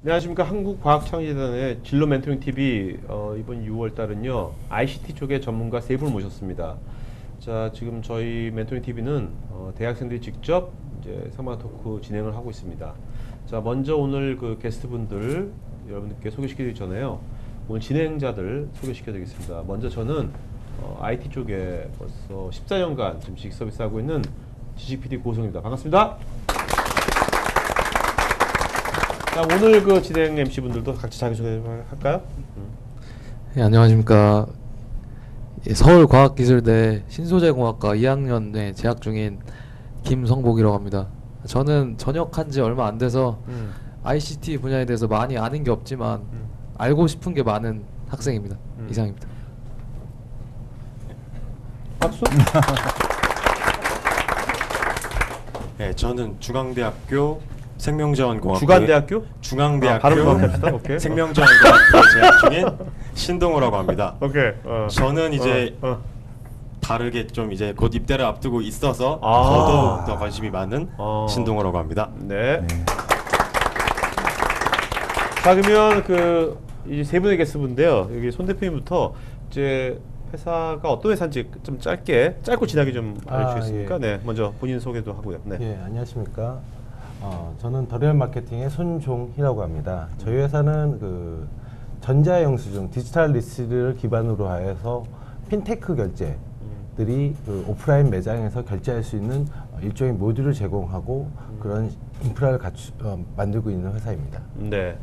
안녕하십니까. 한국과학창의재단의 진로 멘토링 TV 이번 6월 달은요 ICT 쪽의 전문가 세 분을 모셨습니다. 자, 지금 저희 멘토링 TV는 대학생들이 직접 이제 상담 토크 진행을 하고 있습니다. 자, 먼저 오늘 그 게스트분들 여러분들께 소개시켜드리기 전에요. 오늘 진행자들 소개시켜드리겠습니다. 먼저 저는 IT 쪽에 벌써 14년간 지금 지식 서비스하고 있는 지식 PD 고성입니다. 반갑습니다. 자, 오늘 그 진행 MC분들도 각자 자기소개 할까요? 네, 안녕하십니까. 서울과학기술대 신소재공학과 2학년에 재학 중인 김성복이라고 합니다. 저는 전역한 지 얼마 안 돼서 ICT 분야에 대해서 많이 아는 게 없지만 알고 싶은 게 많은 학생입니다. 이상입니다. 박수? 네, 저는 중앙대학교 생명자원공학부 주간대학교? 중앙대학교 발음 정확합시다. 오케이. 생명자원공학부에 재학 중인 신동호라고 합니다. 오케이. 저는 이제 다르게 좀 이제 곧 입대를 앞두고 있어서 아. 더더욱 더 관심이 많은 신동호라고 합니다. 네. 자, 그러면 그 이 세 분의 게스트분인데요. 여기 손 대표님부터 이제 회사가 어떤 회사인지 좀 짧고 진하게 좀 알려주시겠습니까? 예. 네, 먼저 본인 소개도 하고요. 네. 예, 안녕하십니까. 저는 더리얼 마케팅의 손종희라고 합니다. 저희 회사는 그 전자영수증, 디지털 리시트를 기반으로 해서 핀테크 결제들이 그 오프라인 매장에서 결제할 수 있는 일종의 모듈을 제공하고 그런 인프라를 만들고 있는 회사입니다. 네.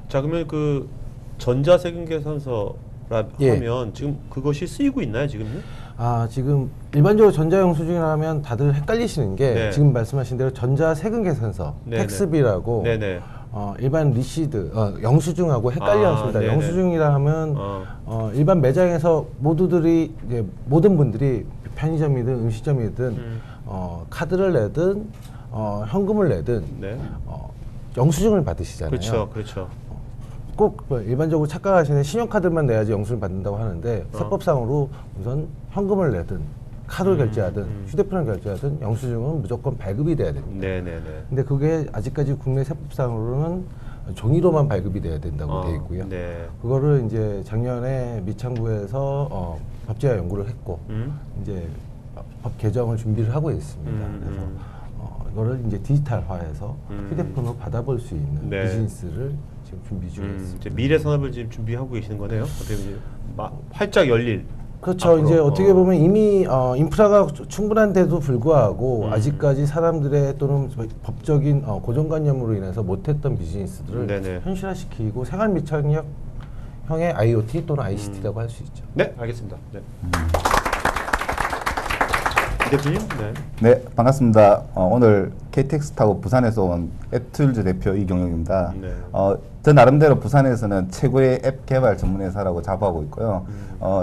자, 그러면 그 전자세금계산서라 예. 하면 지금 그것이 쓰이고 있나요, 지금요? 지금 일반적으로 전자영수증이라면 다들 헷갈리시는 게 네. 지금 말씀하신 대로 전자세금계산서, 네네. 텍스비라고 네네. 일반 리시드, 영수증하고 헷갈려하십니다. 네네. 영수증이라 하면 일반 매장에서 모든 분들이 편의점이든 음식점이든 카드를 내든 현금을 내든 네. 영수증을 받으시잖아요. 그렇죠, 그렇죠. 꼭 일반적으로 착각하시는 신용카드만 내야지 영수증을 받는다고 하는데 세법상으로 우선 현금을 내든 카드를 결제하든 휴대폰을 결제하든 영수증은 무조건 발급이 돼야 됩니다. 네네네. 근데 그게 아직까지 국내 세법상으로는 종이로만 발급이 돼야 된다고 되어 있고요. 네. 그거를 이제 작년에 미창부에서 법제화 연구를 했고 이제 법 개정을 준비를 하고 있습니다. 그래서 이거를 이제 디지털화해서 휴대폰으로 받아볼 수 있는 네. 비즈니스를 지금 준비 중에 있습니다. 이제 미래 산업을 지금 준비하고 계시는 거네요. 어떻게 이제 활짝 열릴. 그렇죠. 앞으로. 이제 어떻게 보면 이미 인프라가 충분한데도 불구하고 아직까지 사람들의 또는 법적인 고정관념으로 인해서 못했던 비즈니스들을 네네. 현실화시키고 생활 밀착형 형의 IoT 또는 ICT라고 할 수 있죠. 네, 알겠습니다. 네. 이 대표님, 네. 네, 반갑습니다. 오늘 KTX 타고 부산에서 온 앱툴즈 대표 이경영입니다. 네. 저 나름대로 부산에서는 최고의 앱 개발 전문 회사라고 자부하고 있고요.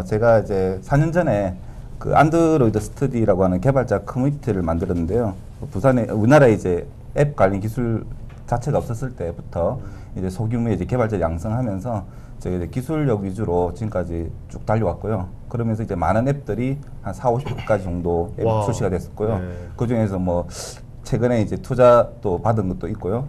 제가 이제 4년 전에 그 안드로이드 스터디라고 하는 개발자 커뮤니티를 만들었는데요. 부산에 우리나라에 이제 앱 관련 기술 자체가 없었을 때부터 이제 소규모의 이제 개발자 양성하면서 저희 이제 기술력 위주로 지금까지 쭉 달려왔고요. 그러면서 이제 많은 앱들이 한 40~50가지 정도 앱 와. 출시가 됐었고요. 네. 그 중에서 뭐 최근에 이제 투자도 받은 것도 있고요.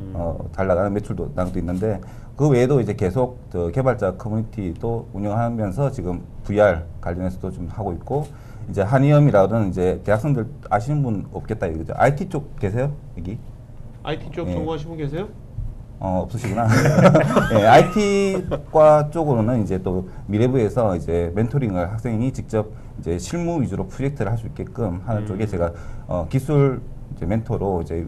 잘 나가는 매출도 나는 것도 있는데 그 외에도 이제 계속 저 개발자 커뮤니티도 운영하면서 지금 VR 관련해서도 좀 하고 있고 이제 한의엄이라는 이제 대학생들 아시는 분 없겠다 이거죠. IT 쪽 계세요? 여기? IT 쪽 예. 전공하신 분 계세요? 없으시구나. 네, IT과 쪽으로는 이제 또 미래부에서 이제 멘토링을 학생이 직접 이제 실무 위주로 프로젝트를 할 수 있게끔 하는 쪽에 제가 기술 이제 멘토로 이제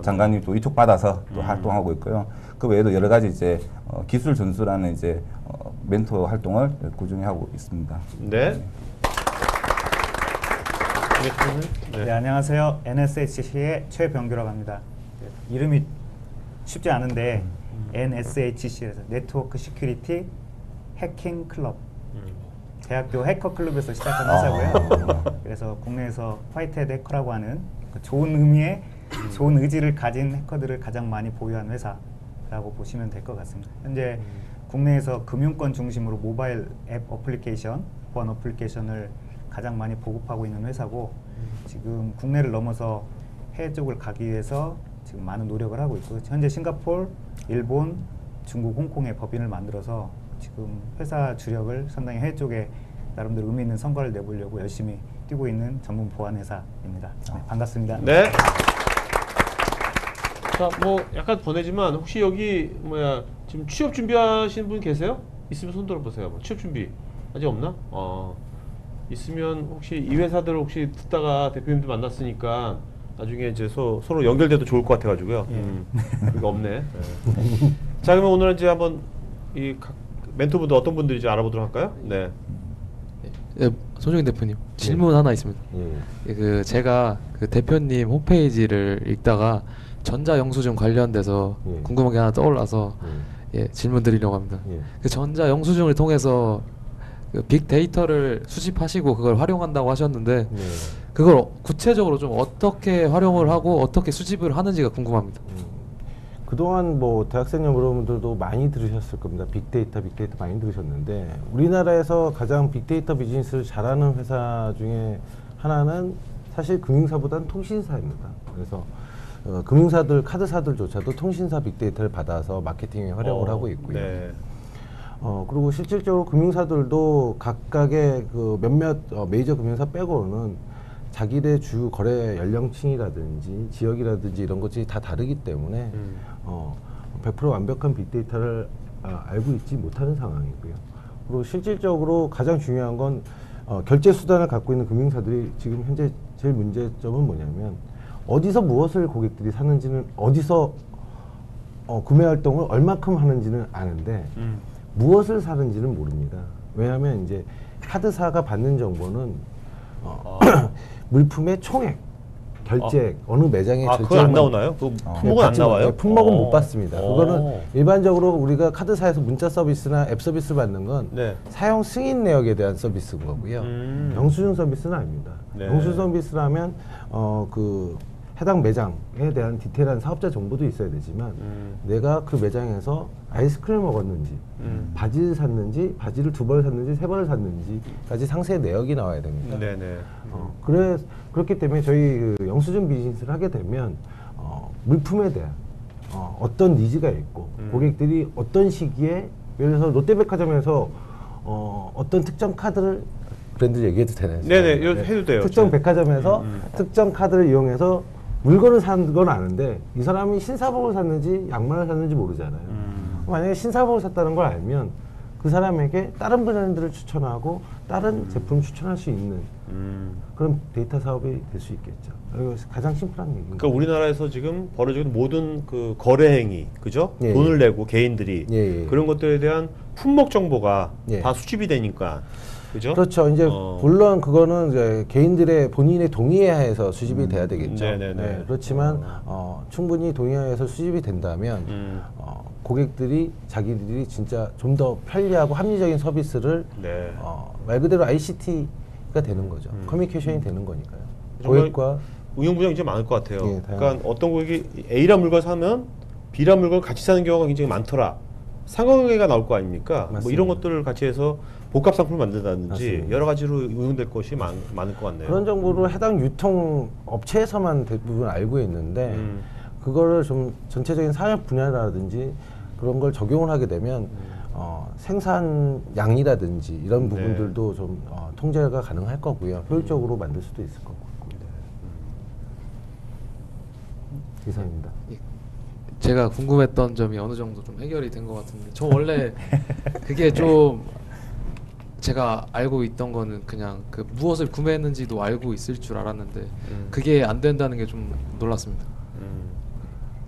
장관님도 이쪽 받아서 또 활동하고 있고요. 그 외에도 여러 가지 이제 기술 전수라는 이제 멘토 활동을 꾸준히 하고 있습니다. 네. 네, 안녕하세요. NSHC의 최병규라고 합니다. 이름이 쉽지 않은데 NSHC에서 네트워크 시큐리티 해킹 클럽 대학교 해커 클럽에서 시작한 회사고요. 그래서 국내에서 화이트헤드 해커라고 하는 그 좋은 의미의 좋은 의지를 가진 해커들을 가장 많이 보유한 회사라고 보시면 될 것 같습니다. 현재 국내에서 금융권 중심으로 모바일 앱 어플리케이션, 보안 어플리케이션을 가장 많이 보급하고 있는 회사고 지금 국내를 넘어서 해외 쪽을 가기 위해서 지금 많은 노력을 하고 있고 현재 싱가포르, 일본, 중국, 홍콩에 법인을 만들어서 지금 회사 주력을 상당히 해외 쪽에 나름대로 의미 있는 성과를 내보려고 열심히 뛰고 있는 전문 보안 회사입니다. 네, 반갑습니다. 네. 자, 뭐 약간 번외지만 혹시 여기 지금 취업 준비하시는 분 계세요? 있으면 손 들어보세요. 뭐 취업 준비 아직 없나? 있으면 혹시 이 회사들 혹시 듣다가 대표님들 만났으니까 나중에 이제 서로 연결돼도 좋을 것 같아가지고요. 그게 없네. 네. 자, 그러면 오늘 이제 한번 이 각 멘토분들 어떤 분들인지 알아보도록 할까요? 네. 예, 손정인 대표님 질문 하나 있습니다. 예. 그 제가 그 대표님 홈페이지를 읽다가 전자영수증 관련돼서 예. 궁금한 게 하나 떠올라서 예, 질문 드리려고 합니다. 예. 그 전자영수증을 통해서 그 빅데이터를 수집하시고 그걸 활용한다고 하셨는데 네. 그걸 구체적으로 좀 어떻게 활용을 하고 어떻게 수집을 하는지가 궁금합니다. 그동안 뭐 대학생 여러분들도 많이 들으셨을 겁니다. 빅데이터 많이 들으셨는데 우리나라에서 가장 빅데이터 비즈니스를 잘하는 회사 중에 하나는 사실 금융사보다는 통신사입니다. 그래서 금융사들, 카드사들조차도 통신사 빅데이터를 받아서 마케팅에 활용을 하고 있고요. 네. 그리고 실질적으로 금융사들도 각각의 그 몇몇 메이저 금융사 빼고는 자기네 주 거래 연령층이라든지 지역이라든지 이런 것이 다 다르기 때문에 100% 완벽한 빅데이터를 알고 있지 못하는 상황이고요. 그리고 실질적으로 가장 중요한 건 결제 수단을 갖고 있는 금융사들이 지금 현재 제일 문제점은 뭐냐면 어디서 무엇을 고객들이 사는지는 어디서 구매 활동을 얼마큼 하는지는 아는데 무엇을 사는지는 모릅니다. 왜냐하면 이제 카드사가 받는 정보는 물품의 총액, 결제액, 어느 매장의 그건 안 나오나요? 그 품목은 안 나와요? 네, 품목은 못 받습니다. 그거는 일반적으로 우리가 카드사에서 문자 서비스나 앱 서비스 받는 건 네. 사용 승인 내역에 대한 서비스인 거고요. 영수증 서비스는 아닙니다. 네. 영수증 서비스라면 그 해당 매장에 대한 디테일한 사업자 정보도 있어야 되지만 내가 그 매장에서 아이스크림을 먹었는지 바지를 샀는지 바지를 2벌 샀는지 3벌을 샀는지까지 상세 내역이 나와야 됩니다. 네네. 그렇기 때문에 저희 그 영수증 비즈니스를 하게 되면 물품에 대한 어떤 니즈가 있고 고객들이 어떤 시기에 예를 들어서 롯데백화점에서 어떤 특정 카드를 브랜드 얘기해도 되나요? 네네, 해도 돼요. 특정 백화점에서 특정 카드를 이용해서 물건을 산 건 아는데 이 사람이 신사복을 샀는지 양말을 샀는지 모르잖아요. 만약에 신사복을 샀다는 걸 알면 그 사람에게 다른 브랜드를 추천하고 다른 제품을 추천할 수 있는 그런 데이터 사업이 될 수 있겠죠. 그리고 가장 심플한 얘기입니다. 그러니까 우리나라에서 지금 벌어지는 모든 그 거래 행위, 그죠? 예, 돈을 예. 내고 개인들이 예, 예. 그런 것들에 대한 품목 정보가 예. 다 수집이 되니까, 그죠? 그렇죠. 이제 물론 그거는 이제 개인들의 본인의 동의에 해서 수집이 돼야 되겠죠. 네네네. 네, 그렇지만 충분히 동의하에서 수집이 된다면 고객들이 자기들이 진짜 좀 더 편리하고 합리적인 서비스를 네. 말 그대로 ICT가 되는 거죠. 커뮤니케이션이 되는 거니까요. 정말 고객과 응용부장 이제 많을 것 같아요. 예, 그러니까 어떤 고객이 A란 물건 사면 B란 물건 같이 사는 경우가 굉장히 많더라. 상관관계가 나올 거 아닙니까? 뭐 맞습니다. 이런 것들을 같이 해서 복합 상품을 만든다든지 맞습니다. 여러 가지로 응용될 것이 많을 것 같네요. 그런 정보를 해당 유통 업체에서만 대부분 알고 있는데 그거를 좀 전체적인 산업 분야라든지 그런 걸 적용을 하게 되면 생산량이라든지 이런 부분들도 좀 통제가 가능할 거고요. 효율적으로 만들 수도 있을 거고. 이상입니다. 제가 궁금했던 점이 어느 정도 좀 해결이 된 것 같은데 저 원래 그게 좀 제가 알고 있던 거는 그냥 그 무엇을 구매했는지도 알고 있을 줄 알았는데 그게 안 된다는 게 좀 놀랐습니다.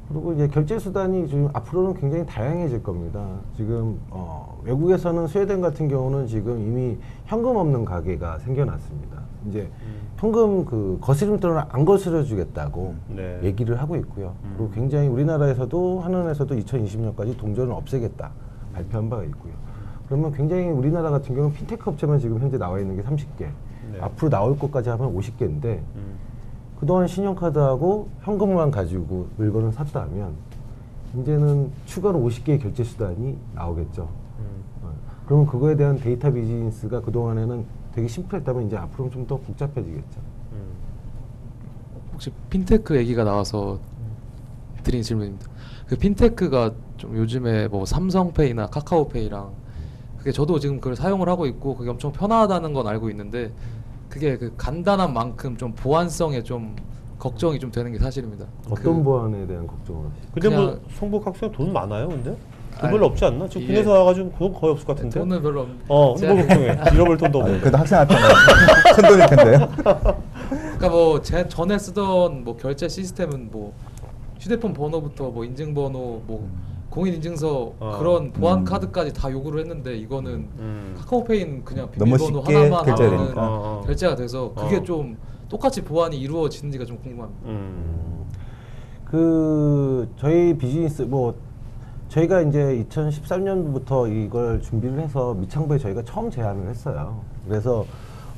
그리고 이제 결제 수단이 지금 앞으로는 굉장히 다양해질 겁니다. 지금 외국에서는 스웨덴 같은 경우는 지금 이미 현금 없는 가게가 생겨났습니다. 이제 현금 그 거스름돈을 안 거스려주겠다고 네. 얘기를 하고 있고요. 그리고 굉장히 우리나라에서도 한은에서도 2020년까지 동전을 없애겠다 발표한 바가 있고요. 그러면 굉장히 우리나라 같은 경우는 핀테크 업체만 지금 현재 나와 있는 게 30개, 네. 앞으로 나올 것까지 하면 50개인데 그동안 신용카드하고 현금만 가지고 물건을 샀다면 이제는 추가로 50개의 결제 수단이 나오겠죠. 그러면 그거에 대한 데이터 비즈니스가 그동안에는 되게 심플했다면 이제 앞으로는 좀 더 복잡해지겠죠. 혹시 핀테크 얘기가 나와서 드린 질문입니다. 그 핀테크가 좀 요즘에 뭐 삼성페이나 카카오페이랑 그게 저도 지금 그걸 사용을 하고 있고 그게 엄청 편하다는 건 알고 있는데 그게 그 간단한 만큼 좀 보안성에 좀 걱정이 좀 되는 게 사실입니다. 어떤 보안에 대한 걱정을 하시죠? 근데 뭐 그냥- 성북 학생 돈 많아요, 근데? 돈 아니, 별로 없지 않나? 지금 이게- 군에서 와가지고 돈 거의 없을 것 같은데? 돈은 별로 없. 근데 뭘 걱정해? 잃어버릴 돈도 없는데. 그래도 학생한테는 큰 돈일 텐데요. 그러니까 뭐 제 전에 쓰던 뭐 결제 시스템은 뭐 휴대폰 번호부터 뭐 인증번호 뭐 공인인증서 그런 보안 카드까지 다 요구를 했는데 이거는 카카오페이는 그냥 너무 비밀번호 쉽게 하나만 결제가 하면 되니까. 결제가 돼서 그게 좀 똑같이 보안이 이루어지는지가 좀 궁금합니다. 그 저희 비즈니스 뭐 저희가 이제 2013년부터 이걸 준비를 해서 미창부에 저희가 처음 제안을 했어요. 그래서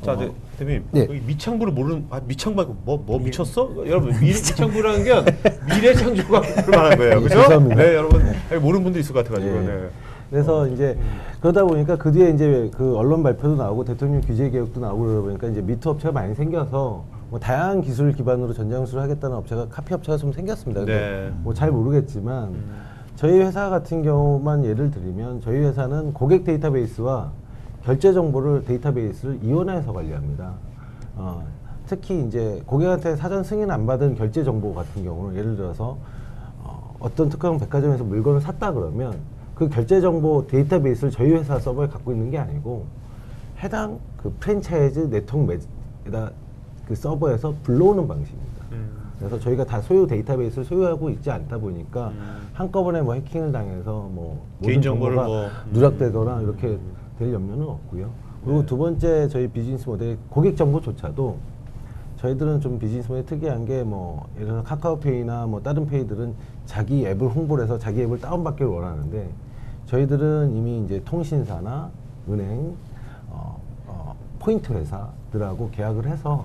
자, 대표님, 네. 여기 미창부를 모르는 미창부 말고 뭐 미쳤어? 여러분 미창부라는 게 미래 창조가 말하는 거예요, 그죠? 죄송합니다. 네, 여러분 모르는 분도 있을 것 같아가지고. 네. 네. 그래서 이제 그러다 보니까 그 뒤에 이제 그 언론 발표도 나오고 대통령 규제 개혁도 나오고 그러다 보니까 이제 미투 업체가 많이 생겨서 뭐 다양한 기술 기반으로 전자영수를 하겠다는 업체가 카피 업체가 좀 생겼습니다. 근데 네. 뭐 잘 모르겠지만 저희 회사 같은 경우만 예를 들면 저희 회사는 고객 데이터베이스와 결제 정보를 데이터베이스를 이원해서 관리합니다. 특히 이제 고객한테 사전 승인 안 받은 결제 정보 같은 경우는 예를 들어서 어떤 특정 백화점에서 물건을 샀다 그러면 그 결제 정보 데이터베이스를 저희 회사 서버에 갖고 있는 게 아니고 해당 그 프랜차이즈 네트워크에다 그 서버에서 불러오는 방식입니다. 그래서 저희가 다 소유 데이터베이스를 소유하고 있지 않다 보니까 한꺼번에 뭐 해킹을 당해서 뭐 모든 개인정보를 정보가 뭐, 누락되거나 이렇게 될 염려는 없고요. 그리고 두 번째 저희 비즈니스 모델 고객 정보조차도 저희들은 좀 비즈니스 모델 특이한 게 뭐 예를 들어 카카오페이나 뭐 다른 페이들은 자기 앱을 홍보를 해서 자기 앱을 다운받기를 원하는데 저희들은 이미 이제 통신사나 은행, 포인트 회사들하고 계약을 해서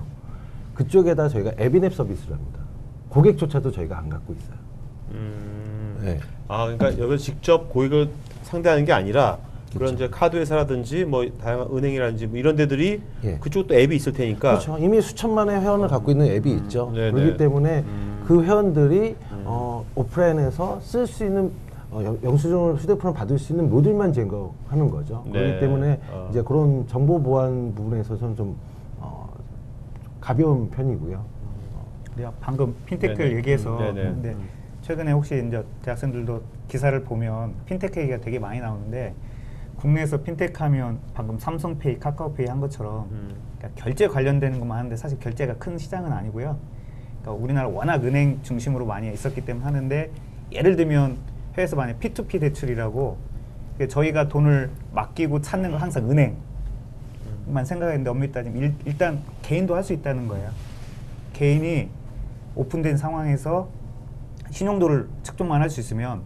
그쪽에다 저희가 앱인앱 서비스를 합니다. 고객조차도 저희가 안 갖고 있어요. 네. 그러니까 여기 직접 고객을 상대하는 게 아니라 그런 이제 카드 회사라든지 뭐 다양한 은행이라든지 뭐 이런 데들이 예. 그쪽도 앱이 있을 테니까. 그렇죠. 이미 수천만의 회원을 갖고 있는 앱이 있죠. 네네. 그렇기 때문에 그 회원들이 오프라인에서 쓸 수 있는 영수증을 휴대폰을 받을 수 있는 모듈만 제공하는 거죠. 네. 그렇기 때문에 이제 그런 정보 보안 부분에 있어서는 좀 가벼운 편이고요. 내가 방금 핀테크 네네. 얘기해서 네네. 근데 최근에 혹시 이제 대학생들도 기사를 보면 핀테크 얘기가 되게 많이 나오는데 국내에서 핀테크 하면 방금 삼성페이, 카카오페이 한 것처럼 그러니까 결제 관련되는 것만 하는데 사실 결제가 큰 시장은 아니고요. 그러니까 우리나라 워낙 은행 중심으로 많이 있었기 때문에 하는데 예를 들면 해외에서 만약 P2P 대출이라고 저희가 돈을 맡기고 찾는 건 항상 은행만 생각했는데 엄밀히 따지면 일단 개인도 할 수 있다는 거예요. 개인이 오픈된 상황에서 신용도를 측정만 할 수 있으면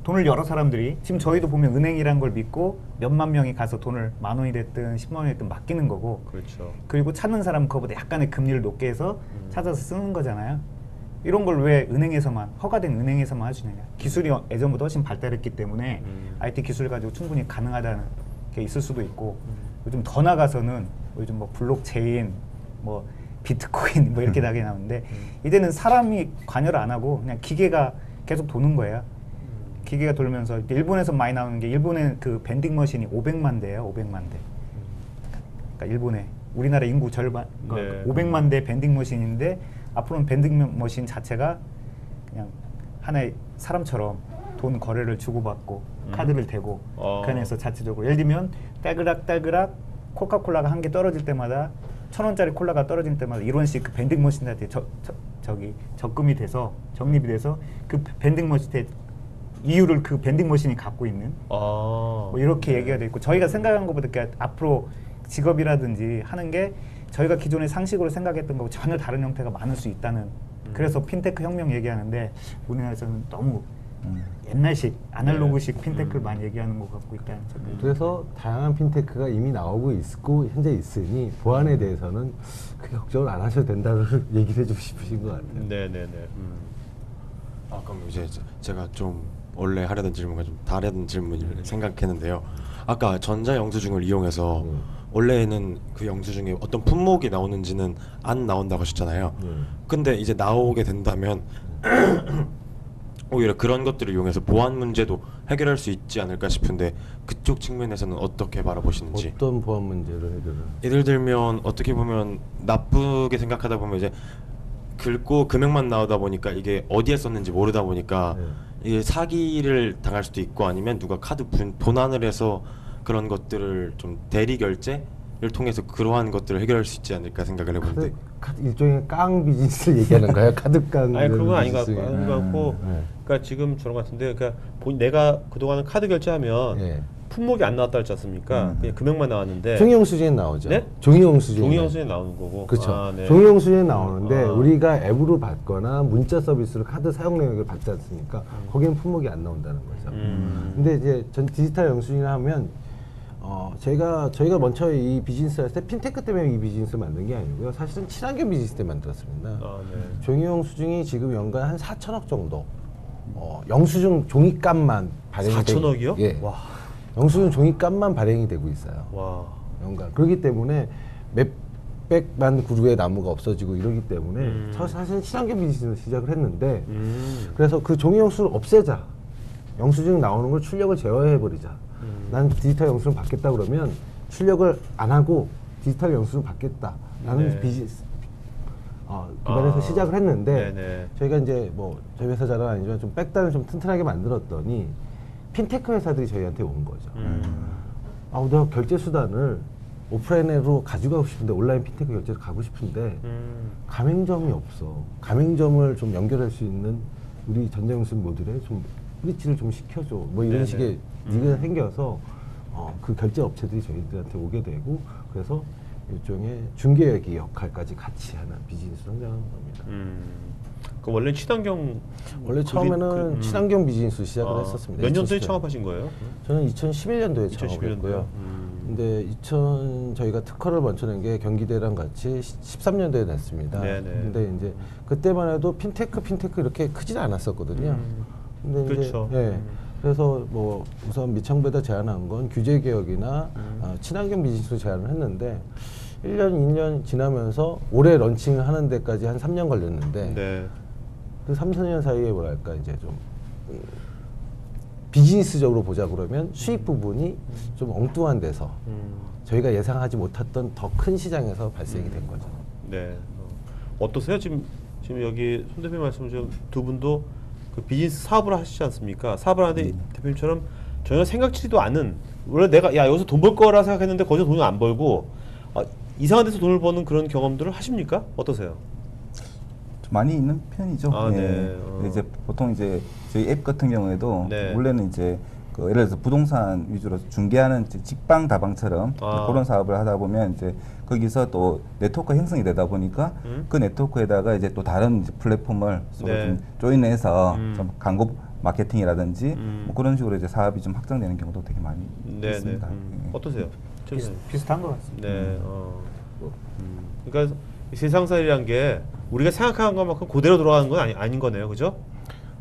돈을 여러 사람들이 지금 저희도 보면 은행이란 걸 믿고 몇만 명이 가서 돈을 10,000원이 됐든 10만 원이 됐든 맡기는 거고 그렇죠. 그리고 찾는 사람은 그거보다 약간의 금리를 높게 해서 찾아서 쓰는 거잖아요. 이런 걸 왜 은행에서만 허가된 은행에서만 할 수 있느냐. 기술이 예전보다 훨씬 발달했기 때문에 IT 기술 가지고 충분히 가능하다는 게 있을 수도 있고 요즘 더 나가서는 요즘 뭐 블록체인 뭐 비트코인 뭐 이렇게 나게 나오는데 이제는 사람이 관여를 안 하고 그냥 기계가 계속 도는 거예요. 기계가 돌면서 일본에서 많이 나오는 게 일본의 그 밴딩 머신이 500만 대예요. 500만 대. 그러니까 일본에 우리나라 인구 절반 네. 500만 대 밴딩 머신인데 앞으로는 밴딩 머신 자체가 그냥 하나의 사람처럼 돈 거래를 주고받고 카드를 대고 그 안에서 자체적으로 예를 들면 딸그락 코카콜라가 한 개 떨어질 때마다 1,000원짜리 콜라가 떨어질 때마다 1원씩 그 밴딩 머신한테 저기 적금이 돼서 적립이 돼서 그 밴딩 머신의 이유를 그 밴딩 머신이 갖고 있는 뭐 이렇게 얘기가 돼 있고 저희가 생각한 것보다 그러니까 앞으로 직업이라든지 하는 게 저희가 기존의 상식으로 생각했던 거하고 전혀 다른 형태가 많을 수 있다는 그래서 핀테크 혁명 얘기하는데 우리나라에서는 너무 옛날식 아날로그식 핀테크를 많이 얘기하는 것 같고 있다는 생각이 그래서 다양한 핀테크가 이미 나오고 있고 현재 있으니 보안에 대해서는 크게 걱정을 안 하셔도 된다는 얘기를 해주고 싶으신 것 같아요. 네네네. 그럼 이제 제가 좀 원래 하려던 질문과 좀 다른 질문을 생각했는데요. 아까 전자 영수증을 이용해서 원래는 그 영수증에 어떤 품목이 나오는지는 안 나온다고 하셨잖아요. 근데 이제 나오게 된다면 오히려 그런 것들을 이용해서 보안 문제도 해결할 수 있지 않을까 싶은데 그쪽 측면에서는 어떻게 바라보시는지. 어떤 보안 문제를 해결을? 예를 들면 어떻게 보면 나쁘게 생각하다 보면 이제 긁고 금액만 나오다 보니까 이게 어디에 썼는지 모르다 보니까 네. 이게 사기를 당할 수도 있고 아니면 누가 카드 도난을 해서 그런 것들을 좀 대리 결제를 통해서 그러한 것들을 해결할 수 있지 않을까 생각을 해보는데 카드 일종의 깡 비즈니스를 얘기하는 거예요? 카드 깡. 아니 그런 건 아닌 것 비즈니스. 같고, 네. 그러니까 지금 저런 것 같은데, 그러니까 내가 그동안 카드 결제하면 예. 품목이 안 나왔다 했지 않습니까? 그냥 금액만 나왔는데 종이 영수증에 나오죠. 네? 종이 영수증. 종이 영수증에 나오는 거고. 그렇죠. 아, 네. 종이 영수증에 나오는데 아. 우리가 앱으로 받거나 문자 서비스로 카드 사용 내역을 받지 않습니까? 거기는 품목이 안 나온다는 거죠. 근데 이제 전 디지털 영수증이라 하면 저희가 먼저 이 비즈니스 할 때 핀테크 때문에 이 비즈니스 만든 게 아니고요. 사실은 친환경 비즈니스 때문에 만들었습니다. 아, 네. 종이 영수증이 지금 연간 한 4천억 정도. 영수증 종이값만 발행이 4천억이요? 예. 와. 영수증 종이값만 발행이 되고 있어요. 와. 연간. 그렇기 때문에 몇백만 그루의 나무가 없어지고 이러기 때문에 사실은 친환경 비즈니스를 시작을 했는데 그래서 그 종이 영수증을 없애자. 영수증 나오는 걸 출력을 제어해버리자. 난 디지털 영수증 받겠다 그러면 출력을 안 하고 디지털 영수증 받겠다라는 네. 비즈니스 기반에서 시작을 했는데 네네. 저희가 이제 뭐 저희 회사 자랑 아니지만 좀 백단을 좀 튼튼하게 만들었더니 핀테크 회사들이 저희한테 온 거죠. 내가 결제 수단을 오프라인으로 가져가고 싶은데 온라인 핀테크 결제를 가고 싶은데 가맹점이 없어. 가맹점을 좀 연결할 수 있는 우리 전자영수증 모듈에 좀 브릿지를 좀 시켜줘. 뭐 이런 네네. 식의 니가 생겨서 그 결제 업체들이 저희들한테 오게 되고 그래서 일종의 중개역의 역할까지 같이 하는 비즈니스 성장한 겁니다. 그 원래 친환경 원래 처음에는 친환경 비즈니스 시작을 했었습니다. 몇 년도에 2010 창업하신 거예요? 저는 2011년도에 2011년도요? 창업했고요. 근데 저희가 특허를 먼저 낸 게 경기대랑 같이 13년도에 냈습니다. 네네. 근데 이제 그때만 해도 핀테크 이렇게 크진 않았었거든요. 근데 그렇죠. 이제 예. 그래서 뭐 우선 미창부에다 제안한 건 규제 개혁이나 친환경 비즈니스 제안을 했는데 1년, 2년 지나면서 올해 런칭을 하는 데까지 한 3년 걸렸는데 네. 그 3, 4년 사이에 뭐랄까 이제 좀 비즈니스적으로 보자 그러면 수익 부분이 좀 엉뚱한 데서 저희가 예상하지 못했던 더 큰 시장에서 발생이 된 거죠. 네. 어떠세요? 지금 여기 손 대표님 말씀 중 두 분도 그 비즈니스 사업을 하시지 않습니까? 사업을 하는데 대표님처럼 전혀 생각지도 않은 원래 내가 여기서 돈 벌 거라 생각했는데 거기서 돈을 안 벌고 이상한 데서 돈을 버는 그런 경험들을 하십니까? 어떠세요? 좀 많이 있는 편이죠. 아, 예. 네. 근데 이제 보통 이제 저희 앱 같은 경우에도 네. 원래는 이제 그 예를 들어서 부동산 위주로 중개하는 이제 직방 다방처럼 그런 사업을 하다 보면 이제 거기서 또 네트워크 형성이 되다 보니까 그 네트워크에다가 이제 또 다른 이제 플랫폼을 서로 네. 좀 조인해서 좀 광고 마케팅이라든지 뭐 그런 식으로 이제 사업이 좀 확장되는 경우도 되게 많이 네, 있습니다. 네. 예. 어떠세요? 비슷한 것 같습니다. 네. 그러니까 이 세상살이란 게 우리가 생각한 것만큼 그대로 돌아가는 건 아닌 거네요, 그죠?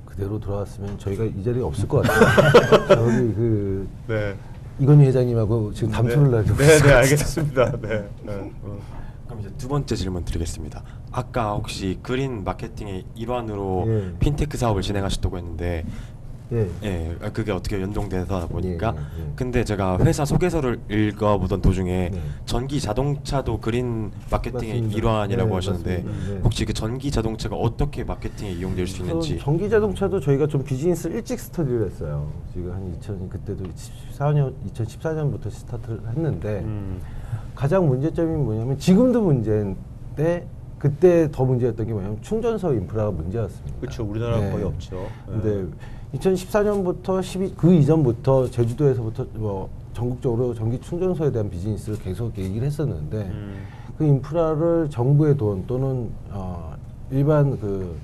그대로 돌아왔으면 저희가 이 자리에 없을 것 같아요. 저기 그 네. 이건희 회장님하고 지금 담소를 나누고 네, 알겠습니다. 네. 그럼 이제 두 번째 질문 드리겠습니다. 아까 혹시 그린 마케팅의 일환으로 예. 핀테크 사업을 진행하셨다고 했는데 예. 그게 어떻게 연동되다 보니까 예. 근데 제가 회사 소개서를 읽어보던 도중에 네. 전기 자동차도 그린 마케팅의 맞습니다. 일환이라고 네, 하셨는데 맞습니다. 네. 혹시 그 전기 자동차가 어떻게 마케팅에 이용될 수 있는지. 전기 자동차도 저희가 좀 비즈니스 일찍 스터디를 했어요. 지금 한 그때도 2014년부터 스타트를 했는데 가장 문제점이 뭐냐면 지금도 문제인데 그때 더 문제였던 게 뭐냐면 충전소 인프라가 문제였습니다. 그렇죠. 우리나라 네. 거의 없죠. 근데 2014년부터 그 이전부터 제주도에서부터 뭐 전국적으로 전기 충전소에 대한 비즈니스를 계속 얘기를 했었는데 그 인프라를 정부의 돈 또는 일반 그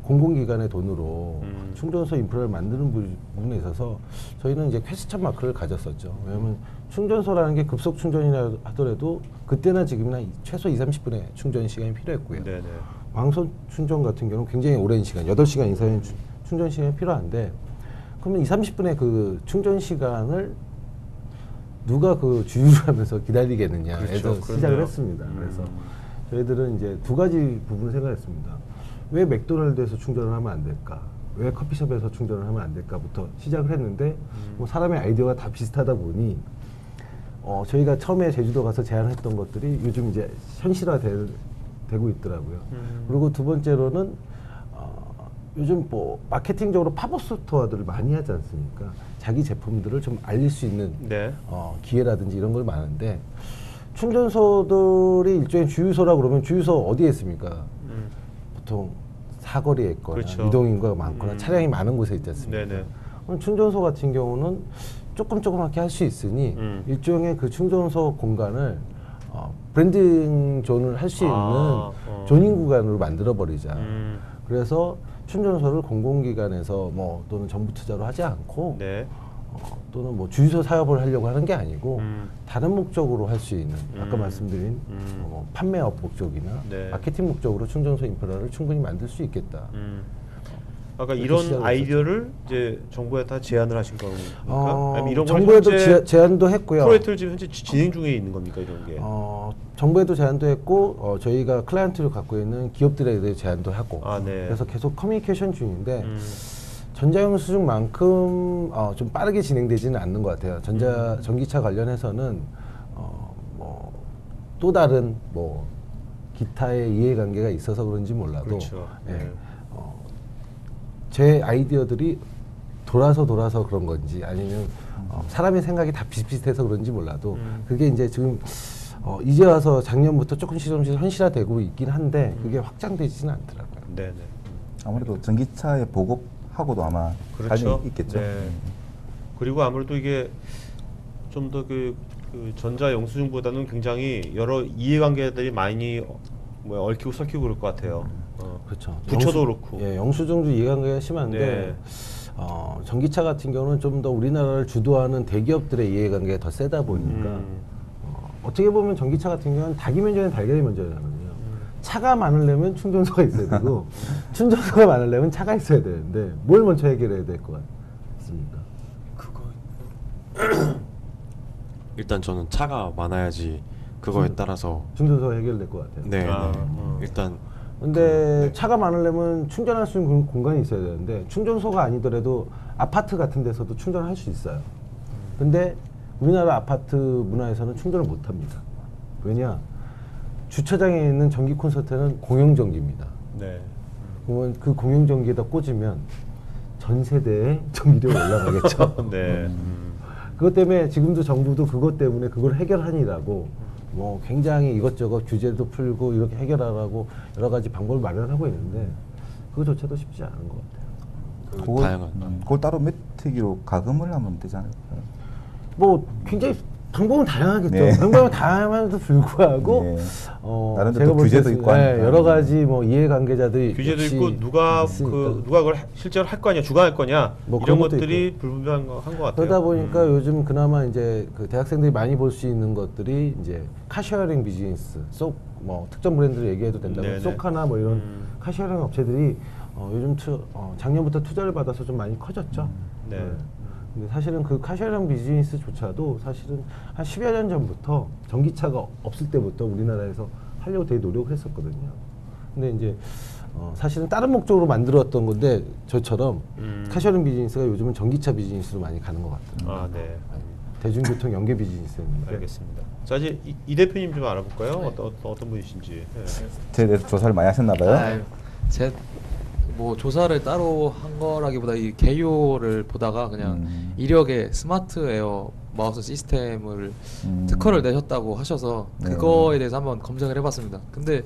공공기관의 돈으로 충전소 인프라를 만드는 부분에 있어서 저희는 이제 퀘스천 마크를 가졌었죠. 왜냐하면 충전소라는 게 급속 충전이라 하더라도 그때나 지금이나 최소 20-30분의 충전 시간이 필요했고요. 네네. 광선 충전 같은 경우는 굉장히 오랜 시간, 8시간 이상의 충전 시간이 필요한데 그러면 20-30분의 그 충전 시간을 누가 그 주유를 하면서 기다리겠느냐 해서 그렇죠. 시작을 그렇네요. 했습니다. 그래서 저희들은 이제 두 가지 부분을 생각했습니다. 왜 맥도날드에서 충전을 하면 안 될까? 왜 커피숍에서 충전을 하면 안 될까부터 시작을 했는데 뭐 사람의 아이디어가 다 비슷하다 보니 저희가 처음에 제주도 가서 제안했던 것들이 요즘 이제 현실화되고 있더라고요. 그리고 두 번째로는 요즘 뭐 마케팅적으로 팝업 스토어들을 많이 하지 않습니까? 자기 제품들을 좀 알릴 수 있는 네. 기회라든지 이런 걸 많은데 충전소들이 일종의 주유소라 그러면 주유소 어디에 있습니까? 보통 사거리에 있거나 그렇죠. 이동인구가 많거나 차량이 많은 곳에 있지 않습니까? 네네. 그럼 충전소 같은 경우는 조그맣게 할 수 있으니 일종의 그 충전소 공간을 브랜딩 존을 할 수 있는 존인 구간으로 만들어 버리자. 그래서 충전소를 공공기관에서 뭐 또는 정부 투자로 하지 않고 네. 또는 뭐 주유소 사업을 하려고 하는 게 아니고 다른 목적으로 할 수 있는 아까 말씀드린 판매업 목적이나 네. 마케팅 목적으로 충전소 인프라를 충분히 만들 수 있겠다. 아까 그렇게 이런 시작을 아이디어를 이제 정부에 다 제안을 하신 겁니까? 아니면 이런 걸 정부에도 현재 제안도 했고요. 프로젝트를 지금 현재 진행 중에 있는 겁니까 이런 게? 정부에도 제안도 했고 저희가 클라이언트를 갖고 있는 기업들에 대해 제안도 하고 네. 그래서 계속 커뮤니케이션 중인데 전자영수증만큼 좀 빠르게 진행되지는 않는 것 같아요. 전기차 관련해서는 뭐 또 다른 뭐 기타의 이해관계가 있어서 그런지 몰라도 그렇죠. 예, 네. 제 아이디어들이 돌아서 그런 건지 아니면 사람의 생각이 다 비슷비슷해서 그런지 몰라도 그게 이제 지금 이제 와서 작년부터 조금씩 현실화되고 있긴 한데 그게 확장되지는 않더라고요. 네네. 아무래도 전기차의 보급하고도 아마 그렇죠. 관련이 있겠죠. 네. 그리고 아무래도 이게 좀 더 그 전자 영수증보다는 굉장히 여러 이해관계들이 많이 얽히고 설키고 그럴 것 같아요. 그렇죠. 부처도 그렇고. 예, 영수증도 이해관계가 심한데 네. 전기차 같은 경우는 좀 더 우리나라를 주도하는 대기업들의 이해관계가 더 세다 보니까 어떻게 보면 전기차 같은 경우는 닭이 먼저는 달걀이 먼저라거든요. 차가 많으려면 충전소가 있어야 되고 충전소가 많으려면 차가 있어야 되는데 뭘 먼저 해결해야 될 것 같습니까? 일단 저는 차가 많아야지 그거에 따라서 충전소가 해결될 것 같아요. 네, 아, 네. 일단 근데 차가 많으려면 충전할 수 있는 공간이 있어야 되는데 충전소가 아니더라도 아파트 같은 데서도 충전할 수 있어요. 근데 우리나라 아파트 문화에서는 충전을 못 합니다. 왜냐? 주차장에 있는 전기 콘센트는 공용전기입니다. 네. 그러면 그 공용전기에다 꽂으면 전 세대의 전기료가 올라가겠죠. 네. 그것 때문에 지금도 정부도 그것 때문에 그걸 해결하니라고 뭐 굉장히 이것저것 규제도 풀고 이렇게 해결하라고 여러 가지 방법을 마련하고 있는데 그거조차도 쉽지 않은 것 같아요. 다양한 그걸 따로 메트기로 가금을 하면 되지 않을까요? 뭐 굉장히 방법은 다양하겠죠. 네. 방법은 다양함에도 불구하고 네. 제가 나름대로 또 볼 규제도 때는, 있고 하니까. 여러 가지 뭐 이해관계자들이 규제도 역시 있고 누가 있으니까. 누가 그걸 실제로 할 거냐, 주관할 거냐 뭐 이런 그런 것도 것들이 불분명한 것 같아요. 그러다 보니까 요즘 그나마 이제 그 대학생들이 많이 볼 수 있는 것들이 이제 카쉐어링 비즈니스, 뭐 특정 브랜드를 얘기해도 된다면 네네. 소카나 뭐 이런 카쉐어링 업체들이 요즘 작년부터 투자를 받아서 좀 많이 커졌죠. 네. 근데 사실은 그 카쉐어링 비즈니스조차도 사실은 한 10여 년 전부터 전기차가 없을 때부터 우리나라에서 하려고 되게 노력을 했었거든요. 근데 이제 사실은 다른 목적으로 만들었던 건데 저처럼 카쉐어링 비즈니스가 요즘은 전기차 비즈니스로 많이 가는 것 같아요. 아, 네. 대중교통 연계 비즈니스였는데. 알겠습니다. 자 이제 이 대표님 좀 알아볼까요? 어떤 분이신지. 네. 저에 대해서 조사를 많이 하셨나 봐요. 제 뭐 조사를 따로 한 거라기보다 이 개요를 보다가 그냥 이력에 스마트 에어 마우스 시스템을 특허를 내셨다고 하셔서 네. 그거에 대해서 한번 검색을 해봤습니다. 근데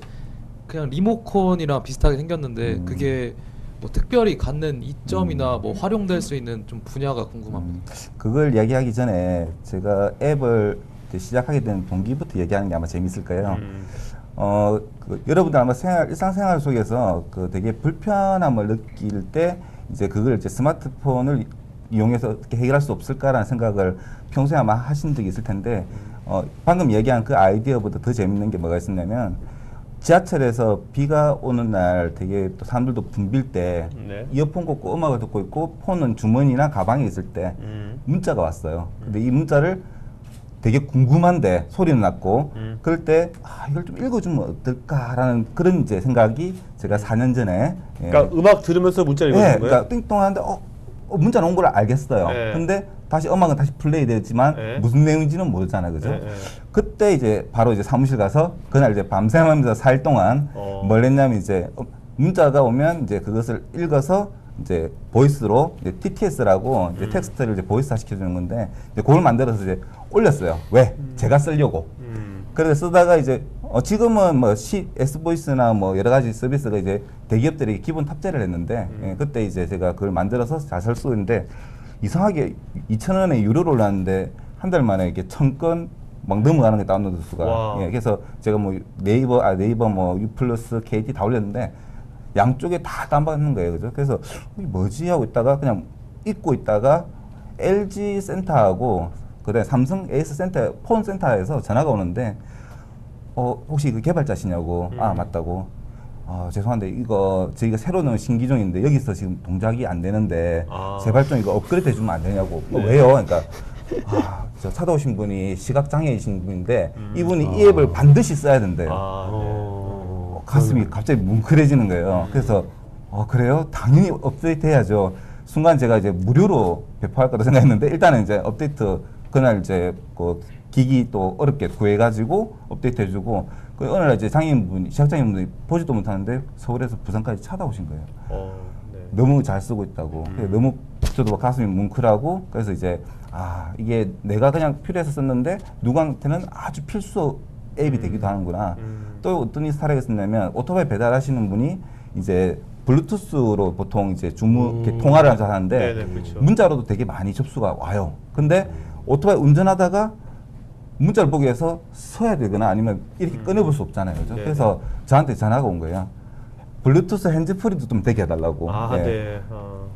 그냥 리모컨이랑 비슷하게 생겼는데 그게 뭐 특별히 갖는 이점이나 뭐 활용될 수 있는 좀 분야가 궁금합니다. 그걸 얘기하기 전에 제가 앱을 이제 시작하게 된 동기부터 얘기하는 게 아마 재밌을 거예요. 여러분들 아마 일상생활 속에서 그 되게 불편함을 느낄 때 이제 그걸 이제 스마트폰을 이용해서 어떻게 해결할 수 없을까라는 생각을 평소에 아마 하신 적이 있을 텐데 방금 얘기한 그 아이디어보다 더 재밌는 게 뭐가 있었냐면 지하철에서 비가 오는 날 되게 또 사람들도 붐빌 때 네. 이어폰 꽂고 음악을 듣고 있고 폰은 주머니나 가방에 있을 때 문자가 왔어요. 근데 이 문자를 되게 궁금한데 소리는 났고 그럴 때 이걸 좀 읽어주면 어떨까라는 그런 이제 생각이 제가 4년 전에 그러니까 음악 들으면서 문자 읽어주는 거예요? 그러니까 띵동하는데 문자는 온 걸 알겠어요. 네. 근데 다시 음악은 다시 플레이 되지만 네. 무슨 내용인지는 모르잖아요, 그죠? 네. 그때 이제 바로 이제 사무실 가서 그날 이제 밤새면서 4일 동안 뭘 했냐면 이제 문자가 오면 이제 그것을 읽어서 이제 보이스로 이제 TTS라고 이제 텍스트를 이제 보이스화 시켜주는 건데 이제 그걸 만들어서 이제 올렸어요. 왜? 제가 쓰려고. 그래서 쓰다가 이제 지금은 뭐 S보이스나 뭐 여러 가지 서비스가 이제 대기업들이 기본 탑재를 했는데 그때 이제 제가 그걸 만들어서 잘 쓰고 있는데 이상하게 2,000원에 유료로 올랐는데 한 달 만에 이게 1,000건 막 넘어가는 게 다운로드 수가. 그래서 제가 뭐 네이버 뭐 U+, KT 다 올렸는데 양쪽에 다 다운받는 거예요, 그죠? 그래서 이게 뭐지 하고 있다가 그냥 잊고 있다가 LG 센터하고 그다음에 삼성 에이스 센터 폰 센터에서 전화가 오는데 혹시 그 개발자시냐고. 맞다고. 죄송한데 이거 저희가 새로 넣은 신기종인데 여기서 지금 동작이 안 되는데 제발 좀 이거 업그레이드 해주면 안 되냐고. 왜요? 그러니까 저 찾아오신 분이 시각장애이신 분인데 이분이 이 앱을 반드시 써야 된대요. 가슴이 갑자기 뭉클해지는 거예요. 그래서 그래요? 당연히 업데이트 해야죠. 순간 제가 이제 무료로 배포할 거다 생각했는데 일단은 이제 업데이트 그날 이제 그 기기 또 어렵게 구해가지고 업데이트 해주고 그 어느 날 이제 시각장애인분이 보지도 못하는데 서울에서 부산까지 찾아오신 거예요. 네. 너무 잘 쓰고 있다고. 너무 저도 가슴이 뭉클하고 그래서 이제 이게 내가 그냥 필요해서 썼는데 누구한테는 아주 필수 앱이 되기도 하는구나. 또 어떤 사례가 있었냐면 오토바이 배달하시는 분이 이제 블루투스로 보통 이제 이렇게 통화를 하는데 그렇죠. 문자로도 되게 많이 접수가 와요. 근데 오토바이 운전하다가 문자를 보기 위해서 서야 되거나 아니면 이렇게 꺼내볼 수 없잖아요. 그죠? 그래서 저한테 전화가 온 거예요. 블루투스 핸즈프리도 좀 되게 해달라고.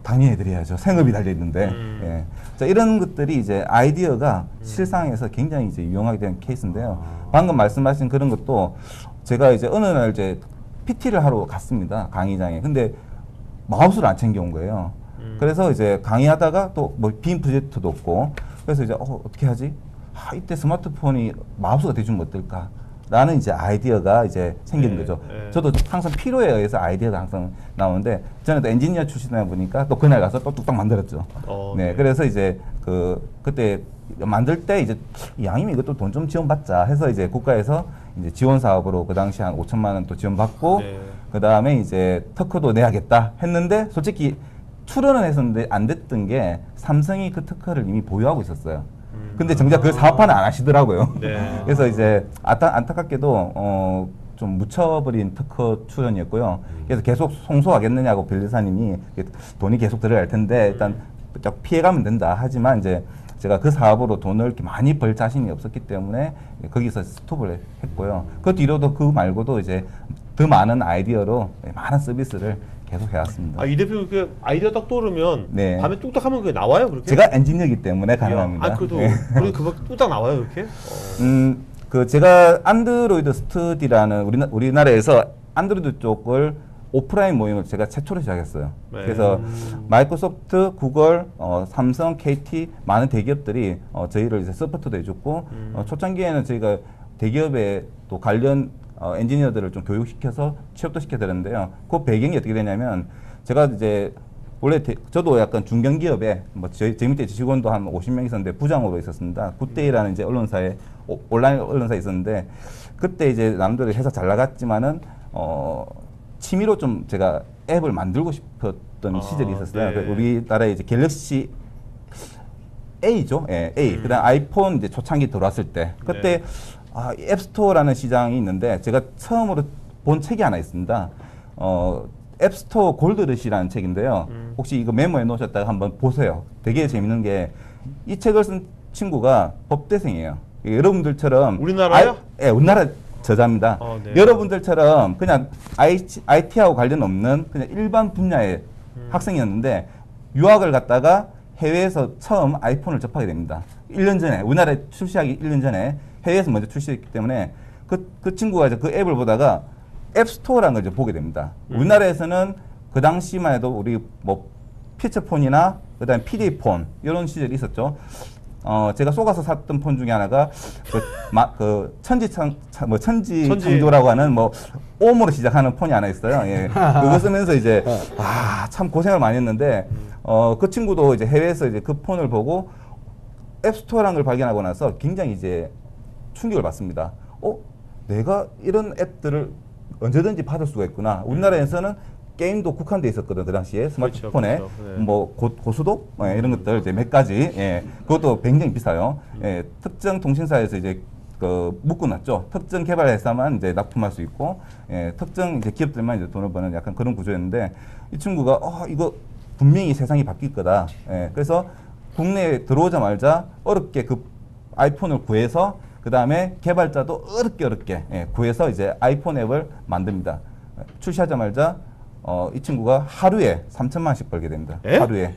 당연히 해드려야죠. 생업이 달려있는데. 자, 이런 것들이 이제 아이디어가 실상에서 굉장히 이제 유용하게 된 케이스인데요. 방금 말씀하신 그런 것도 제가 이제 어느 날 이제 PT를 하러 갔습니다. 강의장에. 근데 마우스를 안 챙겨온 거예요. 그래서 이제 강의하다가 또 뭐 빔 프로젝트도 없고 그래서 이제 어떻게 하지? 이때 스마트폰이 마우스가 돼주면 어떨까? 라는 이제 아이디어가 이제 생기는 거죠. 저도 항상 필요에 의해서 아이디어가 항상 나오는데 저는 또 엔지니어 출신이다 보니까 또 그날 가서 또 뚝딱 만들었죠. 그래서 이제 그때 만들 때 이제 양이면 이것도 돈 좀 지원받자 해서 이제 국가에서 이제 지원 사업으로 그 당시 한 5천만 원 또 지원받고 그 다음에 이제 특허도 내야겠다 했는데 솔직히 출원은 했었는데 안 됐던 게 삼성이 그 특허를 이미 보유하고 있었어요. 근데 정작 그 사업화는 안 하시더라고요. 그래서 이제 안타깝게도 좀 묻혀버린 특허 출연이었고요. 그래서 계속 송소하겠느냐고 변리사님이 돈이 계속 들어갈 텐데 일단 피해가면 된다. 하지만 이제 제가 그 사업으로 돈을 이렇게 많이 벌 자신이 없었기 때문에 거기서 스톱을 했고요. 그 뒤로도 그 말고도 이제 더 많은 아이디어로 많은 서비스를 계속 해왔습니다. 이 대표 그 아이디어 딱 떠오르면 밤에 뚝딱 하면 그게 나와요, 그렇게? 제가 엔지니어이기 때문에 가능합니다. 그래도 그거 뚝딱 나와요, 그렇게? 제가 안드로이드 스터디라는 우리나라에서 안드로이드 쪽을 오프라인 모임을 제가 최초로 시작했어요. 그래서 마이크로소프트, 구글, 삼성, KT 많은 대기업들이 저희를 이제 서포트도 해줬고 초창기에는 저희가 대기업에 또 관련 엔지니어들을 좀 교육시켜서 취업도 시켜드렸는데요. 그 배경이 어떻게 되냐면 제가 이제 원래 저도 약간 중견기업에 뭐 저희 밑에 직원도 한 50명 있었는데 부장으로 있었습니다. 굿데이라는 이제 언론사에 온라인 언론사에 있었는데 그때 이제 남들이 회사 잘 나갔지만은 취미로 좀 제가 앱을 만들고 싶었던 시절이 있었어요. 우리나라에 이제 갤럭시 A죠, A. 그다음 아이폰 이제 초창기 들어왔을 때 그때 앱스토어라는 시장이 있는데 제가 처음으로 본 책이 하나 있습니다. 앱스토어 골드러시라는 책인데요. 혹시 이거 메모해 놓으셨다가 한번 보세요. 되게 재밌는 게 이 책을 쓴 친구가 법대생이에요. 여러분들처럼 우리나라요? 네, 우리나라 저자입니다. 여러분들처럼 그냥 IT하고 관련 없는 그냥 일반 분야의 학생이었는데 유학을 갔다가 해외에서 처음 아이폰을 접하게 됩니다. 1년 전에 우리나라에 출시하기 1년 전에 해외에서 먼저 출시했기 때문에 그 친구가 이제 그 앱을 보다가 앱스토어라는 걸 이제 보게 됩니다. 우리나라에서는 그 당시만 해도 우리 뭐 피처폰이나 그다음에 PD폰 이런 시절이 있었죠. 제가 속아서 샀던 폰 중에 하나가 천지 천지. 창조라고 하는 뭐 옴으로 시작하는 폰이 하나 있어요. 예. 그거 쓰면서 이제 참 고생을 많이 했는데 그 친구도 이제 해외에서 이제 그 폰을 보고 앱스토어라는 걸 발견하고 나서 굉장히 이제 충격을 받습니다. 내가 이런 앱들을 언제든지 받을 수가 있구나. 우리나라에서는 게임도 국한돼 있었거든 그 당시에 스마트폰에 그렇죠. 네. 뭐 고수도 이런 것들 이제 몇 가지 그것도 굉장히 비싸요. 특정 통신사에서 이제 묶어놨죠. 특정 개발 회사만 이제 납품할 수 있고 특정 이제 기업들만 이제 돈을 버는 약간 그런 구조였는데 이 친구가 이거 분명히 세상이 바뀔 거다. 그래서 국내에 들어오자마자 어렵게 그 아이폰을 구해서 그 다음에 개발자도 어렵게 구해서 이제 아이폰 앱을 만듭니다. 출시하자마자 이 친구가 하루에 3천만 원씩 벌게 됩니다. 에? 하루에.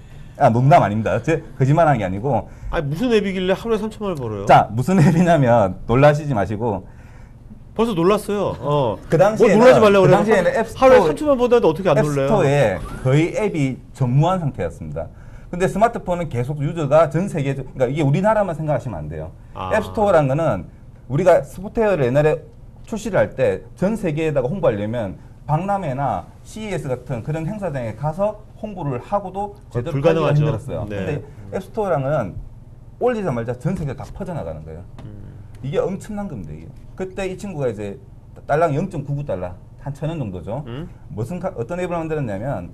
농담 아닙니다. 제 거짓말하는 게 아니고. 아니 무슨 앱이길래 하루에 3천만 원 벌어요? 자, 무슨 앱이냐면 놀라시지 마시고. 벌써 놀랐어요. 그 당시에는 놀라지 말라고 그 그래요. 당시에는 앱스토어, 하루에 3천만 원 버는데 어떻게 안 놀래요? 앱스토어에 거의 앱이 전무한 상태였습니다. 근데 스마트폰은 계속 유저가 전 세계, 그러니까 이게 우리나라만 생각하시면 안 돼요. 앱스토어라는 거는 우리가 소프트웨어를 옛날에 출시를 할 때 전 세계에다가 홍보하려면 박람회나 CES 같은 그런 행사장에 가서 홍보를 하고도 제대로 하기가 불가능하죠. 힘들었어요. 네. 근데 앱스토어랑은 올리자마자 전 세계로 다 퍼져나가는 거예요. 이게 엄청난 겁니다. 이게. 그때 이 친구가 이제 달랑 0.99달러, 한 1,000원 정도죠. 어떤 앱을 만들었냐면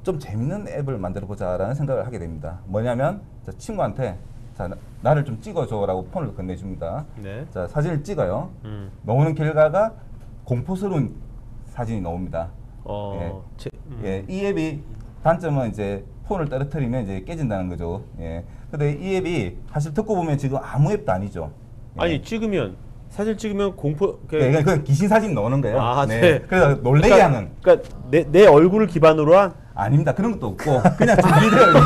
좀 재밌는 앱을 만들어 보자라는 생각을 하게 됩니다. 뭐냐면 자, 친구한테 자, 나를 좀 찍어줘라고 폰을 건네줍니다. 네. 자, 사진을 찍어요. 나오는 결과가 공포스러운 사진이 나옵니다. 이 앱이 단점은 이제 폰을 떨어뜨리면 이제 깨진다는 거죠. 근데 이 앱이 사실 듣고 보면 지금 아무 앱도 아니죠. 아니 찍으면 사진 찍으면 공포 그 귀신 사진 나오는 거예요. 네. 그래서 놀래게 하는. 그러니까 내 얼굴을 기반으로 한 아닙니다. 그런 것도 없고 그냥 준비되어 있는.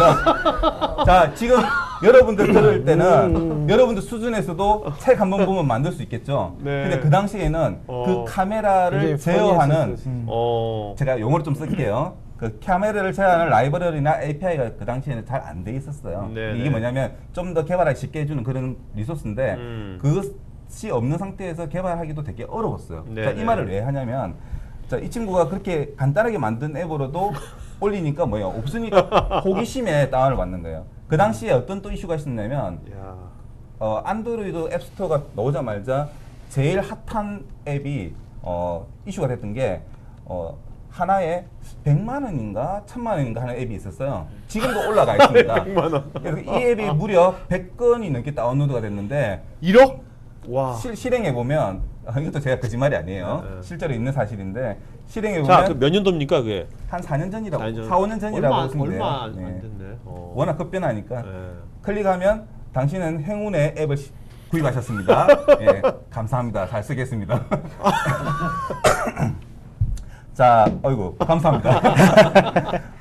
자, 지금 여러분들 들을 때는 여러분들 수준에서도 책 한 번 보면 만들 수 있겠죠. 네. 근데 그 당시에는 그 카메라를 굉장히 제어하는 제가 제가 용어를 좀 쓸게요. 그 카메라를 제어하는 라이브러리나 API가 그 당시에는 잘 안 돼 있었어요. 네, 이게 네. 뭐냐면 좀 더 개발하기 쉽게 해주는 그런 리소스인데 그것이 없는 상태에서 개발하기도 되게 어려웠어요. 네, 자, 이 네. 말을 왜 하냐면 자, 이 친구가 그렇게 간단하게 만든 앱으로도 올리니까 뭐예요? 없으니까 호기심에 다운을 받는 거예요. 그 당시에 어떤 또 이슈가 있었냐면 야. 안드로이드 앱스토어가 나오자마자 제일 핫한 앱이 이슈가 됐던 게 하나에 100만 원인가 1000만 원인가 하는 앱이 있었어요. 지금도 올라가 있습니다. 100만 원. 그래서 이 앱이 무려 100건이 넘게 다운로드가 됐는데 1억? 와. 실행해 보면 이것도 제가 거짓말이 아니에요. 네. 실제로 있는 사실인데 실행해 자, 보면 그 몇 년도입니까 그게? 한 4년 전이라고, 4년 전. 4, 5년 전이라고 보시면 돼요. 얼마 안 네. 됐네. 워낙 급변하니까. 네. 클릭하면 당신은 행운의 앱을 구입하셨습니다. 예, 감사합니다. 잘 쓰겠습니다. 자, 어이구, 감사합니다.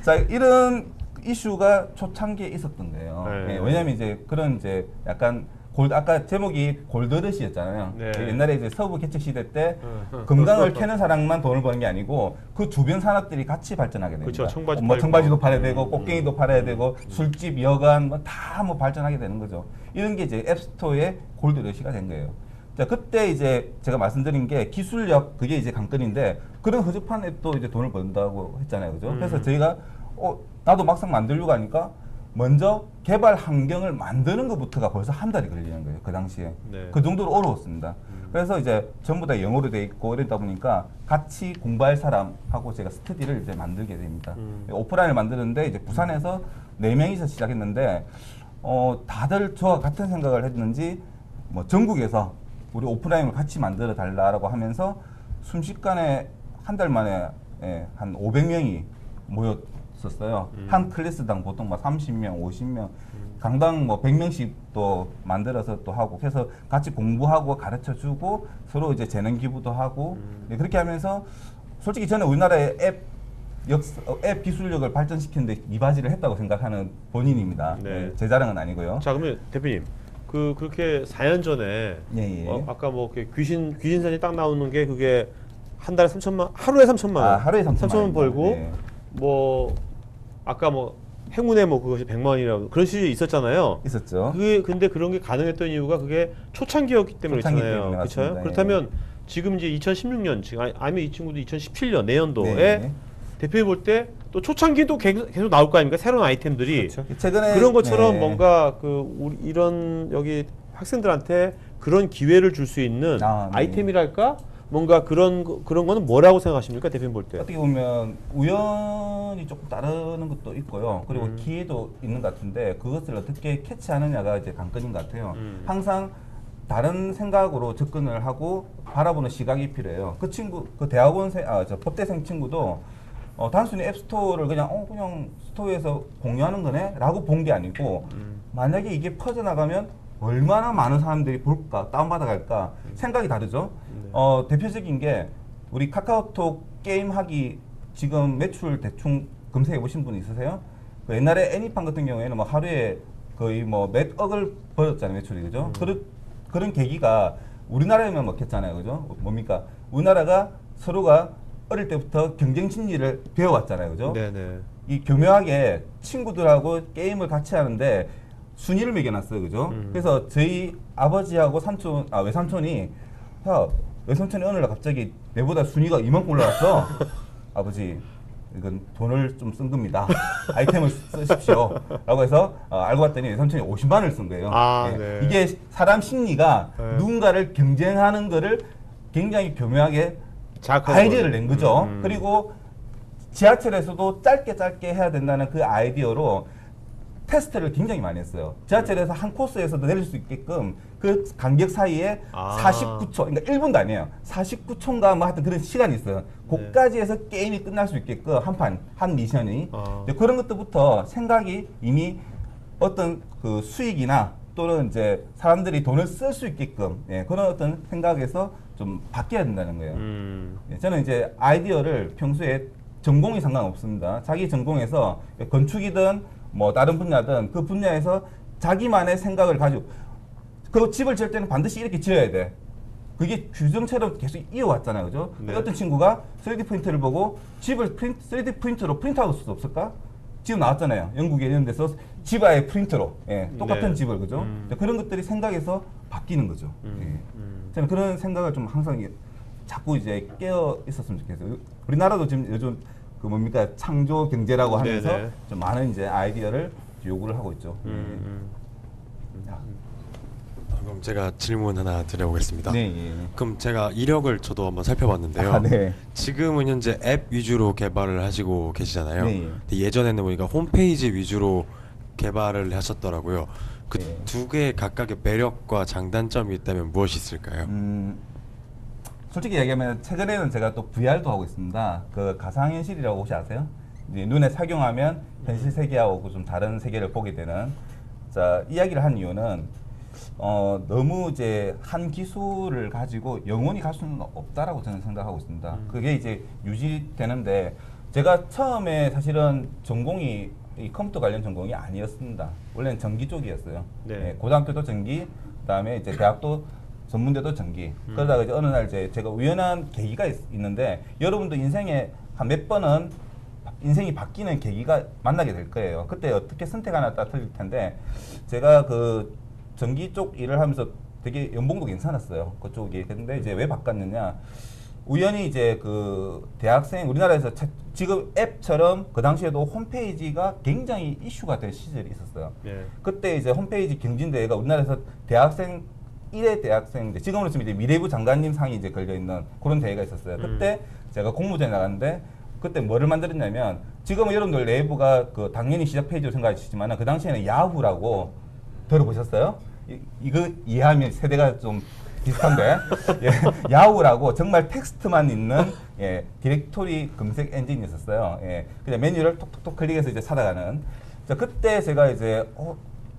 자, 이런 이슈가 초창기에 있었던 거예요. 네. 예, 왜냐면 이제 그런 이제 약간 아까 제목이 골드러시였잖아요. 네. 옛날에 이제 서부 개척 시대 때 건강을 캐는 사람만 돈을 버는 게 아니고 그 주변 산업들이 같이 발전하게 됩니다. 그렇죠. 청바지 뭐 팔고. 청바지도 팔아야 되고 꽃갱이도 팔아야 되고 술집, 여관 뭐 다 뭐 발전하게 되는 거죠. 이런 게 이제 앱스토어의 골드러시가 된 거예요. 자, 그때 이제 제가 말씀드린 게 기술력 그게 이제 관건인데 그런 허접한 앱도 이제 돈을 번다고 했잖아요. 그죠? 그래서 저희가 나도 막상 만들려고 하니까 먼저 개발 환경을 만드는 것부터가 벌써 한 달이 걸리는 거예요. 그 당시에. 네. 그 정도로 어려웠습니다. 그래서 이제 전부 다 영어로 돼 있고 이러다 보니까 같이 공부할 사람하고 제가 스터디를 이제 만들게 됩니다. 오프라인을 만드는데 이제 부산에서 4명이서 시작했는데 다들 저와 같은 생각을 했는지 뭐 전국에서 우리 오프라인을 같이 만들어 달라고 하면서 순식간에 한 달 만에 한 500명이 모였었어요. 한 클래스당 보통 막 30명, 50명, 강당 뭐 100명씩 또 만들어서 또 하고 그래서 같이 공부하고 가르쳐 주고 서로 이제 재능 기부도 하고 그렇게 하면서 솔직히 저는 우리나라의 앱 기술력을 발전시키는데 이바지를 했다고 생각하는 본인입니다. 네. 제 자랑은 아니고요. 자, 그러면 대표님 그렇게 4년 전에 예. 아까 뭐 이렇게 귀신산이 딱 나오는 게 그게 한 달에 3천만 하루에 3천만 원. 하루에 3천만 3천만 원 벌고 네. 뭐 아까 뭐 행운의 뭐 그것이 100만 원이라고 그런 시절이 있었잖아요. 있었죠. 그게 근데 그런 게 가능했던 이유가 그게 초창기였기 때문에 초창기 그렇잖아요. 때문에 그렇죠? 맞습니다. 그렇다면 지금 이제 2016년 지금 아니면 이 친구도 2017년 내년도에 네. 대표해 볼 때 또 초창기도 계속 나올 거 아닙니까? 새로운 아이템들이 그렇죠. 최근에 그런 것처럼 네. 뭔가 우리 이런 여기 학생들한테 그런 기회를 줄 수 있는 네. 아이템이랄까? 뭔가 그런 거는 뭐라고 생각하십니까? 대표님 볼 때. 어떻게 보면 우연이 조금 따르는 것도 있고요. 그리고 기회도 있는 것 같은데 그것을 어떻게 캐치하느냐가 이제 관건인 것 같아요. 항상 다른 생각으로 접근을 하고 바라보는 시각이 필요해요. 그 친구, 그 저 법대생 친구도 단순히 앱스토어를 그냥 스토어에서 공유하는 거네라고 본 게 아니고 만약에 이게 퍼져나가면 얼마나 많은 사람들이 볼까, 다운받아갈까 생각이 다르죠. 대표적인 게 우리 카카오톡 게임하기 지금 매출 대충 검색해 보신 분 있으세요? 그 옛날에 애니팡 같은 경우에는 뭐 하루에 거의 뭐 몇 억을 벌었잖아요, 매출이. 그죠? 그런 계기가 우리나라에만 먹혔잖아요. 그죠? 뭡니까? 우리나라가 서로가 어릴 때부터 경쟁 심리를 배워왔잖아요. 그죠? 네네. 이 교묘하게 친구들하고 게임을 같이 하는데 순위를 매겨놨어요. 그죠? 그래서 저희 아버지하고 외삼촌이 야, 외삼촌이 어느 날 갑자기 내보다 순위가 이만큼 올라왔어. 아버지, 이건 돈을 좀 쓴 겁니다. 아이템을 쓰십시오. 라고 해서 알고 봤더니 외삼촌이 50만 원을 쓴 거예요. 아, 예. 네. 이게 사람 심리가 네. 누군가를 경쟁하는 거를 굉장히 교묘하게 자학하는 아이디어를 거예요. 낸 거죠. 그리고 지하철에서도 짧게 해야 된다는 그 아이디어로 테스트를 굉장히 많이 했어요. 지하철에서 한 코스에서도 내릴 수 있게끔 그 간격 사이에 49초, 그러니까 1분도 아니에요. 49초인가 뭐 하여튼 그런 시간이 있어요. 그까지 해서 게임이 끝날 수 있게끔 한 미션이. 이제 그런 것들부터 생각이 이미 어떤 그 수익이나 또는 이제 사람들이 돈을 쓸 수 있게끔 그런 어떤 생각에서 좀 바뀌어야 된다는 거예요. 저는 이제 아이디어를 평소에 전공이 상관없습니다. 자기 전공에서 건축이든 뭐 다른 분야든 그 분야에서 자기만의 생각을 가지고 그 집을 지을 때는 반드시 이렇게 지어야 돼. 그게 규정처럼 계속 이어왔잖아요. 그죠? 네. 어떤 친구가 3D 프린터를 보고 집을 3D 프린터로 프린트할 수 없을까? 지금 나왔잖아요. 영국에 이런 데서 집아의 프린터로 똑같은 네. 집을. 그죠? 그런 것들이 생각에서 바뀌는 거죠. 저는 그런 생각을 좀 항상 자꾸 이제 깨어 있었으면 좋겠어요. 우리나라도 지금 요즘 그 뭡니까 창조 경제라고 하면서 네네. 좀 많은 이제 아이디어를 요구를 하고 있죠. 자. 그럼 제가 질문 하나 드려보겠습니다. 네, 예. 그럼 제가 이력을 저도 한번 살펴봤는데요. 아, 네. 지금은 현재 앱 위주로 개발을 하시고 계시잖아요. 네. 근데 예전에는 보니까 홈페이지 위주로 개발을 하셨더라고요. 그 네. 두 개의 각각의 매력과 장단점이 있다면 무엇이 있을까요? 솔직히 얘기하면 최근에는 제가 또 VR도 하고 있습니다. 그 가상현실이라고 혹시 아세요? 이제 눈에 착용하면 현실 세계하고 좀 다른 세계를 보게 되는. 자, 이야기를 한 이유는 너무 이제 한 기술을 가지고 영원히 갈 수는 없다라고 저는 생각하고 있습니다. 그게 이제 유지되는데 제가 처음에 사실은 전공이 이 컴퓨터 관련 전공이 아니었습니다. 원래는 전기 쪽이었어요. 네. 고등학교도 전기, 그다음에 이제 대학도 전문대도 전기. 그러다가 이제 어느 날 이제 제가 우연한 계기가 있는데 여러분도 인생에 한 몇 번은 인생이 바뀌는 계기가 만나게 될 거예요. 그때 어떻게 선택하나 따라 틀릴 텐데 제가 그 전기 쪽 일을 하면서 되게 연봉도 괜찮았어요. 그쪽이. 근데 이제 왜 바꿨느냐? 우연히 이제 그 대학생 우리나라에서 지금 앱처럼 그 당시에도 홈페이지가 굉장히 이슈가 될 시절이 있었어요. 네. 그때 이제 홈페이지 경진대회가 우리나라에서 대학생 1회 대학생 지금으로 치면 이제 미래부 장관님 상이 이제 걸려 있는 그런 대회가 있었어요. 그때 제가 공모전에 나갔는데 그때 뭐를 만들었냐면 지금은 여러분들 네이버가 그 당연히 시작 페이지로 생각하시지만 그 당시에는 야후라고 들어보셨어요? 이거 이해하면 세대가 좀 비슷한데 야후라고 정말 텍스트만 있는 디렉토리 검색 엔진이 있었어요. 그냥 메뉴를 톡톡톡 클릭해서 이제 찾아가는. 자, 그때 제가 이제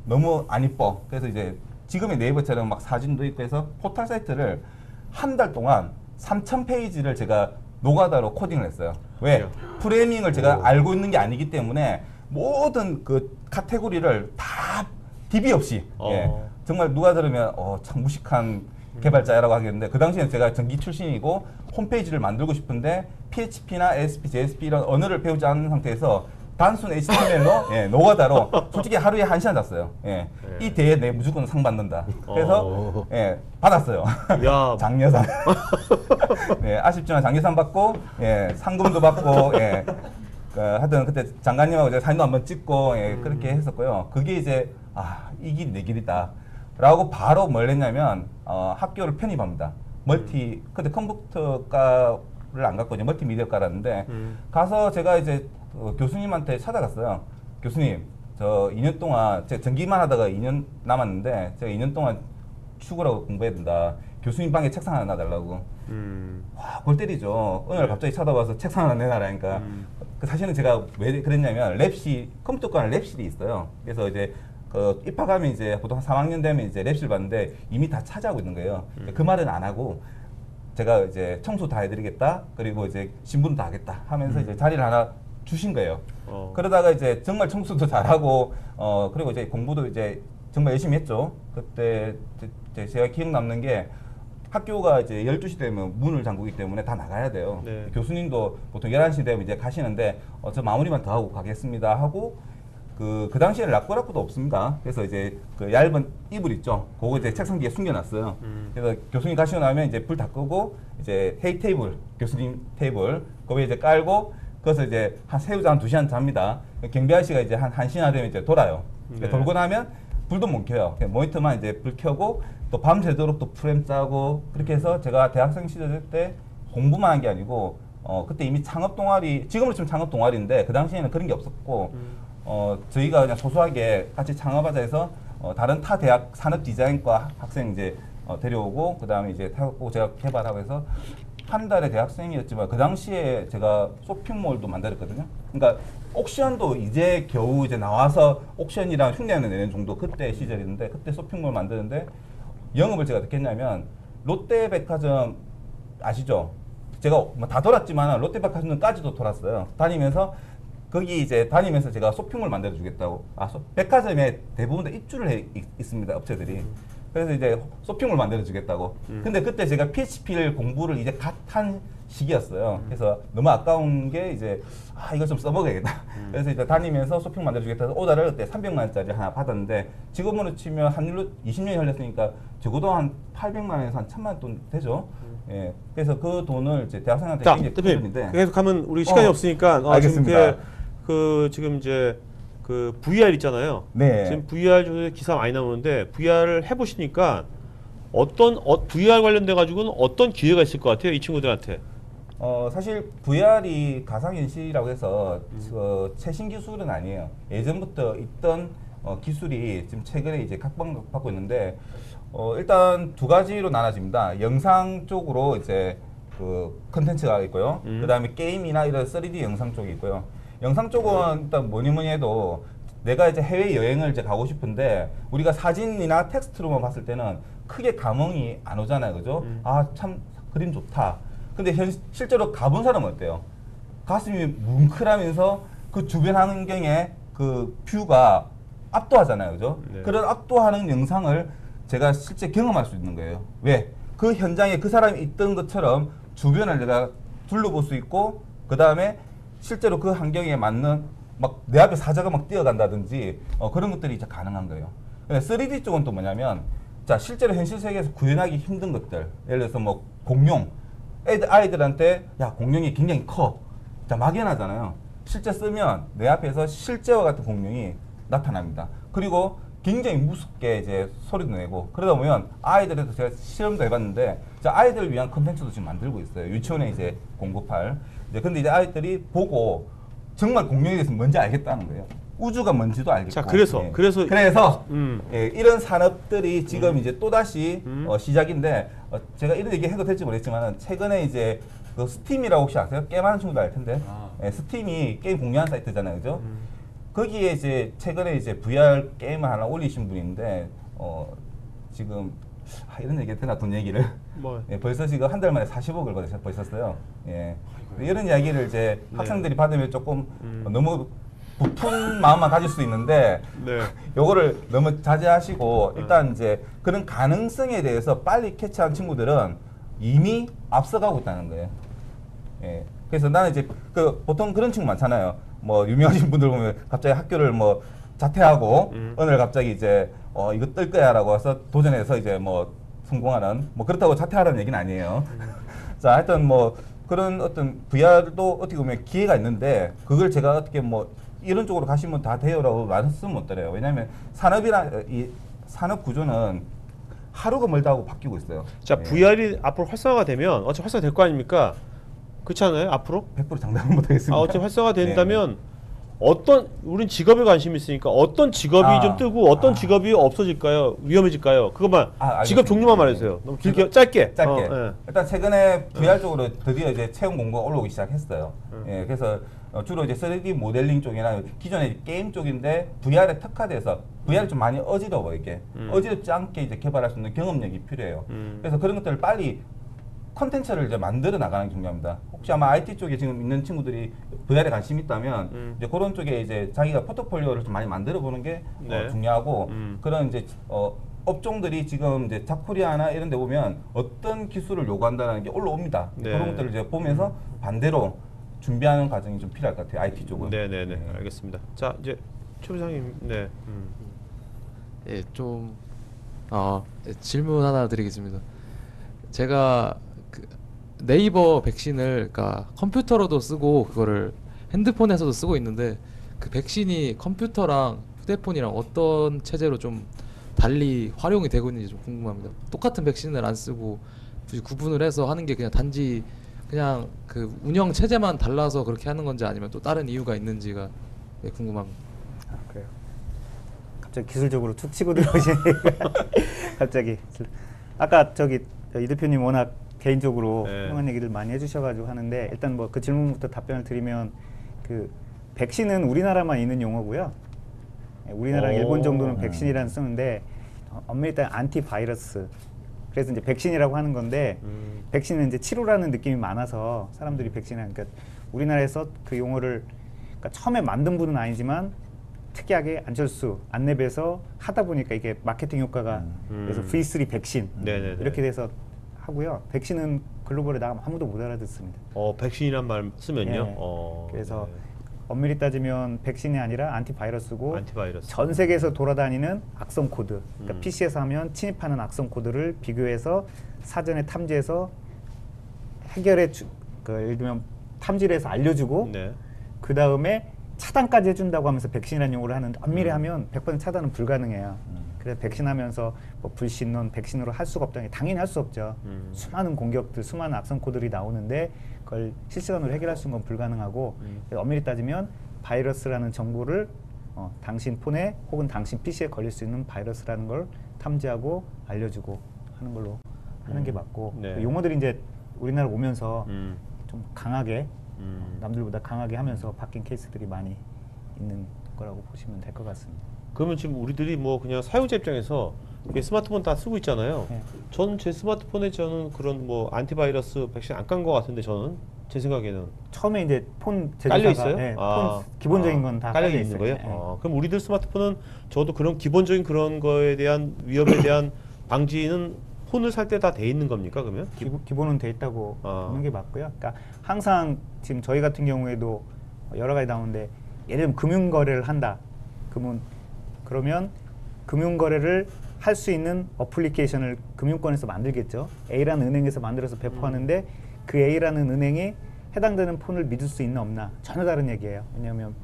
너무 안 이뻐. 그래서 이제 지금의 네이버처럼 막 사진도 있고 해서 포털 사이트를 한 달 동안 3,000페이지를 제가 노가다로 코딩을 했어요. 왜? 프레이밍을 제가 알고 있는 게 아니기 때문에 모든 그 카테고리를 다 DB 없이 정말 누가 들으면 참 무식한 개발자라고 하겠는데 그 당시에는 제가 전기 출신이고 홈페이지를 만들고 싶은데 PHP나 ASP, JSP 이런 언어를 배우지 않은 상태에서 단순 HTML로 노가다로 솔직히 하루에 1시간 잤어요. 이 대회 내 무조건 상 받는다. 그래서 받았어요. 야. 장려상. 아쉽지만 장려상 받고 상금도 받고 하여튼 그때 장관님하고 제가 사진도 한번 찍고 그렇게 했었고요. 그게 이제 이 길이 내 길이다 라고 바로 뭘 했냐면 학교를 편입합니다. 그때 컴퓨터과를 안 갔고 이제 멀티미디어과라는데 가서 제가 이제 교수님한테 찾아갔어요. 교수님, 저 2년 동안 제가 전기만 하다가 2년 남았는데 제가 2년 동안 축구라고 공부해야 된다. 교수님 방에 책상 하나 놔달라고. 와, 골 때리죠. 어느 날 갑자기 찾아와서 책상 하나 내놔라니까. 사실은 제가 왜 그랬냐면 컴퓨터과는 랩실이 있어요. 그래서 이제 입학하면 이제 보통 한 3학년 되면 이제 랩실 봤는데 이미 다 차지하고 있는 거예요. 그 말은 안 하고 제가 이제 청소 다 해드리겠다. 그리고 이제 신분 다 하겠다 하면서 이제 자리를 하나 주신 거예요. 그러다가 이제 정말 청소도 잘하고 그리고 이제 공부도 이제 정말 열심히 했죠. 그때 제가 기억 남는 게 학교가 이제 12시 되면 문을 잠그기 때문에 다 나가야 돼요. 네. 교수님도 보통 11시 되면 이제 가시는데 저 마무리만 더 하고 가겠습니다 하고 그 당시에는 락구락구도 없습니다. 그래서 이제 그 얇은 이불 있죠. 그거 이제 책상 뒤에 숨겨놨어요. 그래서 교수님 가시고 나면 이제 불 다 끄고 이제 회의 테이블, 교수님 테이블 거기에 이제 깔고 그래서 이제 한 새우자 한 2시간 잡니다. 경비 아저씨가 이제 한 1시나 되면 이제 돌아요. 네. 돌고 나면 불도 못 켜요. 그냥 모니터만 이제 불 켜고 또 밤새도록 또 프레임 짜고 그렇게 해서 제가 대학생 시절 때 공부만 한 게 아니고 그때 이미 창업 동아리, 지금으로 치면 창업 동아리인데 그 당시에는 그런 게 없었고 저희가 그냥 소소하게 같이 창업하자 해서 다른 타 대학 산업 디자인과 학생 이제 데려오고 그 다음에 이제 타고 제가 개발하고 해서 한 달에 대학생이었지만 그 당시에 제가 쇼핑몰도 만들었거든요. 그러니까 옥션도 이제 겨우 이제 나와서 옥션이랑 흉내는 내는 정도 그때 시절인데 그때 쇼핑몰 만드는데 영업을 제가 어떻게 했냐면 롯데백화점 아시죠? 제가 뭐 다 돌았지만 롯데백화점까지도 돌았어요. 다니면서 거기 이제 다니면서 제가 쇼핑몰 만들어 주겠다고. 백화점에 대부분 다 입주를 해 있습니다. 업체들이. 그래서 이제 쇼핑몰 만들어 주겠다고. 근데 그때 제가 PHP를 공부를 이제 갓 한 시기였어요. 그래서 너무 아까운 게 이제 이거 좀 써먹어야겠다. 그래서 이제 다니면서 쇼핑 만들어 주겠다 해서 오다를 그때 300만 원짜리 하나 받았는데 지금으로 치면 환율로 20년이 흘렸으니까 적어도 한 800만 원에서 한 1000만 원 돈 되죠. 예. 그래서 그 돈을 이제 대학생한테 자, 굉장히 큰 대표님 돈인데. 계속하면 우리 시간이 없으니까 알겠습니다. 지금 이제 그 VR 있잖아요. 네. 지금 VR 쪽에 기사 많이 나오는데 VR을 해보시니까 VR 관련돼 가지고는 어떤 기회가 있을 것 같아요, 이 친구들한테? 사실 VR이 가상현실이라고 해서 최신 기술은 아니에요. 예전부터 있던 기술이 지금 최근에 이제 각광받고 있는데 일단 두 가지로 나눠집니다. 영상 쪽으로 이제 그 컨텐츠가 있고요. 그 다음에 게임이나 이런 3D 영상 쪽이 있고요. 영상 쪽은 일단 뭐니 해도 내가 이제 해외 여행을 이제 가고 싶은데 우리가 사진이나 텍스트로만 봤을 때는 크게 감흥이 안 오잖아요, 그죠? 참 그림 좋다. 근데 실제로 가본 사람은 어때요? 가슴이 뭉클하면서 그 주변 환경의 그 뷰가 압도하잖아요, 그죠? 네. 그런 압도하는 영상을 제가 실제 경험할 수 있는 거예요. 왜? 그 현장에 그 사람이 있던 것처럼 주변을 내가 둘러볼 수 있고 그 다음에 실제로 그 환경에 맞는 막 내 앞에 사자가 막 뛰어간다든지 그런 것들이 이제 가능한 거예요. 3D 쪽은 또 뭐냐면 자 실제로 현실 세계에서 구현하기 힘든 것들 예를 들어서 뭐 공룡 아이들한테 야 공룡이 굉장히 커 자 막연하잖아요. 실제 쓰면 내 앞에서 실제와 같은 공룡이 나타납니다. 그리고 굉장히 무섭게 이제 소리도 내고 그러다 보면 아이들에도 제가 실험도 해봤는데 아이들을 위한 컨텐츠도 지금 만들고 있어요. 유치원에 이제 공급할. 근데 이제 아이들이 보고 정말 공룡에 대해서 뭔지 알겠다는 거예요. 우주가 뭔지도 알겠고. 자, 그래서 예, 이런 산업들이 지금 이제 또 다시 시작인데 제가 이런 얘기 해도 될지 모르겠지만 최근에 이제 그 스팀이라고 혹시 아세요? 게임하는 친구들 알 텐데. 예, 스팀이 게임 공유하는 사이트잖아요, 그죠? 거기에 이제 최근에 이제 VR 게임을 하나 올리신 분인데 지금 이런 얘기 되나 돈 얘기를 예, 벌써 지금 한 달 만에 40억을 벌었어요. 예. 이런 이야기를 이제 학생들이 받으면 조금 너무 부푼 마음만 가질 수 있는데 요거를 너무 자제하시고 일단 이제 그런 가능성에 대해서 빨리 캐치한 친구들은 이미 앞서가고 있다는 거예요. 예. 그래서 나는 이제 보통 그런 친구 많잖아요. 뭐 유명하신 분들 보면 갑자기 학교를 뭐 자퇴하고 어느 날 갑자기 이제 이거 뜰 거야라고 해서 도전해서 이제 뭐 성공하는 뭐 그렇다고 자퇴하라는 얘기는 아니에요. 자, 하여튼 뭐 그런 어떤 VR도 어떻게 보면 기회가 있는데 그걸 제가 어떻게 뭐 이런 쪽으로 가시면 다 돼요라고 말씀은 못 드려요. 왜냐하면 이 산업 구조는 하루가 멀다 하고 바뀌고 있어요. 자, 예. VR이 앞으로 활성화가 되면 어차피 활성화 될 거 아닙니까? 그렇지 않아요? 앞으로? 100% 장담은 못 하겠습니다. 어차피 활성화 된다면 어떤 우린 직업에 관심이 있으니까 어떤 직업이 좀 뜨고 어떤 직업이 없어질까요? 위험해질까요? 그것만 직업 종류만 말해주세요. 너무 길게 짧게. 예. 일단 최근에 VR 쪽으로 드디어 이제 채용 공고가 올라오기 시작했어요. 예, 그래서 주로 이제 3D 모델링 쪽이나 기존의 게임 쪽인데 VR에 특화돼서 VR이 좀 많이 어지러워 이게 어지럽지 않게 이제 개발할 수 있는 경험력이 필요해요. 그래서 그런 것들을 빨리 컨텐츠를 이제 만들어 나가는 게 중요합니다. 혹시 아마 IT 쪽에 지금 있는 친구들이 VR에 관심 있다면 이제 그런 쪽에 이제 자기가 포트폴리오를 좀 많이 만들어 보는 게 네. 중요하고 그런 이제 업종들이 지금 이제 잡코리아나 이런 데 보면 어떤 기술을 요구한다는 게 올라옵니다. 네. 그런 것들을 이제 보면서 반대로 준비하는 과정이 좀 필요할 것 같아요. IT 쪽은. 네네네. 알겠습니다. 자, 이제 최 부장님. 네. 예, 좀 질문 하나 드리겠습니다. 제가 그 네이버 백신을 그러니까 컴퓨터로도 쓰고 그거를 핸드폰에서도 쓰고 있는데 그 백신이 컴퓨터랑 휴대폰이랑 어떤 체제로 좀 달리 활용이 되고 있는지 좀 궁금합니다. 똑같은 백신을 안 쓰고 굳이 구분을 해서 하는 게 그냥 단지 그냥 그 운영 체제만 달라서 그렇게 하는 건지 아니면 또 다른 이유가 있는지가 궁금합니다. 그래요. 갑자기 기술적으로 툭 치고 들어오시니까 갑자기 아까 저기 이 대표님 워낙 개인적으로 훌륭한 얘기를 많이 해주셔가지고 하는데 일단 뭐 그 질문부터 답변을 드리면 그 백신은 우리나라만 있는 용어고요. 우리나라 일본 정도는 백신이라는 쓰는데 엄밀히 따지면 안티바이러스. 그래서 이제 백신이라고 하는 건데 백신은 이제 치료라는 느낌이 많아서 사람들이 백신을 그러니까 우리나라에서 그 용어를 그러니까 처음에 만든 분은 아니지만 특이하게 안철수 안랩에서 하다 보니까 이게 마케팅 효과가 그래서 V3 백신 네네네. 이렇게 돼서 하고요. 백신은 글로벌에 나가면 아무도 못 알아듣습니다. 백신이란 말 쓰면요. 네. 그래서 엄밀히 따지면 백신이 아니라 안티바이러스고 안티바이러스. 전 세계에서 돌아다니는 악성 코드, 그러니까 PC에서 하면 침입하는 악성 코드를 비교해서 사전에 탐지해서 해결해 예를 들면 탐지를 해서 알려주고 네. 그 다음에 차단까지 해준다고 하면서 백신이라는 용어를 하는데 엄밀히 하면 100% 차단은 불가능해요. 그래서 백신하면서 뭐 불신론 백신으로 할 수가 없다는 게 당연히 할 수 없죠. 수많은 공격들, 수많은 악성 코드들이 나오는데 그걸 실시간으로 해결할 수 있는 건 불가능하고 엄밀히 따지면 바이러스라는 정보를 당신 폰에 혹은 당신 PC에 걸릴 수 있는 바이러스라는 걸 탐지하고 알려주고 하는 걸로 하는 게 맞고 네. 그 용어들이 이제 우리나라 오면서 좀 강하게 남들보다 강하게 하면서 바뀐 케이스들이 많이 있는 거라고 보시면 될 것 같습니다. 그러면 지금 우리들이 뭐 그냥 사용자 입장에서 이게 스마트폰 다 쓰고 있잖아요. 네. 저는 제 스마트폰에 저는 그런 뭐 안티바이러스 백신 안 깐 것 같은데 저는 제 생각에는 처음에 이제 폰 깔려 제조사가 있어요? 폰 기본적인 건 다 깔려 깔려 있는 있어요. 거예요. 네. 그럼 우리들 스마트폰은 저도 그런 기본적인 그런 거에 대한 위험에 대한 방지는 폰을 살 때 다 돼 있는 겁니까? 그러면? 기본은 돼 있다고 보는 게 맞고요. 그러니까 항상 지금 저희 같은 경우에도 여러 가지 나오는데 예를 들면 금융거래를 한다. 그러면 금융거래를 할 수 있는 어플리케이션을 금융권에서 만들겠죠. A라는 은행에서 만들어서 배포하는데 그 A라는 은행이 해당되는 폰을 믿을 수 있나 없나 전혀 다른 얘기예요. 왜냐하면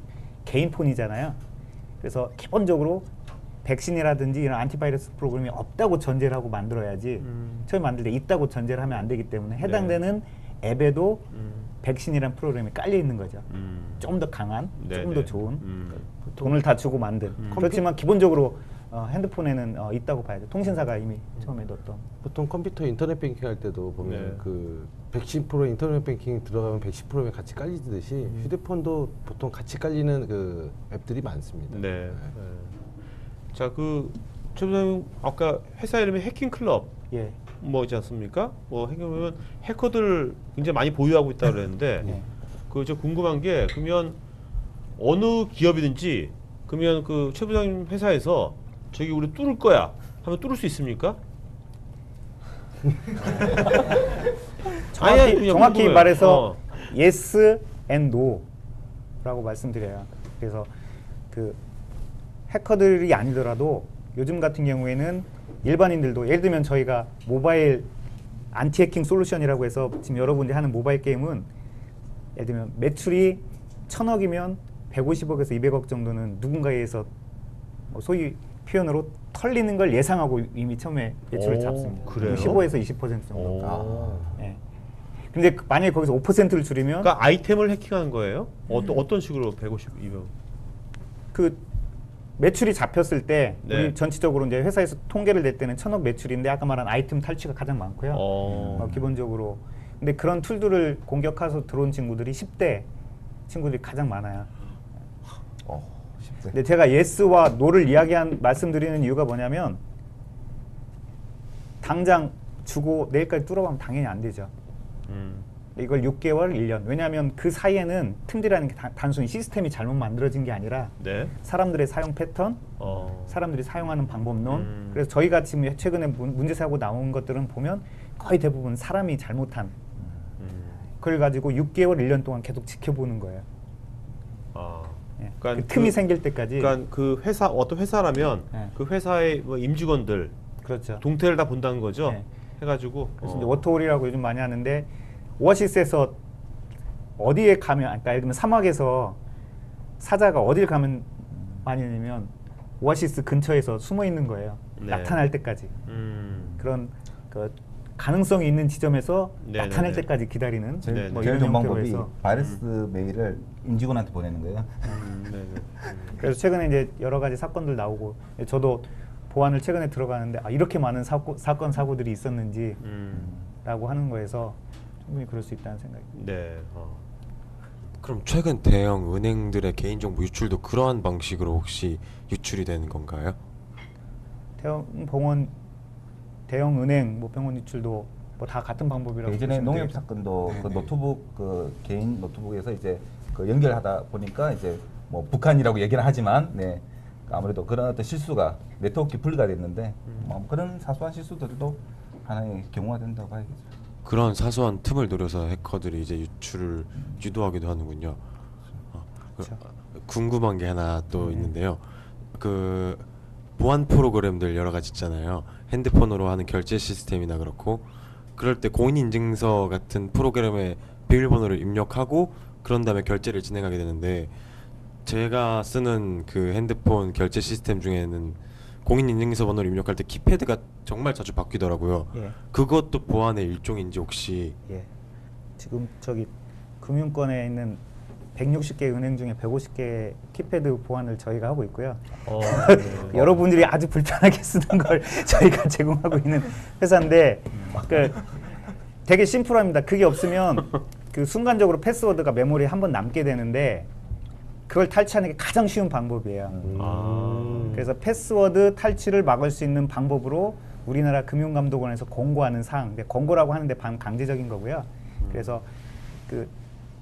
개인 폰이잖아요. 그래서 기본적으로 백신이라든지 이런 안티바이러스 프로그램이 없다고 전제를 하고 만들어야지 처음에 만들 때 있다고 전제를 하면 안 되기 때문에 해당되는 앱에도 백신이란 프로그램이 깔려 있는 거죠. 좀 더 강한, 조금 더 좋은 돈을 다 주고 만든 그렇지만 기본적으로 핸드폰에는 있다고 봐야죠. 통신사가 이미 처음에 넣었던. 보통 컴퓨터 인터넷 뱅킹 할 때도 보면 네. 그 백신 프로 인터넷 뱅킹 들어가면 백신 프로그램이 같이 깔리듯이 휴대폰도 보통 같이 깔리는 그 앱들이 많습니다. 네. 자, 최 부장님 아까 회사 이름이 해킹 클럽 예. 뭐지 않습니까? 뭐 해보면 해커들 굉장히 많이 보유하고 있다고 그랬는데 네. 저 궁금한 게 그러면 어느 기업이든지 그러면 최 부장님 회사에서 저기 우리 뚫을 거야 하면 뚫을 수 있습니까? 정확히 그냥 정확히 궁금해요. 말해서 yes and no 방법이라고 말씀드려요. 그래서 그 해커들이 아니더라도 요즘 같은 경우에는 일반인들도 예를 들면 저희가 모바일 안티 해킹 솔루션이라고 해서 지금 여러분들이 하는 모바일 게임은 예를 들면 매출이 1,000억이면 150억에서 200억 정도는 누군가에 의해서 뭐 소위 표현으로 털리는 걸 예상하고 이미 처음에 매출을 오, 잡습니다. 그래요? 15에서 20% 정도. 오. 예. 근데 만약에 거기서 5%를 줄이면 그러니까 아이템을 해킹하는 거예요? 어떤 식으로 150, 200? 그 매출이 잡혔을 때 네. 우리 전체적으로 이제 회사에서 통계를 낼 때는 1,000억 매출인데 아까 말한 아이템 탈취가 가장 많고요. 기본적으로. 근데 그런 툴들을 공격해서 들어온 친구들이 10대 친구들이 가장 많아요. 10대. 근데 제가 예스와 노를 말씀드리는 이유가 뭐냐면 당장 주고 내일까지 뚫어가면 당연히 안 되죠. 이걸 6개월, 1년. 왜냐하면 그 사이에는 틈들이라는 게 단순히 시스템이 잘못 만들어진 게 아니라 네. 사람들의 사용 패턴, 사람들이 사용하는 방법론. 그래서 저희가 지금 최근에 문제 사고 나온 것들은 보면 거의 대부분 사람이 잘못한. 그걸 가지고 6개월, 1년 동안 계속 지켜보는 거예요. 예. 그러니까 그 틈이 생길 때까지. 그러니까 그 회사 어떤 회사라면 네. 그 회사의 뭐 임직원들 그렇죠. 동태를 다 본다는 거죠. 네. 해가지고 그래서 이제 워터홀이라고 요즘 많이 하는데 오아시스에서 어디에 가면, 그러니까 예를 들면 사막에서 사자가 어딜 가면 많이 되냐면 오아시스 근처에서 숨어 있는 거예요. 네. 나타날 때까지. 그런 그 가능성이 있는 지점에서 네네네. 나타날 때까지 기다리는 네, 뭐 제일 이런 좋은 형태로 방법이 해서. 바이러스 메일을 임직원한테 보내는 거예요. 네네. 그래서 최근에 이제 여러 가지 사건들 나오고 저도 보안을 최근에 들어가는데 이렇게 많은 사건 사고들이 있었는지 라고 하는 거에서 충분히 그럴 수 있다는 생각이 듭니다. 네. 그럼 최근 대형 은행들의 개인정보 유출도 그러한 방식으로 혹시 유출이 되는 건가요? 대형 은행, 뭐 병원 유출도 뭐 다 같은 방법이라고 예전에 보시면 농협 되겠죠. 사건도 네, 그 네. 노트북 그 개인 노트북에서 이제 그 연결하다 보니까 이제 뭐 북한이라고 얘기를 하지만 네 아무래도 그런 어떤 실수가 네트워크 분리가 됐는데 뭐 그런 사소한 실수들도 하나의 경우가 된다고 봐야겠죠. 그런 사소한 틈을 노려서 해커들이 이제 유출을 유도하기도 하는군요. 그렇죠. 궁금한 게 하나 또 있는데요. 그 보안 프로그램들 여러 가지 있잖아요. 핸드폰으로 하는 결제 시스템이나 그렇고 그럴 때 공인인증서 같은 프로그램에 비밀번호를 입력하고 그런 다음에 결제를 진행하게 되는데 제가 쓰는 그 핸드폰 결제 시스템 중에는 공인인증서 번호를 입력할 때 키패드가 정말 자주 바뀌더라고요. 예. 그것도 보안의 일종인지 혹시 예. 지금 저기 금융권에 있는 160개 은행 중에 150개 키패드 보안을 저희가 하고 있고요. 여러분들이 아주 불편하게 쓰는 걸 저희가 제공하고 있는 회사인데 그 되게 심플합니다. 그게 없으면 그 순간적으로 패스워드가 메모리에 한번 남게 되는데 그걸 탈취하는 게 가장 쉬운 방법이에요. 그래서 패스워드 탈취를 막을 수 있는 방법으로 우리나라 금융감독원에서 권고하는 사항, 권고라고 하는데 반강제적인 거고요. 그래서 그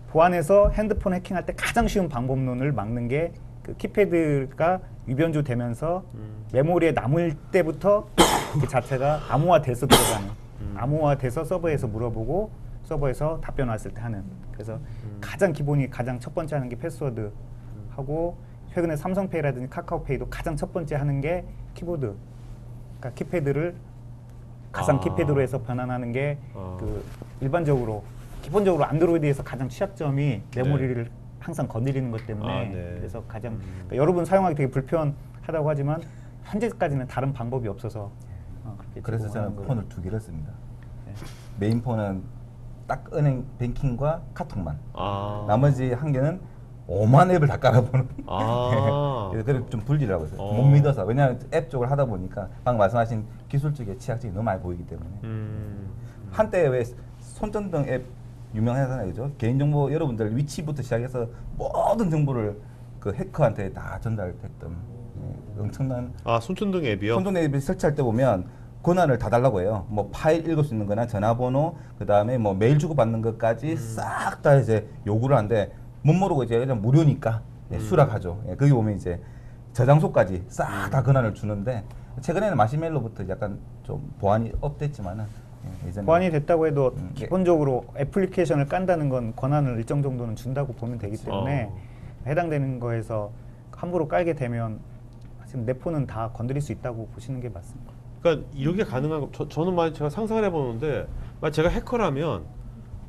보안에서 핸드폰 해킹할 때 가장 쉬운 방법론을 막는 게 그 키패드가 위변조 되면서 메모리에 남을 때부터 그 자체가 암호화돼서 들어가는, 암호화돼서 서버에서 물어보고 서버에서 답변 왔을 때 하는. 그래서 가장 기본이 가장 첫 번째 하는 게 패스워드 하고 최근에 삼성페이라든지 카카오페이도 가장 첫 번째 하는 게 키보드, 그러니까 키패드를 가상 키패드로 해서 변환하는 게 그 일반적으로 기본적으로 안드로이드에서 가장 취약점이 메모리를 항상 건드리는 것 때문에 그래서 가장 그러니까 여러분 사용하기 되게 불편하다고 하지만 현재까지는 다른 방법이 없어서 그렇게 그래서 제공하는 저는 거예요. 폰을 2개를 씁니다. 네. 메인 폰은 딱 은행 뱅킹과 카톡만. 아. 나머지 한 개는 5만 앱을 다 깔아보는. 아. 그래서 좀 분리를 하고 있어요. 못 믿어서. 왜냐하면 앱 쪽을 하다 보니까 방금 말씀하신 기술적인 취약점이 너무 많이 보이기 때문에. 한때 왜 손전등 앱 유명하잖아요, 그죠? 개인정보 여러분들 위치부터 시작해서 모든 정보를 그 해커한테 다 전달했던 엄청난. 손전등 앱이요? 손전등 앱을 설치할 때 보면 권한을 다 달라고 해요. 뭐 파일 읽을 수 있는 거나 전화번호, 그 다음에 뭐 메일 주고받는 것까지 싹 다 이제 요구를 하는데 못 모르고 이제 그냥 무료니까 수락하죠. 거기 보면 이제 저장소까지 싹 다 권한을 주는데 최근에는 마시멜로부터 약간 좀 보안이 업됐지만은 예전에 보안이 됐다고 해도 기본적으로 애플리케이션을 깐다는 건 권한을 일정 정도는 준다고 보면 되기 때문에 해당되는 거에서 함부로 깔게 되면 지금 내 폰은 다 건드릴 수 있다고 보시는 게 맞습니다. 그러니까 이렇게 가능한 거 저는 만약 제가 상상을 해보는데 만약 제가 해커라면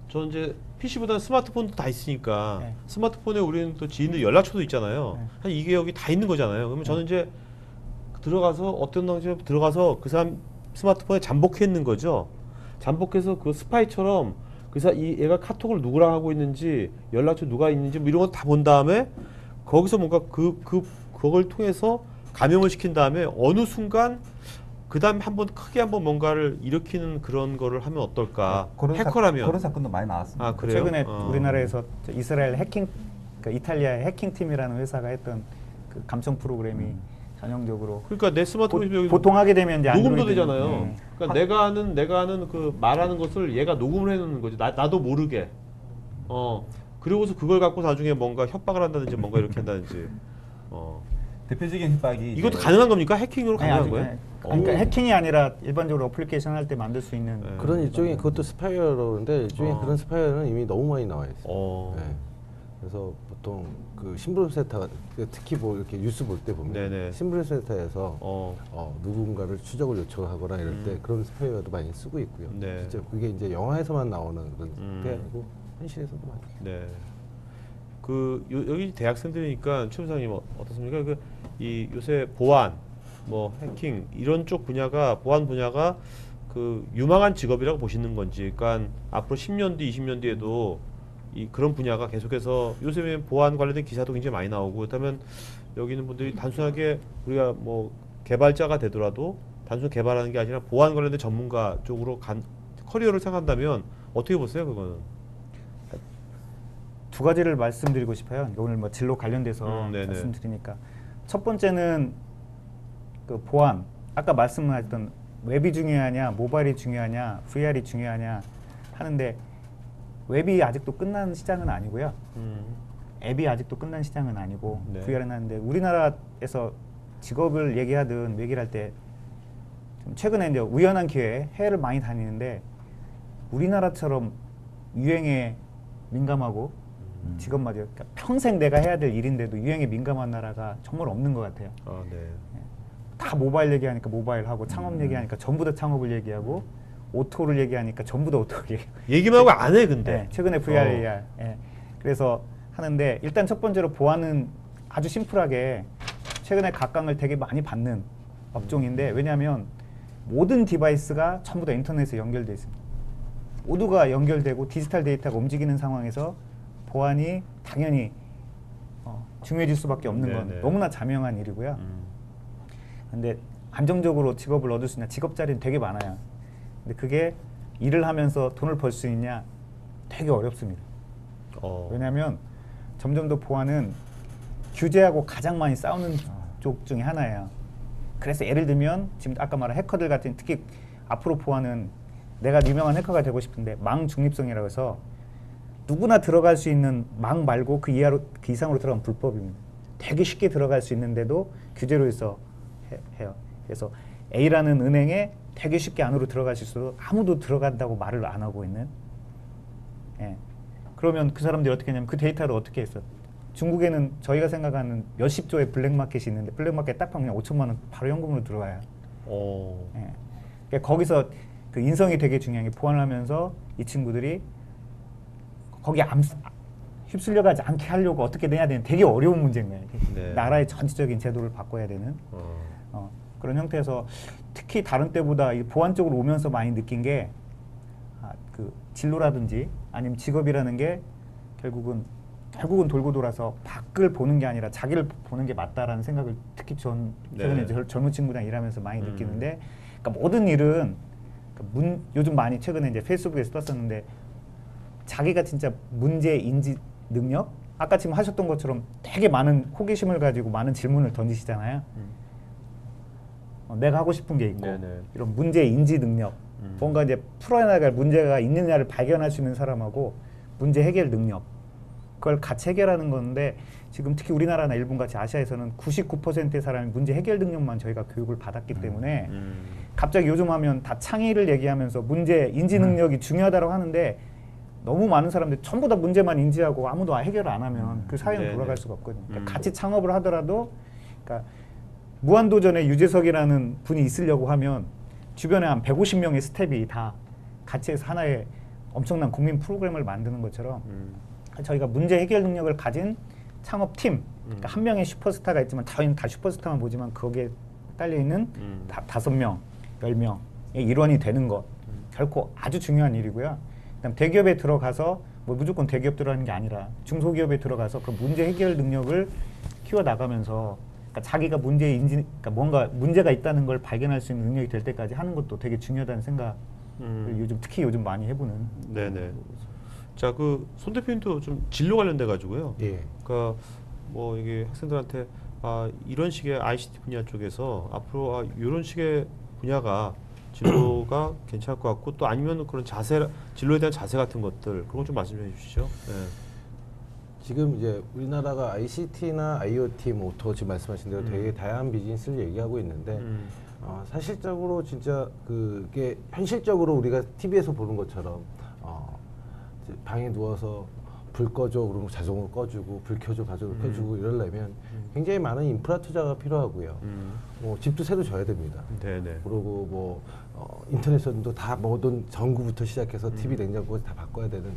저는 이제 PC보다는 스마트폰도 다 있으니까 네. 스마트폰에 우리는 또 지인들 연락처도 있잖아요. 네. 한 이게 여기 다 있는 거잖아요. 그러면 저는 이제 들어가서 어떤 당시에 들어가서 그 사람 스마트폰에 잠복했는 거죠. 잠복해서 그 스파이처럼 이 얘가 카톡을 누구랑 하고 있는지 연락처 누가 있는지 뭐 이런 거 다 본 다음에 거기서 뭔가 그걸 통해서 감염을 시킨 다음에 어느 순간 그다음에 한번 크게 한번 뭔가를 일으키는 그런 거를 하면 어떨까? 해커라면 그런 사건도 많이 나왔습니다. 아 그래요? 최근에 어. 우리나라에서 이스라엘 해킹, 그러니까 이탈리아의 해킹팀이라는 회사가 했던 그 감청 프로그램이 전형적으로 그러니까 내 스마트폰이 여기 보통 하게 되면 이제 녹음도 안드로이드 되잖아요. 네. 그러니까 내가 하는 그 말하는 것을 얘가 녹음을 해놓는 거지. 나도 모르게. 그리고서 그걸 갖고 나중에 뭔가 협박을 한다든지 뭔가 이렇게 한다든지. 대표적인 협박이 이것도 이제 가능한 겁니까? 해킹으로 아니, 가능한 아직, 거예요? 그러니까 해킹이 아니라 일반적으로 어플리케이션 할 때 만들 수 있는 네. 그런 일종의 그것도 스파이어로 그러는데 일종의 그런 스파이어는 이미 너무 많이 나와 있어요. 네. 그래서 보통 그 신분센터 특히 뭐 이렇게 뉴스 볼 때 보면 네네. 신분센터에서 누군가를 추적을 요청하거나 이럴 때 그런 스파이어도 많이 쓰고 있고요. 네. 진짜 그게 이제 영화에서만 나오는 그런 게 아니고 현실에서도 많이. 네. 여기 대학생들이니까 최 부장님 어떻습니까? 이 요새 보안, 뭐 해킹 이런 쪽 분야가 보안 분야가 그 유망한 직업이라고 보시는 건지, 그러니까 앞으로 10년 뒤, 20년 뒤에도 그런 분야가 계속해서 요새 보안 관련된 기사도 굉장히 많이 나오고 그렇다면 여기 있는 분들이 단순하게 우리가 뭐 개발자가 되더라도 단순 개발하는 게 아니라 보안 관련된 전문가 쪽으로 커리어를 생각한다면 어떻게 보세요, 그거는? 두 가지를 말씀드리고 싶어요. 오늘 뭐 진로 관련돼서 네네. 말씀드리니까 첫 번째는 그 보안, 아까 말씀하셨던 웹이 중요하냐, 모바일이 중요하냐, VR이 중요하냐 하는데 웹이 아직도 끝난 시장은 아니고요. 앱이 아직도 끝난 시장은 아니고 네. VR은 하는데 우리나라에서 직업을 얘기하든 얘기를 할 때 좀 최근에 이제 우연한 기회에 해외를 많이 다니는데 우리나라처럼 유행에 민감하고 직업마저 그러니까 평생 내가 해야 될 일인데도 유행에 민감한 나라가 정말 없는 것 같아요. 아, 네. 다 모바일 얘기하니까 모바일 하고 창업 얘기하니까 전부 다 창업을 얘기하고 오토를 얘기하니까 전부 다 오토를 얘기하고 얘기만 하고 안 해, 근데. 네, 최근에 VR, AR. 예. 그래서 하는데 일단 첫 번째로 보안은 아주 심플하게 최근에 각광을 되게 많이 받는 업종인데 왜냐하면 모든 디바이스가 전부 다 인터넷에 연결돼 있습니다. 모두가 연결되고 디지털 데이터가 움직이는 상황에서 보안이 당연히 중요해질 수밖에 없는 건 네네. 너무나 자명한 일이고요. 근데 안정적으로 직업을 얻을 수 있냐, 직업 자리는 되게 많아요. 근데 그게 일을 하면서 돈을 벌 수 있냐 되게 어렵습니다. 왜냐하면 점점 더 보안은 규제하고 가장 많이 싸우는 쪽 중에 하나예요. 그래서 예를 들면 지금 아까 말한 해커들 같은 특히 앞으로 보안은 내가 유명한 해커가 되고 싶은데 망 중립성이라고 해서 누구나 들어갈 수 있는 망 말고 그 이상으로 들어가면 불법입니다. 되게 쉽게 들어갈 수 있는데도 규제로 해서 해요. 그래서 A라는 은행에 되게 쉽게 안으로 들어갈 수 있어도 아무도 들어간다고 말을 안 하고 있는. 예. 그러면 그 사람들이 어떻게 했냐면 그 데이터를 어떻게 했어? 중국에는 저희가 생각하는 몇십 조의 블랙마켓이 있는데 블랙마켓 딱 그냥 5천만 원 바로 현금으로 들어와요. 예. 그러니까 거기서 그 인성이 되게 중요한 게 보안을 하면서 이 친구들이 거기에 휩쓸려가지 않게 하려고 어떻게 해야 되는 되게 어려운 문제인 거예요. 네. 나라의 전체적인 제도를 바꿔야 되는 그런 형태에서 특히 다른 때보다 이 보안 쪽으로 오면서 많이 느낀 게 그 진로라든지 아니면 직업이라는 게 결국은 돌고 돌아서 밖을 보는 게 아니라 자기를 보는 게 맞다라는 생각을 특히 최근에 네. 젊은 친구랑 일하면서 많이 느끼는데 그러니까 모든 일은 요즘 많이 최근에 이제 페이스북에서 떴었는데 자기가 진짜 문제 인지 능력 아까 지금 하셨던 것처럼 되게 많은 호기심을 가지고 많은 질문을 던지시잖아요. 내가 하고 싶은 게 있고 네네. 이런 문제 인지 능력 뭔가 이제 풀어나갈 문제가 있느냐를 발견할 수 있는 사람하고 문제 해결 능력 그걸 같이 해결하는 건데 지금 특히 우리나라나 일본 같이 아시아에서는 99%의 사람이 문제 해결 능력만 저희가 교육을 받았기 때문에 갑자기 요즘 하면 다 창의를 얘기하면서 문제 인지 능력이 중요하다고 하는데 너무 많은 사람들이 전부 다 문제만 인지하고 아무도 해결을 안 하면 그 사회는 네네. 돌아갈 수가 없거든요. 그러니까 같이 창업을 하더라도 그러니까 무한도전에 유재석이라는 분이 있으려고 하면 주변에 한 150명의 스텝이 다 같이 해서 하나의 엄청난 국민 프로그램을 만드는 것처럼 저희가 문제 해결 능력을 가진 창업팀, 그러니까 한 명의 슈퍼스타가 있지만 저희는 다 슈퍼스타만 보지만 거기에 딸려있는 5명, 10명의 일원이 되는 것 결코 아주 중요한 일이고요. 그다음 대기업에 들어가서 뭐 무조건 대기업 들어가는 게 아니라 중소기업에 들어가서 그 문제 해결 능력을 키워나가면서 그러니까 자기가 문제에 그러니까 뭔가 문제가 있다는 걸 발견할 수 있는 능력이 될 때까지 하는 것도 되게 중요하다는 생각을 특히 요즘 많이 해보는. 네네. 자, 그 손 대표님도 좀 진로 관련돼 가지고요. 예. 그러니까 뭐 이게 학생들한테 이런 식의 ICT 분야 쪽에서 앞으로 이런 식의 분야가 진로가 괜찮을 것 같고 또 아니면 그런 자세 진로에 대한 자세 같은 것들 그런 거 좀 말씀 좀 해주시죠. 네. 지금 이제 우리나라가 ICT나 IoT, 뭐 오토 지금 말씀하신 대로 되게 다양한 비즈니스를 얘기하고 있는데 사실적으로 진짜 그게 현실적으로 우리가 TV에서 보는 것처럼 이제 방에 누워서 불 꺼줘 그러면 자동으로 꺼주고 불 켜줘 자동으로 켜주고 이러려면 굉장히 많은 인프라 투자가 필요하고요. 뭐 집도 새로 져야 됩니다. 네네. 그리고 뭐 인터넷선도 다 모든 전구부터 시작해서 TV, 냉장고까지 다 바꿔야 되는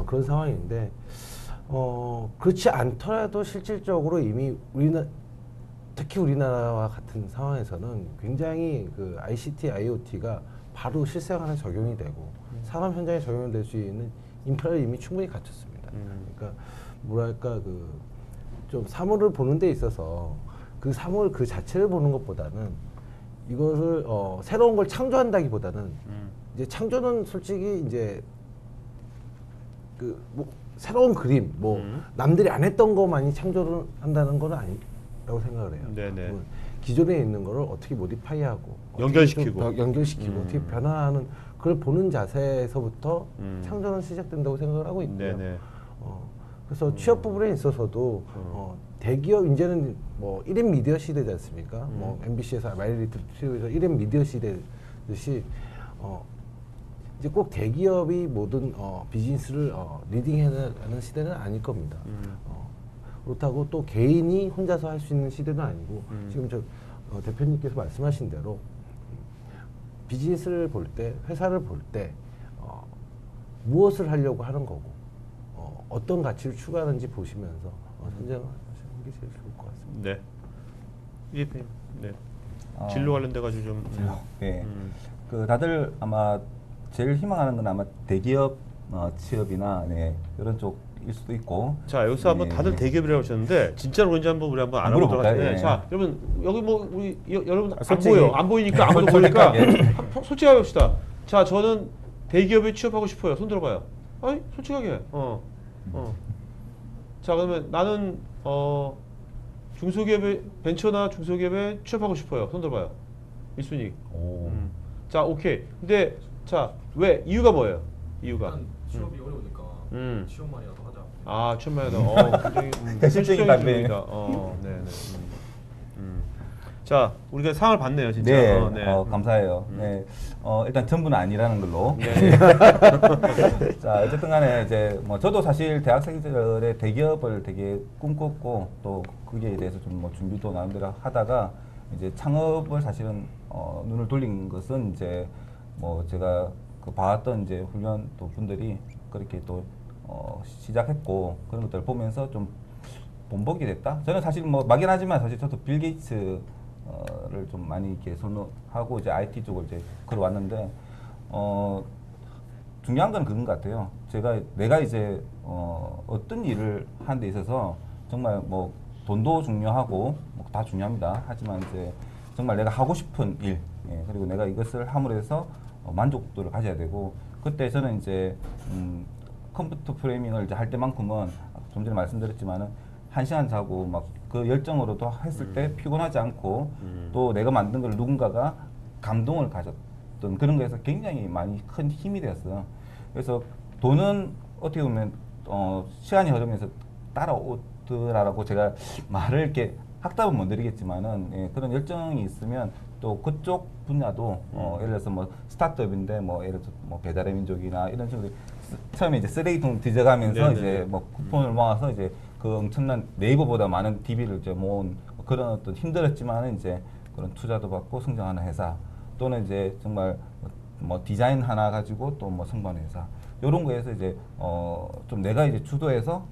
그런 상황인데 그렇지 않더라도 실질적으로 이미 특히 우리나라와 같은 상황에서는 굉장히 그 ICT, IoT가 바로 실생활에 적용이 되고 산업 현장에 적용이 될 수 있는 인프라를 이미 충분히 갖췄습니다. 그러니까 뭐랄까 좀 사물을 보는 데 있어서 그 사물 그 자체를 보는 것보다는 이것을 새로운 걸 창조한다기보다는 이제 창조는 솔직히 이제 뭐 새로운 그림 뭐 남들이 안 했던 것만이 창조를 한다는 건 아니라고 생각을 해요. 네네. 기존에 있는 거를 어떻게 모디파이하고 연결시키고. 어떻게 변화하는 그걸 보는 자세에서부터 창조는 시작된다고 생각을 하고 있고요. 네네. 그래서 취업 부분에 있어서도 대기업 이제는 뭐 1인 미디어 시대지 않습니까? 뭐 MBC에서 마이리틀 TV에서 1인 미디어 시대듯이 이제 꼭 대기업이 모든 비즈니스를 리딩해내는 시대는 아닐 겁니다. 그렇다고 또 개인이 혼자서 할 수 있는 시대는 아니고 지금 대표님께서 말씀하신 대로 비즈니스를 볼 때, 회사를 볼 때 무엇을 하려고 하는 거고 어떤 가치를 추구하는지 보시면서 선정하시는 게 제일 좋을 것 같습니다. 네. 이 대표님. 네. 진로 관련돼 가지고 좀. 네. 그 다들 아마 제일 희망하는 건 아마 대기업 취업이나 이런 쪽일 수도 있고. 자, 여기서 한번 다들 대기업이라고 하셨는데 진짜로 그런지 한번 우리 한번 알아보도록 물어볼까요? 할게요. 예. 자, 여러분 여기 뭐 우리 여러분 안 솔직히. 보여. 안 보이니까 아무도 보니까 솔직하게 합시다. 자, 저는 대기업에 취업하고 싶어요. 손 들어봐요. 아니, 솔직하게. 자, 그러면 나는 중소기업에 벤처나 중소기업에 취업하고 싶어요. 손 들어봐요. 1순위. 자, 오케이. 근데 자, 왜 이유가 뭐예요? 이유가 취업이 어려우니까 취업만이라도 하자. 취업만이다. 굉장히 현실적인 답변. 네네. 자, 우리가 상을 받네요, 진짜. 네, 네. 감사해요. 네, 일단 전부는 아니라는 걸로. 네. 자, 어쨌든 간에 이제 뭐 저도 사실 대학생 시절에 대기업을 되게 꿈꿨고 또 거기에 대해서 좀 뭐 준비도 나름대로 하다가 이제 창업을 사실은 눈을 돌린 것은 이제 뭐 제가 그 봐왔던 이제 훈련 또 분들이 그렇게 또 시작했고 그런 것들을 보면서 좀 본보게 됐다. 저는 사실 뭐 막연하지만 사실 저도 빌 게이츠 를 좀 많이 이렇게 선호하고 이제 IT 쪽을 이제 걸어왔는데 중요한 건 그런 것 같아요. 내가 이제 어떤 일을 하는 데 있어서 정말 뭐 돈도 중요하고 뭐 다 중요합니다. 하지만 이제 정말 내가 하고 싶은 일 그리고 내가 이것을 함으로 해서 만족도를 가져야 되고 그때 저는 이제 컴퓨터 프로그래밍을 이제 할 때만큼은 좀 전에 말씀드렸지만은 1시간 자고 막 그 열정으로도 했을 때 피곤하지 않고 또 내가 만든 걸 누군가가 감동을 가졌던 그런 거에서 굉장히 많이 큰 힘이 되었어요. 그래서 돈은 어떻게 보면 시간이 흐르면서 따라오더라고 제가 말을 이렇게 확답은 못 드리겠지만은 예, 그런 열정이 있으면 또 그쪽 분야도 예를 들어서 뭐 스타트업인데 뭐 예를 들어서 뭐 배달의 민족이나 이런 식으로 처음에 이제 쓰레기통 뒤져가면서 네네네. 이제 뭐 쿠폰을 모아서 이제 그 엄청난 네이버보다 많은 DB를 이제 모은 그런 어떤 힘들었지만은 이제 그런 투자도 받고 성장하는 회사 또는 이제 정말 뭐 디자인 하나 가지고 또 뭐 성공하는 회사 이런 거에서 이제 좀 내가 이제 주도해서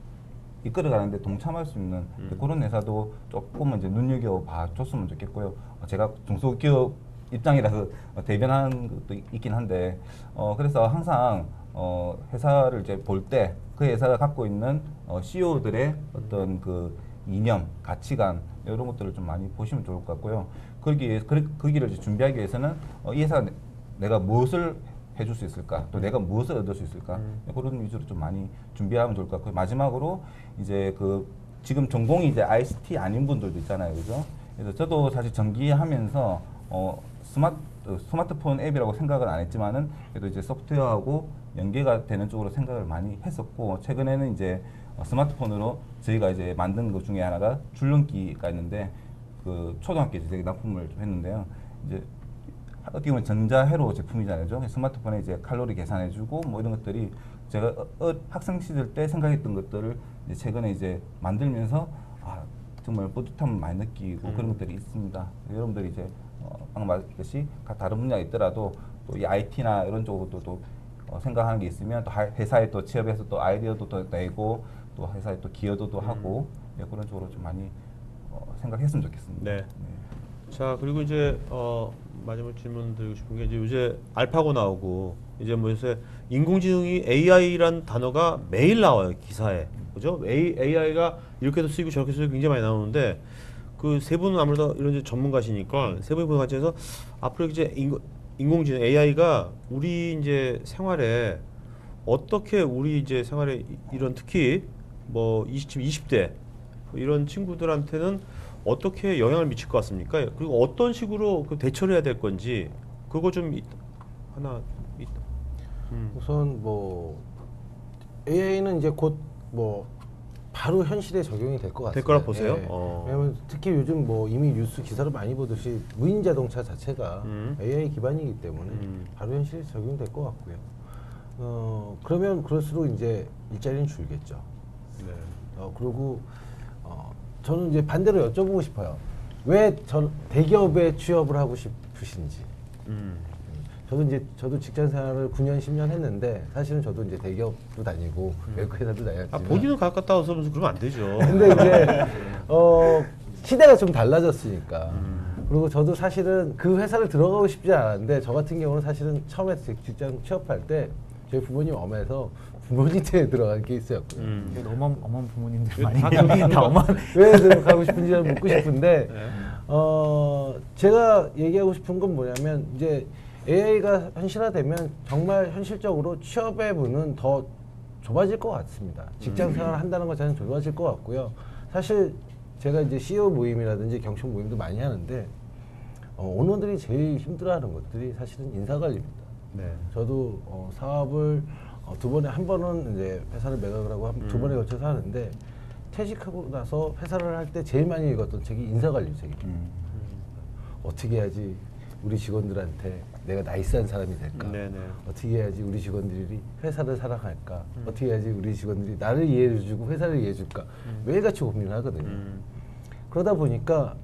이끌어가는데 동참할 수 있는 그런 회사도 조금은 이제 눈여겨봐 줬으면 좋겠고요. 제가 중소기업 입장이라서 대변하는 것도 있긴 한데 그래서 항상 회사를 이제 볼 때 그 회사가 갖고 있는 CEO들의 어떤 그 이념, 가치관 이런 것들을 좀 많이 보시면 좋을 것 같고요. 그 길을 이제 준비하기 위해서는 이 회사가 내가 무엇을 해줄 수 있을까, 또 내가 무엇을 얻을 수 있을까 그런 위주로 좀 많이 준비하면 좋을 것 같고요. 마지막으로 이제 그 지금 전공이 이제 ICT 아닌 분들도 있잖아요, 그죠? 그래서 저도 사실 전기하면서 스마트폰 앱이라고 생각은 안 했지만은 그래도 이제 소프트웨어하고 연계가 되는 쪽으로 생각을 많이 했었고 최근에는 이제 스마트폰으로 저희가 이제 만든 것 중에 하나가 줄넘기가 있는데 그 초등학교 때 납품을 좀 했는데요. 이제 어떻게 보면 전자회로 제품이잖아요. 그죠? 스마트폰에 이제 칼로리 계산해주고 뭐 이런 것들이 제가 학생 시절 때 생각했던 것들을 이제 최근에 이제 만들면서 정말 뿌듯함을 많이 느끼고 그런 것들이 있습니다. 여러분들이 이제 방금 말했듯이 다른 분야에 있더라도 또 이 IT나 이런 쪽으로도 또 생각하는 게 있으면 또 회사에 또 취업해서 또 아이디어도 또 내고 또 회사에 또 기여도도 하고 그런 쪽으로 좀 많이 생각했으면 좋겠습니다. 네. 자 그리고 이제 마지막 질문 드리고 싶은 게 이제 요새 알파고 나오고 이제 뭐 요새 인공지능이 AI란 단어가 매일 나와요 기사에 그죠? AI가 이렇게도 쓰이고 저렇게 쓰이고 굉장히 많이 나오는데 그 세 분은 아무래도 이런 이제 전문가시니까 세 분이 보는 관점에서 앞으로 이제 인공지능 AI가 우리 이제 생활에 어떻게 우리 이제 생활에 이런 특히 뭐 20대 이런 친구들한테는 어떻게 영향을 미칠 것 같습니까? 그리고 어떤 식으로 그 대처를 해야 될 건지 그거 좀 하나 우선 뭐 AI는 이제 곧 뭐 바로 현실에 적용이 될 것 같습니다. 될 거라 보세요? 예. 왜냐하면 특히 요즘 뭐 이미 뉴스 기사를 많이 보듯이 무인 자동차 자체가 AI 기반이기 때문에 바로 현실에 적용될 것 같고요. 그러면 그럴수록 이제 일자리는 줄겠죠. 네. 그리고 저는 이제 반대로 여쭤보고 싶어요. 왜 대기업에 취업을 하고 싶으신지. 저도 직장 생활을 9년, 10년 했는데 사실은 저도 이제 대기업도 다니고 외국 회사도 다녔지만 본인은 갔다 와서 그러면 안 되죠. 근데 이제 시대가 좀 달라졌으니까. 그리고 저도 사실은 그 회사를 들어가고 싶지 않았는데 저 같은 경우는 사실은 처음에 직장 취업할 때 저희 부모님 엄해서 부모님한테 들어간 케이스였고요. 너무 엄한 부모님들 다 많이 다 엄한. 왜 들어가고 싶은지 잘 묻고 싶은데 제가 얘기하고 싶은 건 뭐냐면 이제 AI가 현실화되면 정말 현실적으로 취업의 문은 더 좁아질 것 같습니다. 직장 생활을 한다는 것 자체는 좁아질 것 같고요. 사실 제가 이제 CEO 모임이라든지 경청 모임도 많이 하는데 오너들이 제일 힘들어하는 것들이 사실은 인사관리입니다. 네. 저도 사업을 한 번은 이제 회사를 매각을 하고 두 번에 걸쳐서 하는데 퇴직하고 나서 회사를 할 때 제일 많이 읽었던 책이 인사관리 책입니다. 어떻게 해야지 우리 직원들한테 내가 나이스한 사람이 될까? 네네. 어떻게 해야지 우리 직원들이 회사를 사랑할까? 어떻게 해야지 우리 직원들이 나를 이해해주고 회사를 이해해줄까? 매일같이 고민을 하거든요. 그러다 보니까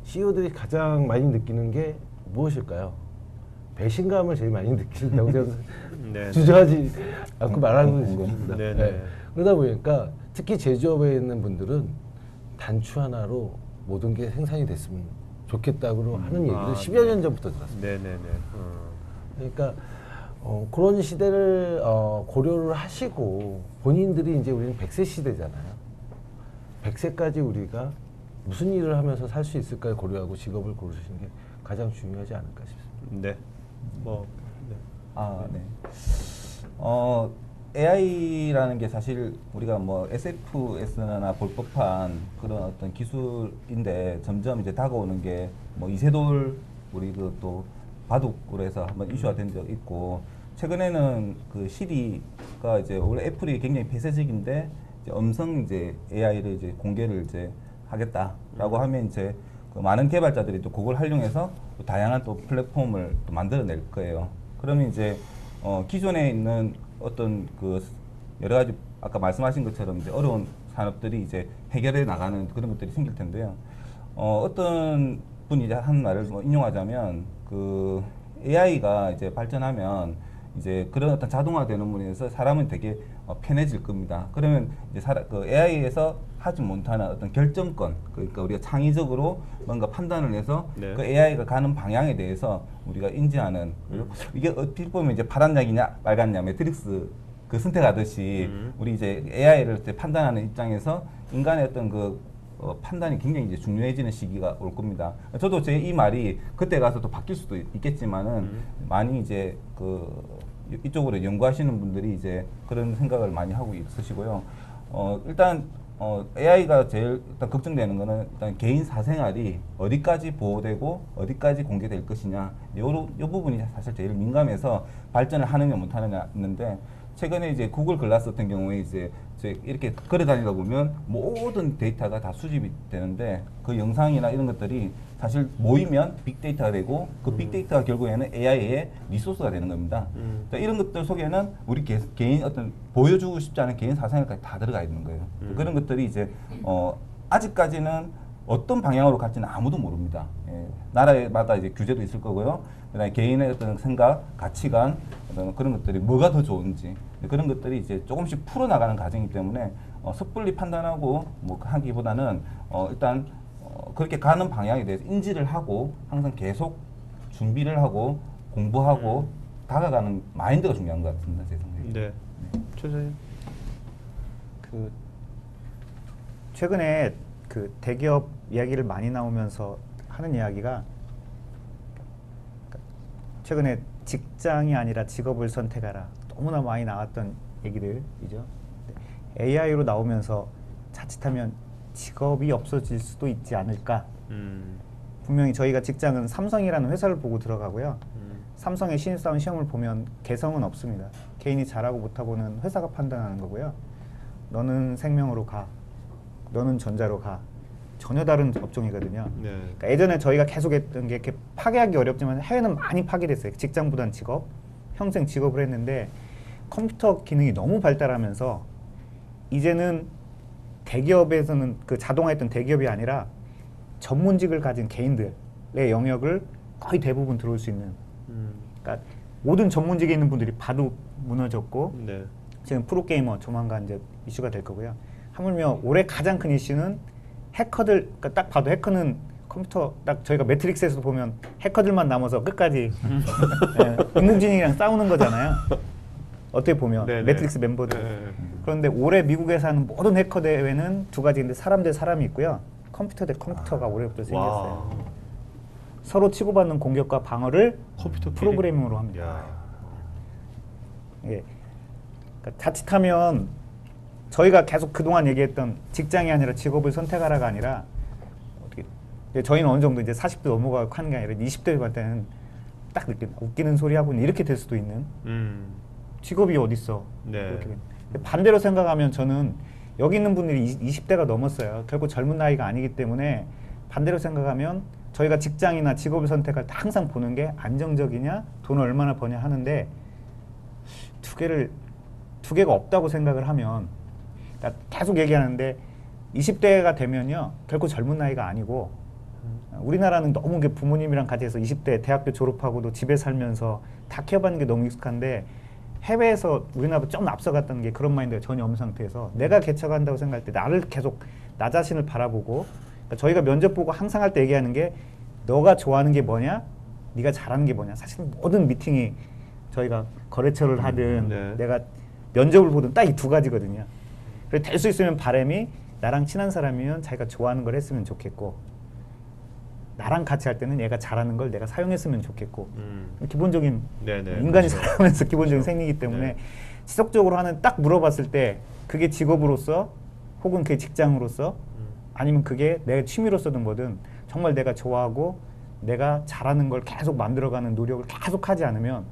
CEO들이 가장 많이 느끼는 게 무엇일까요? 배신감을 제일 많이 느낀다고 저는 네. 주저하지 않고 말하는 것입니다. 네네. 네. 그러다 보니까 특히 제조업에 있는 분들은 단추 하나로 모든 게 생산이 됐으면 좋겠다고 하는 얘기를 10여 년 전부터 들었습니다. 네네네. 그러니까 그런 시대를 고려를 하시고 본인들이 이제 우리는 100세 시대잖아요. 100세까지 우리가 무슨 일을 하면서 살 수 있을까를 고려하고 직업을 고르시는 게 가장 중요하지 않을까 싶습니다. 네. 뭐. 네. 네. AI라는 게 사실 우리가 뭐 SF에서나 볼 법한 그런 어떤 기술인데 점점 이제 다가오는 게 뭐 이세돌 우리 그 또 바둑으로 해서 한번 이슈가 된 적 있고 최근에는 그 시리가 이제 원래 애플이 굉장히 폐쇄적인데 이제 음성 이제 AI를 이제 공개를 이제 하겠다라고 하면 이제 그 많은 개발자들이 또 그걸 활용해서 또 다양한 또 플랫폼을 또 만들어낼 거예요. 그러면 이제 기존에 있는 어떤 그 여러 가지 아까 말씀하신 것처럼 이제 어려운 산업들이 이제 해결해 나가는 그런 것들이 생길 텐데요. 어떤 분이 이제 한 말을 뭐 인용하자면 그 AI가 이제 발전하면 이제 그런 어떤 자동화되는 부분에서 사람은 되게 편해질 겁니다. 그러면 이제 그 AI에서 하지 못하는 어떤 결정권, 그러니까 우리가 창의적으로 뭔가 판단을 해서 네. 그 AI가 가는 방향에 대해서 우리가 인지하는 이게 어떻게 보면 이제 파란 약이냐 빨간 약 매트릭스 그 선택하듯이 우리 이제 AI를 이제 판단하는 입장에서 인간의 어떤 그 판단이 굉장히 이제 중요해지는 시기가 올 겁니다. 저도 제 이 말이 그때 가서 또 바뀔 수도 있겠지만은 많이 이제 그 이쪽으로 연구하시는 분들이 이제 그런 생각을 많이 하고 있으시고요. 일단 AI가 제일 일단 걱정되는 거는 일단 개인 사생활이 어디까지 보호되고 어디까지 공개될 것이냐. 요 부분이 사실 제일 민감해서 발전을 하느냐 못하느냐 있는데 최근에 이제 구글 글라스 같은 경우에 이제 이렇게 걸어 다니다 보면 모든 데이터가 다 수집이 되는데 그 영상이나 이런 것들이 사실 모이면 빅데이터가 되고 그 빅데이터가 결국에는 AI의 리소스가 되는 겁니다. 그러니까 이런 것들 속에는 우리 개인 어떤 보여주고 싶지 않은 개인 사생활까지 다 들어가 있는 거예요. 그런 것들이 이제 아직까지는 어떤 방향으로 갈지는 아무도 모릅니다. 예, 나라마다 이제 규제도 있을 거고요. 그다음에 개인의 어떤 생각, 가치관, 그런 것들이 뭐가 더 좋은지 그런 것들이 이제 조금씩 풀어나가는 과정이기 때문에 섣불리 판단하고 뭐 하기보다는 일단 그렇게 가는 방향에 대해서 인지를 하고 항상 계속 준비를 하고 공부하고 다가가는 마인드가 중요한 것 같습니다. 제 생각에. 네. 최선님. 그 최근에 그 대기업 이야기를 많이 나오면서 하는 이야기가 최근에 직장이 아니라 직업을 선택하라 너무나 많이 나왔던 얘기들이죠. AI로 나오면서 자칫하면 직업이 없어질 수도 있지 않을까. 분명히 저희가 직장은 삼성이라는 회사를 보고 들어가고요. 삼성의 신입사원 시험을 보면 개성은 없습니다. 개인이 잘하고 못하고는 회사가 판단하는 거고요. 너는 생명으로 가. 너는 전자로 가. 전혀 다른 업종이거든요. 네. 그러니까 예전에 저희가 계속 했던 게 이렇게 파괴하기 어렵지만 해외는 많이 파괴됐어요. 직장보단 직업, 평생 직업을 했는데 컴퓨터 기능이 너무 발달하면서 이제는 대기업에서는 그 자동화했던 대기업이 아니라 전문직을 가진 개인들의 영역을 거의 대부분 들어올 수 있는. 그러니까 모든 전문직에 있는 분들이 바로 무너졌고 네. 지금 프로게이머 조만간 이제 이슈가 될 거고요. 하물며 올해 가장 큰 이슈는 해커들, 그러니까 딱 봐도 해커는 컴퓨터, 딱 저희가 매트릭스에서 보면 해커들만 남아서 끝까지 예, 인공지능이랑 싸우는 거잖아요. 어떻게 보면 네네. 매트릭스 멤버들. 네. 그런데 올해 미국에서 하는 모든 해커 대회는 두 가지인데 사람 대 사람이 있고요. 컴퓨터 대 컴퓨터가 올해부터 생겼어요. 와. 서로 치고받는 공격과 방어를 컴퓨터 프로그래밍으로 합니다. 야. 예. 그러니까 자칫하면 저희가 계속 그동안 얘기했던 직장이 아니라 직업을 선택하라가 아니라 어떻게 저희는 어느 정도 이제 40대 넘어가고 하는 게 아니라 20대 갈 때는 딱 느낀다. 웃기는 소리 하고는 이렇게 될 수도 있는 직업이 어딨어. 네. 반대로 생각하면 저는 여기 있는 분들이 20대가 넘었어요. 결국 젊은 나이가 아니기 때문에 반대로 생각하면 저희가 직장이나 직업을 선택할 때 항상 보는 게 안정적이냐, 돈을 얼마나 버냐 하는데 두 개가 없다고 생각을 하면 계속 얘기하는데 20대가 되면요 결코 젊은 나이가 아니고 우리나라는 너무 부모님이랑 같이 해서 20대 대학교 졸업하고도 집에 살면서 다 키워받는 게 너무 익숙한데 해외에서 우리나라보다 좀 앞서갔다는 게 그런 마인드가 전혀 없는 상태에서 내가 개척한다고 생각할 때 나를 계속 나 자신을 바라보고 그러니까 저희가 면접 보고 항상 할 때 얘기하는 게 너가 좋아하는 게 뭐냐 네가 잘하는 게 뭐냐 사실 모든 미팅이 저희가 거래처를 하든 네. 내가 면접을 보든 딱 이 두 가지거든요. 그래서 될 수 있으면 바람이 나랑 친한 사람이면 자기가 좋아하는 걸 했으면 좋겠고 나랑 같이 할 때는 얘가 잘하는 걸 내가 사용했으면 좋겠고 기본적인 네네, 인간이 그렇죠. 살아가면서 기본적인 생리이기 때문에 네. 지속적으로 하는 딱 물어봤을 때 그게 직업으로서 혹은 그게 직장으로서 아니면 그게 내 취미로서든 뭐든 정말 내가 좋아하고 내가 잘하는 걸 계속 만들어가는 노력을 계속 하지 않으면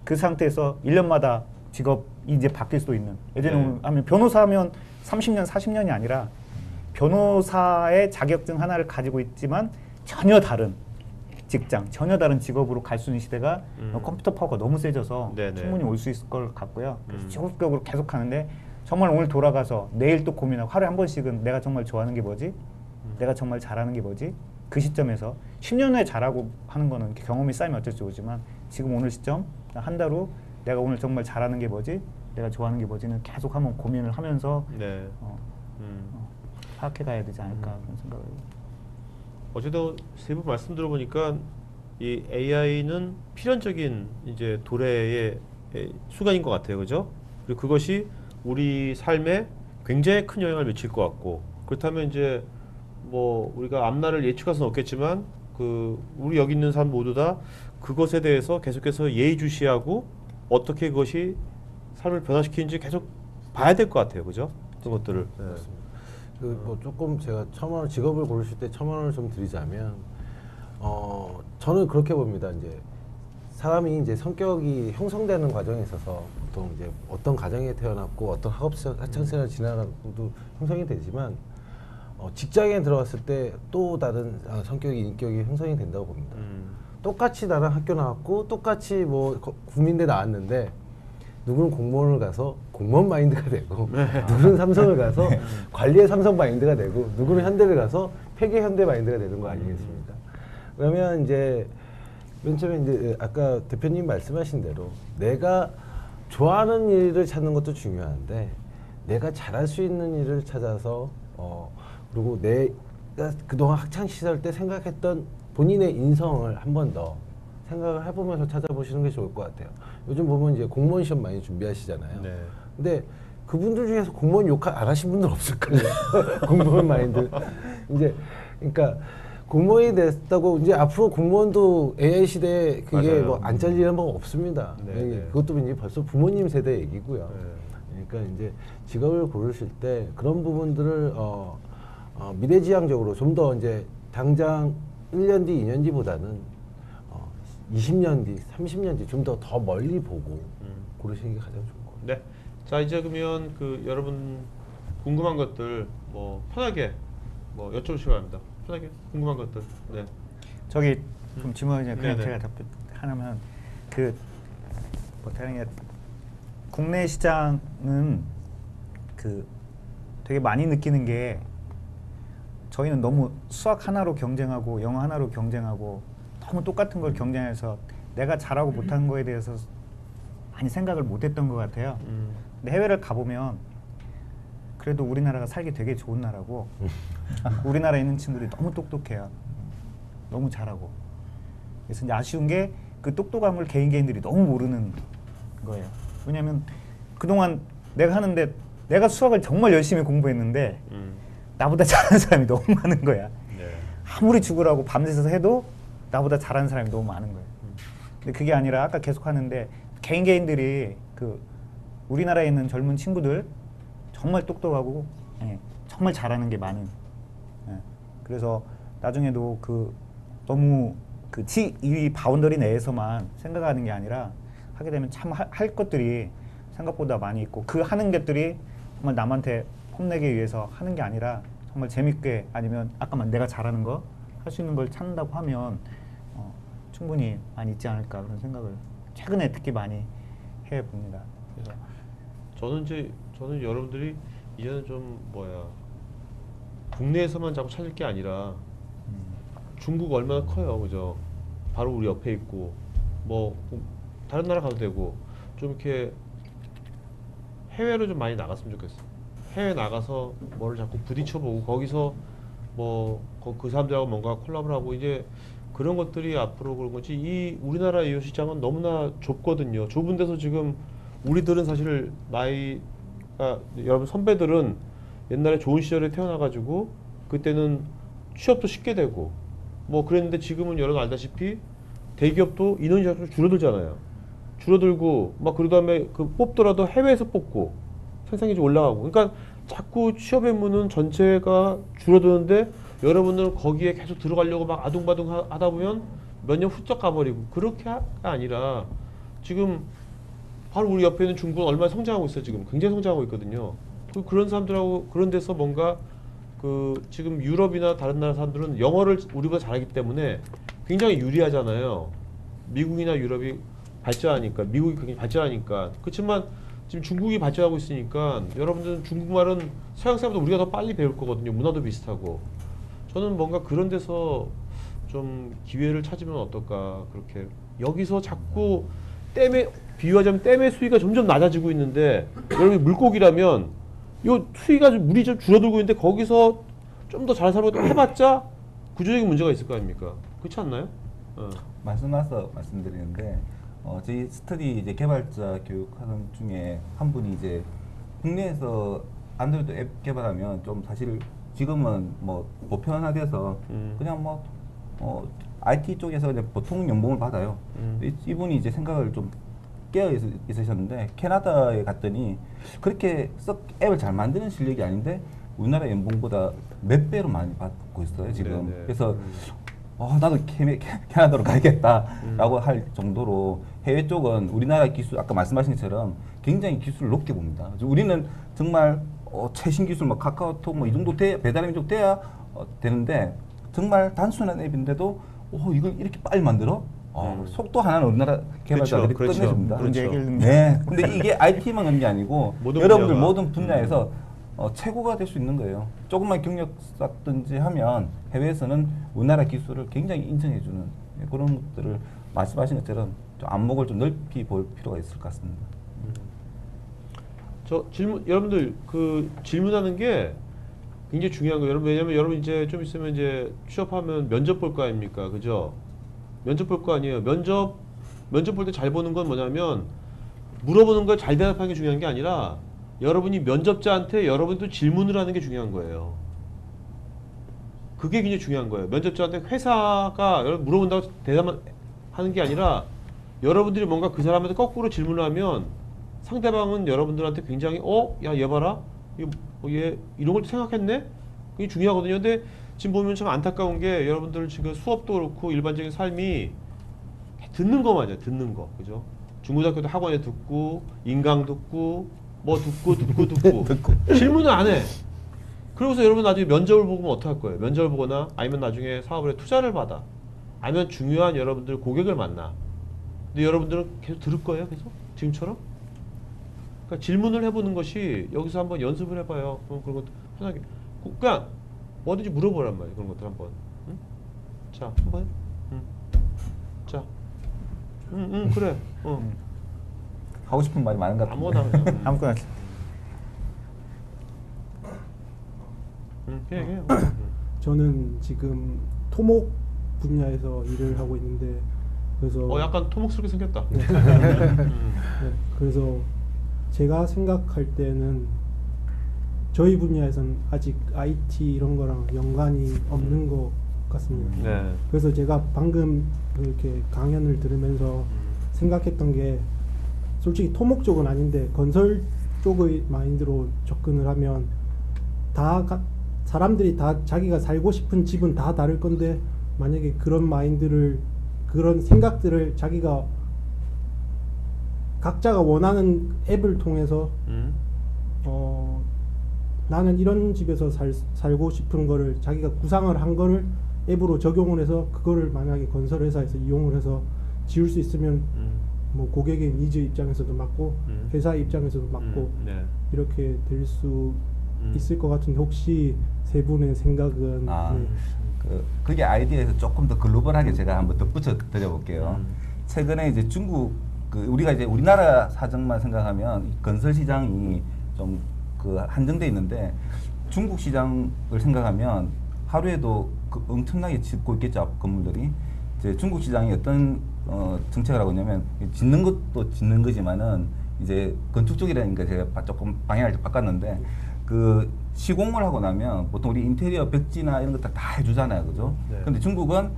그 상태에서 1년마다 직업이 이제 바뀔 수도 있는 예전에 네. 하면 변호사 하면 30년 40년이 아니라 변호사의 자격증 하나를 가지고 있지만 전혀 다른 직장, 전혀 다른 직업으로 갈 수 있는 시대가 컴퓨터 파워가 너무 세져서 네네. 충분히 올 수 있을 걸 같고요. 그래서 적극적으로 계속 하는데 정말 오늘 돌아가서 내일 또 고민하고 하루에 한 번씩은 내가 정말 좋아하는 게 뭐지? 내가 정말 잘하는 게 뭐지? 그 시점에서 10년 후에 잘하고 하는 거는 이렇게 경험이 쌓이면 어쩔지 모르지만 지금 오늘 시점, 한 달 후 내가 오늘 정말 잘하는 게 뭐지? 내가 좋아하는 게 뭐지는 계속 한번 고민을 하면서 네. 파악해 가야 되지 않을까 그런 생각을. 어제도 세 분 말씀 들어보니까 이 AI는 필연적인 이제 도래의 수간인 것 같아요, 그죠? 그리고 그것이 우리 삶에 굉장히 큰 영향을 미칠 것 같고, 그렇다면 이제 뭐 우리가 앞날을 예측할 수는 없겠지만 그 우리 여기 있는 사람 모두 다 그것에 대해서 계속해서 예의주시하고 어떻게 그것이 삶을 변화시키는지 계속 봐야 될 것 같아요, 그죠? 그런 것들을. 네. 뭐 조금 제가 첨언을 직업을 고르실 때 첨언을 좀 드리자면 저는 그렇게 봅니다. 이제 사람이 이제 성격이 형성되는 과정에 있어서 보통 이제 어떤 가정에 태어났고 어떤 학창생활을 지나가고도 형성이 되지만 직장에 들어갔을 때 또 다른 성격이 인격이 형성이 된다고 봅니다. 똑같이 나랑 학교 나왔고 똑같이 뭐 국민대 나왔는데 누구는 공무원을 가서 공무원 마인드가 되고 누구는 삼성을 가서 관리의 삼성 마인드가 되고 누구는 현대를 가서 폐기의 현대 마인드가 되는 거 아니겠습니까? 그러면 이제 맨 처음에 이제 아까 대표님 말씀하신 대로 내가 좋아하는 일을 찾는 것도 중요한데 내가 잘할 수 있는 일을 찾아서 그리고 내가 그동안 학창 시절 때 생각했던 본인의 인성을 한 번 더 생각을 해보면서 찾아보시는 게 좋을 것 같아요. 요즘 보면 이제 공무원 시험 많이 준비하시잖아요. 네. 근데 그분들 중에서 공무원 욕 안 하신 분들 없을걸요. 공무원 마인드. 이제 그러니까 공무원이 됐다고 이제 앞으로 공무원도 AI 시대에 그게 뭐 안 잘리는 법 없습니다. 네, 네. 그것도 이제 벌써 부모님 세대 얘기고요. 네. 그러니까 이제 직업을 고르실 때 그런 부분들을 미래지향적으로 좀 더 이제 당장 1년 뒤, 2년 뒤보다는 20년 뒤, 30년 뒤 좀 더 멀리 보고 고르시는 게 가장 좋은 것 같아요. 네. 자, 이제 그러면 그 여러분 궁금한 것들 뭐 편하게 뭐 여쭤보시기 바랍니다. 편하게 궁금한 것들. 네. 저기 좀 질문을 그냥 네네. 제가 답변하면 뭐 다른 국내 시장은 되게 많이 느끼는 게 저희는 너무 수학 하나로 경쟁하고 영어 하나로 경쟁하고 너무 똑같은 걸 경쟁해서 내가 잘하고 못하는 거에 대해서 많이 생각을 못했던 것 같아요. 근데 해외를 가보면 그래도 우리나라가 살기 되게 좋은 나라고 우리나라에 있는 친구들이 너무 똑똑해요. 너무 잘하고. 그래서 이제 아쉬운 게 그 똑똑함을 개인들이 너무 모르는 거예요. 왜냐하면 그동안 내가 하는데 내가 수학을 정말 열심히 공부했는데 나보다 잘하는 사람이 너무 많은 거야. 네. 아무리 죽으라고 밤새서 해도 나보다 잘하는 사람이 너무 많은 거예요. 근데 그게 아니라 아까 계속 하는데 개인들이 우리나라에 있는 젊은 친구들 정말 똑똑하고 정말 잘하는 게 많은. 그래서 나중에도 너무 이 바운더리 내에서만 생각하는 게 아니라 하게 되면 참 할 것들이 생각보다 많이 있고 그 하는 것들이 정말 남한테 폼내기 위해서 하는 게 아니라 정말 재밌게 아니면 아까 내가 잘하는 거 할 수 있는 걸 찾는다고 하면 충분히 많이 있지 않을까 그런 생각을 최근에 특히 많이 해봅니다. 그래서 저는 여러분들이 이제는 좀 국내에서만 자꾸 찾을 게 아니라 중국 얼마나 커요, 그죠? 바로 우리 옆에 있고 뭐 다른 나라 가도 되고 좀 이렇게 해외로 좀 많이 나갔으면 좋겠어. 해외 나가서 뭐를 자꾸 부딪혀보고 거기서 그 사람들하고 뭔가 콜라보를 하고 이제 그런 것들이 앞으로 그런 거지. 이 우리나라 이 시장은 너무나 좁거든요. 좁은 데서 지금 우리들은 사실 여러분 선배들은 옛날에 좋은 시절에 태어나가지고 그때는 취업도 쉽게 되고 뭐 그랬는데 지금은 여러분 알다시피 대기업도 인원이 자꾸 줄어들잖아요. 줄어들고 막 그러다음에 뽑더라도 해외에서 뽑고 생산이 좀 올라가고 그러니까 자꾸 취업의 문은 전체가 줄어드는데 여러분들은 거기에 계속 들어가려고 막 아둥바둥 하다 보면 몇 년 훌쩍 가버리고 그렇게가 아니라 지금 바로 우리 옆에 있는 중국은 얼마나 성장하고 있어요. 지금 굉장히 성장하고 있거든요. 그런 사람들하고 그런 데서 뭔가 그 지금 유럽이나 다른 나라 사람들은 영어를 우리보다 잘하기 때문에 굉장히 유리하잖아요. 미국이나 유럽이 발전하니까, 미국이 굉장히 발전하니까. 그렇지만 지금 중국이 발전하고 있으니까 여러분들은 중국말은 서양 사람보다 우리가 더 빨리 배울 거거든요. 문화도 비슷하고. 저는 뭔가 그런 데서 좀 기회를 찾으면 어떨까. 그렇게 여기서 자꾸 비유하자면 댐의 수위가 점점 낮아지고 있는데, 여러분이 물고기라면 이 수위가 물이 좀 줄어들고 있는데 거기서 좀 더 잘 살고 해봤자 구조적인 문제가 있을 거 아닙니까? 그렇지 않나요? 말씀 나서 말씀드리는데 저희 스터디 이제 개발자 교육하는 중에 한 분이 이제 국내에서 안드로이드 앱 개발하면 좀 사실 지금은 뭐 보편화돼서 그냥 뭐 IT 쪽에서 그냥 보통 연봉을 받아요. 이분이 이제 생각을 좀 깨어 있으셨는데 캐나다에 갔더니 그렇게 썩 앱을 잘 만드는 실력이 아닌데 우리나라 연봉보다 몇 배로 많이 받고 있어요 지금. 네네. 그래서 나도 캐나다로 가야겠다라고 할 정도로 해외 쪽은 우리나라 기술 아까 말씀하신 것처럼 굉장히 기술을 높게 봅니다. 우리는 정말 최신 기술 뭐 카카오톡 뭐 이 정도 배달 민족 돼야 되는데 정말 단순한 앱인데도 이걸 이렇게 빨리 만들어? 속도 하나는 우리나라 개발자들이 그렇죠. 끝내줍니다. 문제 해결 네. 근데 이게 IT만 그런 게 아니고 모든 여러분들 분야가. 모든 분야에서 최고가 될 수 있는 거예요. 조금만 경력 쌓든지 하면 해외에서는 우리나라 기술을 굉장히 인정해주는 그런 것들을 말씀하신 것처럼 좀 안목을 좀 넓히 볼 필요가 있을 것 같습니다. 저 질문, 여러분들 그 질문하는 게 굉장히 중요한 거예요. 여러분, 왜냐면 여러분 이제 좀 있으면 이제 취업하면 면접 볼 거 아닙니까? 그죠? 면접 볼 거 아니에요. 면접 볼 때 잘 보는 건 뭐냐면 물어보는 걸 잘 대답하는 게 중요한 게 아니라 여러분이 면접자한테 여러분도 질문을 하는 게 중요한 거예요. 그게 굉장히 중요한 거예요. 면접자한테 회사가 여러분 물어본다고 대답하는 게 아니라 여러분들이 뭔가 그 사람한테 거꾸로 질문을 하면 상대방은 여러분들한테 굉장히 야, 얘 봐라. 얘 이런 걸 생각했네? 그게 중요하거든요. 근데 지금 보면 참 안타까운 게 여러분들 지금 수업도 그렇고 일반적인 삶이 듣는 거 맞아요. 듣는 거. 그죠? 중고등학교도 학원에 듣고 인강 듣고 뭐 듣고 질문을 안 해. 그러고서 여러분 나중에 면접을 보면 어떡할 거예요? 면접을 보거나 아니면 나중에 사업을 해 투자를 받아. 아니면 중요한 여러분들 고객을 만나. 근데 여러분들은 계속 들을 거예요? 계속? 지금처럼? 그러니까 질문을 해보는 것이 여기서 한번 연습을 해봐요. 그럼 그런 것도 편하게. 그냥 뭐든지 물어보란 말이에요. 그런 것들 한번. 응? 자, 한번 해. 자. 그래. 하고 싶은 말이 많은 것 같은데. 아무거나 그냥. 아무거나 그냥 저는 지금 토목 분야에서 일을 하고 있는데 그래서 약간 토목스럽게 생겼다. 네, 그래서 제가 생각할 때는 저희 분야에서는 아직 IT 이런 거랑 연관이 없는 것 같습니다. 네. 그래서 제가 방금 이렇게 강연을 들으면서 생각했던 게 솔직히 토목 쪽은 아닌데 건설 쪽의 마인드로 접근을 하면 사람들이 다 자기가 살고 싶은 집은 다 다를 건데 만약에 그런 마인드를 그런 생각들을 자기가 각자가 원하는 앱을 통해서 나는 이런 집에서 살고 싶은 거를 자기가 구상을 한 거를 앱으로 적용을 해서 그거를 만약에 건설회사에서 이용을 해서 지을 수 있으면 뭐 고객의 니즈 입장에서도 맞고 회사 입장에서도 맞고 네. 이렇게 될 수 있을 것 같은데 혹시 세 분의 생각은 그게 아이디어에서 조금 더 글로벌하게 제가 한번 덧붙여 드려볼게요. 최근에 이제 중국 우리가 이제 우리나라 사정만 생각하면 건설 시장이 좀 한정돼 있는데 중국 시장을 생각하면 하루에도 엄청나게 짓고 있겠죠 앞 건물들이. 이제 중국 시장이 어떤 정책을 하고 있냐면 짓는 것도 짓는 거지만은 이제 건축 쪽이라니까 제가 조금 방향을 바꿨는데 시공을 하고 나면 보통 우리 인테리어 벽지나 이런 것들 다 해주잖아요, 그죠? 네. 근데 중국은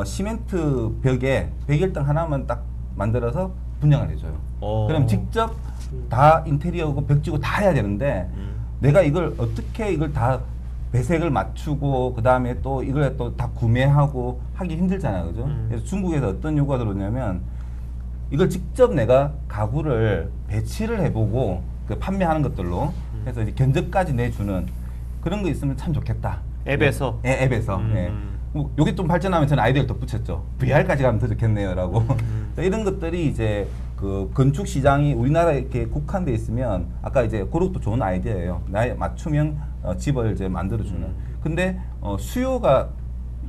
시멘트 벽에 백열등 하나만 딱 만들어서 분양을 해줘요. 그럼 직접 다 인테리어고 벽지고 다 해야 되는데 내가 이걸 어떻게 이걸 다 배색을 맞추고 그 다음에 또 이걸 또 다 구매하고 하기 힘들잖아요, 그죠? 그래서 중국에서 어떤 요구가 들어오냐면 이걸 직접 내가 가구를 배치를 해보고 판매하는 것들로 해서 이제 견적까지 내주는 그런 거 있으면 참 좋겠다. 앱에서? 예, 앱에서. 예. 뭐 요게 좀 발전하면 저는 아이디어를 더 붙였죠. VR까지 가면 더 좋겠네요라고. 이런 것들이 이제 그 건축 시장이 우리나라에 이렇게 국한돼 있으면 아까 이제 그것도 좋은 아이디어예요. 나의 맞춤형 집을 이제 만들어주는. 근데 수요가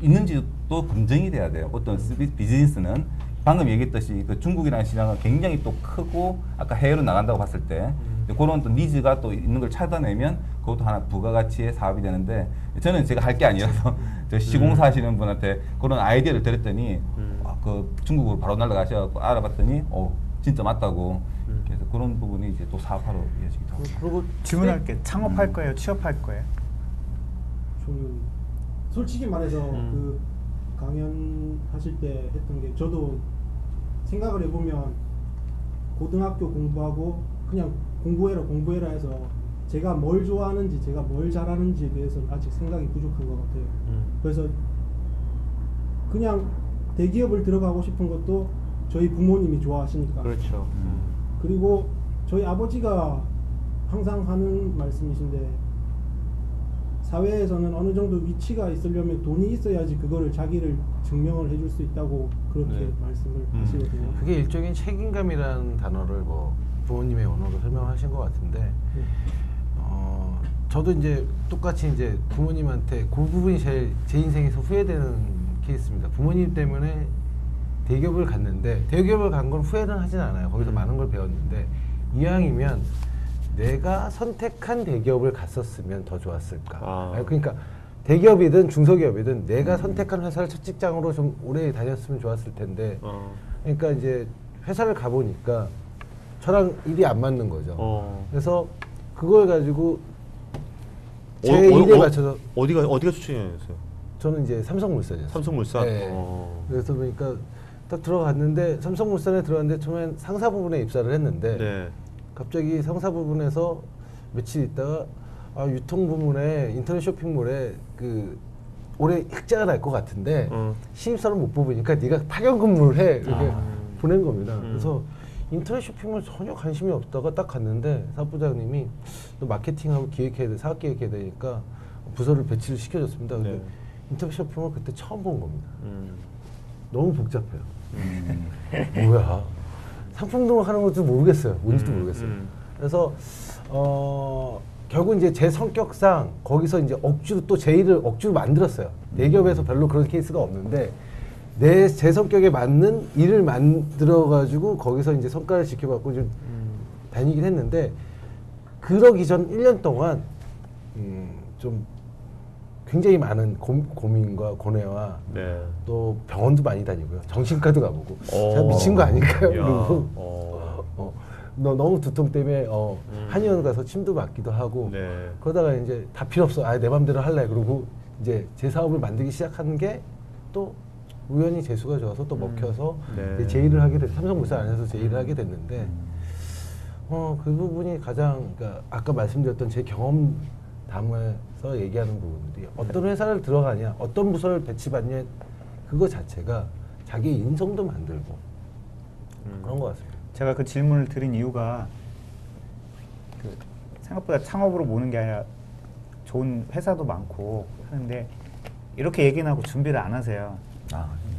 있는지도 검증이 돼야 돼요. 어떤 비즈니스는 방금 얘기했듯이 그 중국이라는 시장은 굉장히 또 크고 아까 해외로 나간다고 봤을 때 그런 또 니즈가 또 있는 걸 찾아내면 그것도 하나 부가가치의 사업이 되는데 저는 제가 할 게 아니라서 저 시공사 하시는 분한테 그런 아이디어를 드렸더니 그 중국으로 바로 날아가셔서 알아봤더니 진짜 맞다고 그래서 그런 부분이 이제 또 사업화로 이어지기도 하고. 그리고 질문할게. 창업할 거예요? 취업할 거예요? 저는 솔직히 말해서 그 강연 하실 때 했던 게 저도 생각을 해보면 고등학교 공부하고 그냥 공부해라 해서 제가 뭘 좋아하는지 제가 뭘 잘하는지에 대해서는 아직 생각이 부족한 것 같아요. 그래서 그냥 대기업을 들어가고 싶은 것도 저희 부모님이 좋아하시니까. 그렇죠. 그리고 저희 아버지가 항상 하는 말씀이신데 사회에서는 어느 정도 위치가 있으려면 돈이 있어야지 그거를 자기를 증명을 해줄 수 있다고 그렇게 네. 말씀을 하시거든요. 그게 일종의 책임감이라는 단어를 뭐 부모님의 언어로 설명하신 것 같은데 저도 이제 똑같이 이제 부모님한테 그 부분이 제 인생에서 후회되는 케이스입니다. 부모님 때문에 대기업을 갔는데 대기업을 간 건 후회는 하진 않아요. 거기서 많은 걸 배웠는데 이왕이면 내가 선택한 대기업을 갔었으면 더 좋았을까. 그러니까 대기업이든 중소기업이든 내가 선택한 회사를 첫 직장으로 좀 오래 다녔으면 좋았을 텐데 그러니까 이제 회사를 가보니까 저랑 일이 안 맞는 거죠. 그래서 그걸 가지고 제 일에 맞춰서 어디가 추천이었어요? 저는 이제 삼성물산이었어요. 삼성물산. 네. 그래서 보니까 딱 들어갔는데 삼성물산에 들어갔는데 처음엔 상사 부분에 입사를 했는데 네. 갑자기 상사 부분에서 며칠 있다가 유통 부문에 인터넷 쇼핑몰에 그 올해 흑자가 날 것 같은데 신입사원 못 뽑으니까 네가 파견 근무를 해 이렇게 보낸 겁니다. 그래서 인터넷 쇼핑몰 전혀 관심이 없다가 딱 갔는데 사업부장님이 너 마케팅하고 기획해야 돼, 사업 기획해야 되니까 부서를 배치를 시켜줬습니다. 근데 인터넷 쇼핑몰 그때 처음 본 겁니다. 너무 복잡해요. 뭐야? 상품 등록하는 것도 모르겠어요. 뭔지도 모르겠어요. 그래서 결국 이제 제 성격상 거기서 이제 억지로 또 제 일을 억지로 만들었어요. 대기업에서 별로 그런 케이스가 없는데 제 성격에 맞는 일을 만들어 가지고 거기서 이제 성과를 지켜갖고 좀 다니긴 했는데 그러기 전 1년 동안 좀 굉장히 많은 고민과 고뇌와 또 병원도 많이 다니고요. 정신과도 가보고 제가 미친 거 아닐까요? 그리고 너무 두통 때문에 한의원 가서 침도 맞기도 하고 그러다가 이제 다 필요 없어. 내 맘대로 할래. 그러고 이제 제 사업을 만들기 시작한 게 또 우연히 재수가 좋아서 또 먹혀서 제 일을 하게 됐어요. 삼성물산 안에서 제 일을 하게 됐는데 그 부분이 가장 그러니까 아까 말씀드렸던 제 경험 담아서 얘기하는 부분들이 어떤 회사를 들어가냐, 어떤 부서를 배치받냐 그거 자체가 자기 인성도 만들고 그런 것 같습니다. 제가 그 질문을 드린 이유가 그 생각보다 창업으로 모는 게 아니라 좋은 회사도 많고 하는데 이렇게 얘기는 하고 준비를 안 하세요.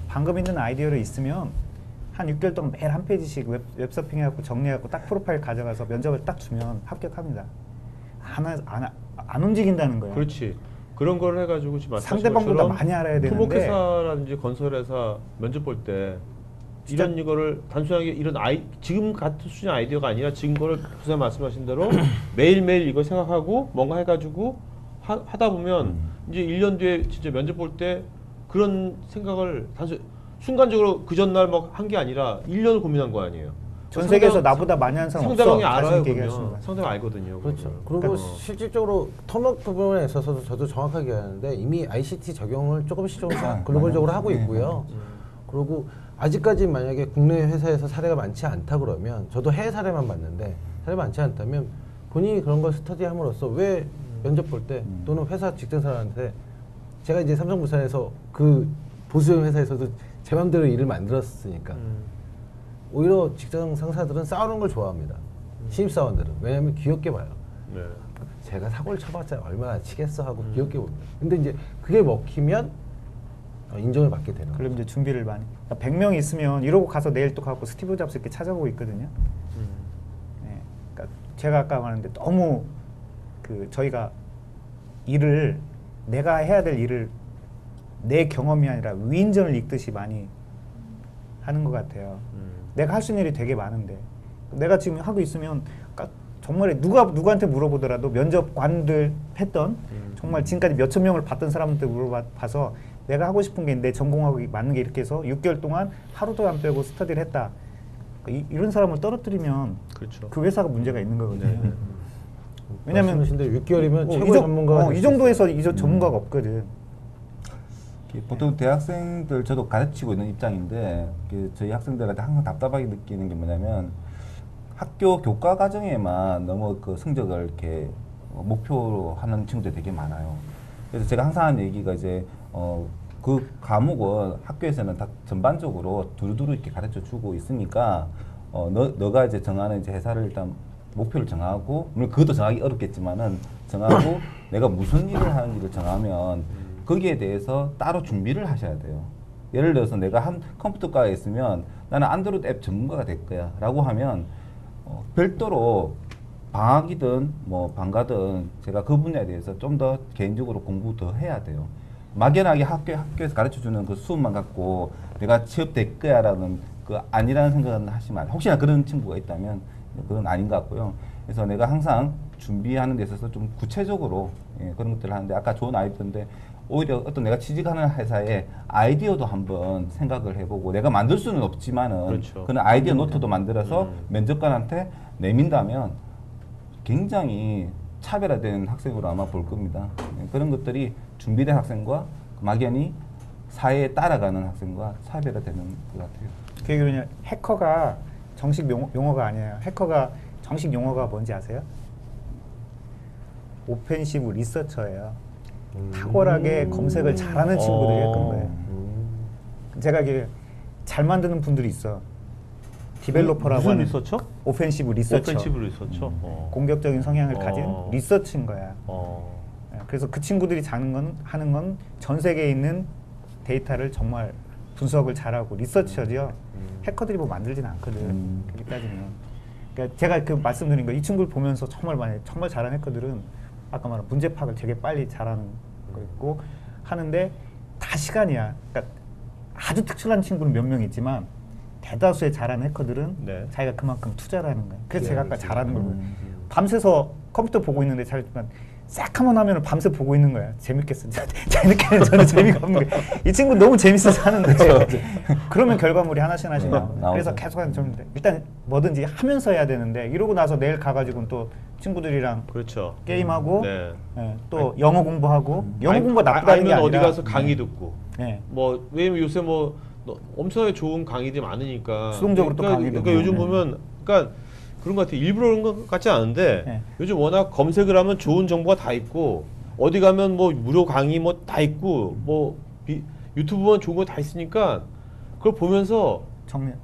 방금 있는 아이디어를 있으면 한 6개월 동안 매일 한 페이지씩 웹서핑 해갖고 정리해갖고 딱 프로파일 가져가서 면접을 딱 주면 합격합니다. 안 움직인다는 거예요. 그렇지. 그런 걸 해가지고 지금 상대방보다 많이 알아야 되는데 토목회사라든지 건설회사 면접 볼 때 이런 이거를 단순하게 이런 지금 같은 수준 아이디어가 아니라 지금 거를 부사님 말씀하신 대로 매일매일 이거 생각하고 뭔가 해가지고 하다 보면 이제 1년 뒤에 진짜 면접 볼 때 그런 생각을 순간적으로 그 전날 막 한 게 아니라 1년을 고민한 거 아니에요. 전 세계에서 나보다 많이 하는 사람 없어. 상대방이 알아요. 상대방 알거든요. 그렇죠. 그리고 실질적으로 토목 부분에 있어서도 저도 정확하게 하는데 이미 ICT 적용을 조금씩 글로벌적으로 하고 있고요. 그리고 아직까지 만약에 국내 회사에서 사례가 많지 않다 그러면 저도 해외 사례만 봤는데 사례가 많지 않다면 본인이 그런 걸 스터디함으로써 왜 면접 볼 때 또는 회사 직장 사람한테 제가 이제 삼성물산에서 그 보수형 회사에서도 제 맘대로 일을 만들었으니까 오히려 직장 상사들은 싸우는 걸 좋아합니다. 신입사원들은. 왜냐하면 귀엽게 봐요. 제가 사고를 쳐봤자 얼마나 치겠어 하고 귀엽게 봅니다. 근데 이제 그게 먹히면 인정을 받게 되는 그럼 거죠. 이제 준비를 많이. 그러니까 100명 있으면 이러고 가서 내일 또 가고 스티브 잡스 이렇게 찾아보고 있거든요. 네. 그러니까 제가 아까 말했는데 너무 그 저희가 일을 내가 해야 될 일을 내 경험이 아니라 위인전을 읽듯이 많이 하는 것 같아요. 내가 할 수 있는 일이 되게 많은데 내가 지금 하고 있으면 그러니까 정말 누구한테 물어보더라도 면접관들 했던 정말 지금까지 몇천 명을 봤던 사람한테 물어봐서 내가 하고 싶은 게 내 전공하고 맞는 게 이렇게 해서 6개월 동안 하루도 안 빼고 스터디를 했다. 그러니까 이런 사람을 떨어뜨리면 그렇죠. 그 회사가 문제가 있는 거거든요. 왜냐면 말씀하신데 6개월이면 최고의 전문가가 이 정도에서 이 전문가가 없거든. 보통 대학생들 저도 가르치고 있는 입장인데 저희 학생들한테 항상 답답하게 느끼는 게 뭐냐면 학교 교과 과정에만 너무 그 성적을 이렇게 목표로 하는 친구들이 되게 많아요. 그래서 제가 항상 하는 얘기가 이제 그 과목은 학교에서는 다 전반적으로 두루두루 이렇게 가르쳐 주고 있으니까 너가 이제 정하는 이제 회사를 일단 목표를 정하고 물론 그것도 정하기 어렵겠지만은 정하고 내가 무슨 일을 하는지를 정하면 거기에 대해서 따로 준비를 하셔야 돼요. 예를 들어서 내가 한 컴퓨터과에 있으면 나는 안드로이드 앱 전문가가 될 거야 라고 하면 별도로 방학이든 뭐 방과든 제가 그 분야에 대해서 좀 더 개인적으로 공부 더 해야 돼요. 막연하게 학교에서 가르쳐주는 그 수업만 갖고 내가 취업될 거야 라는 그 아니라는 생각은 하시면 안 돼요. 혹시나 그런 친구가 있다면 그건 아닌 것 같고요. 그래서 내가 항상 준비하는 데 있어서 좀 구체적으로 그런 것들을 하는데 아까 좋은 아이디어인데 오히려 어떤 내가 취직하는 회사의 아이디어도 한번 생각을 해보고 내가 만들 수는 없지만은 그렇죠. 그런 아이디어 노트도 만들어서 면접관한테 내민다면 굉장히 차별화된 학생으로 아마 볼 겁니다. 그런 것들이 준비된 학생과 막연히 사회에 따라가는 학생과 차별화되는 것 같아요. 그게 그냥 해커가 정식 용어가 아니에요. 해커가 정식 용어가 뭔지 아세요? 오펜시브 리서처예요. 탁월하게 검색을 잘하는 친구들이 했던 거예요. 제가 이게 잘 만드는 분들이 있어. 디벨로퍼라고 무슨 하는 리서처? 오펜시브 리서처. 오펜시브 리서처. 공격적인 성향을 가진 리서치인 거야. 어. 그래서 그 친구들이 하는 건 전 세계에 있는 데이터를 정말 분석을 잘하고 리서치죠. 해커들이 뭐 만들진 않거든. 그렇게 따지면. 그러니까 제가 그 말씀드린 거 이 친구를 보면서 정말 잘하는 해커들은 아까 말한 문제 파악을 되게 빨리 잘하는 거 있고 하는데 다 시간이야. 그러니까 아주 특출난 친구는 몇 명 있지만 대다수의 잘하는 해커들은 네. 자기가 그만큼 투자를 하는 거예요. 그래서 제가 아까 잘하는 걸 밤새서 컴퓨터 보고 있는데 잘했지만 싹 한번 하면 밤새 보고 있는 거야. 재밌겠어. 재밌게는 저는 재미가 없는 거야. 이 친구 너무 재밌어서 하는데 그러면 결과물이 하나씩 나와. 그래서 계속 하는 좀 일단 뭐든지 하면서 해야 되는데 이러고 나서 내일 가가지고는 또 친구들이랑 그렇죠. 게임하고 네. 또 영어 공부하고 영어 공부가 나쁘다는 게 아니면 아니라 어디 가서 강의 듣고. 네. 뭐 왜냐면 요새 뭐 엄청나게 좋은 강의들이 많으니까. 수동적으로 또 강의 그러니까 듣고. 요즘 보면 그러니까 그런 것 같아요. 일부러 그런 것 같지 않은데 네. 요즘 워낙 검색을 하면 좋은 정보가 다 있고 어디 가면 뭐 무료 강의 뭐 다 있고 뭐 유튜브 보면 좋은 거 다 있으니까 그걸 보면서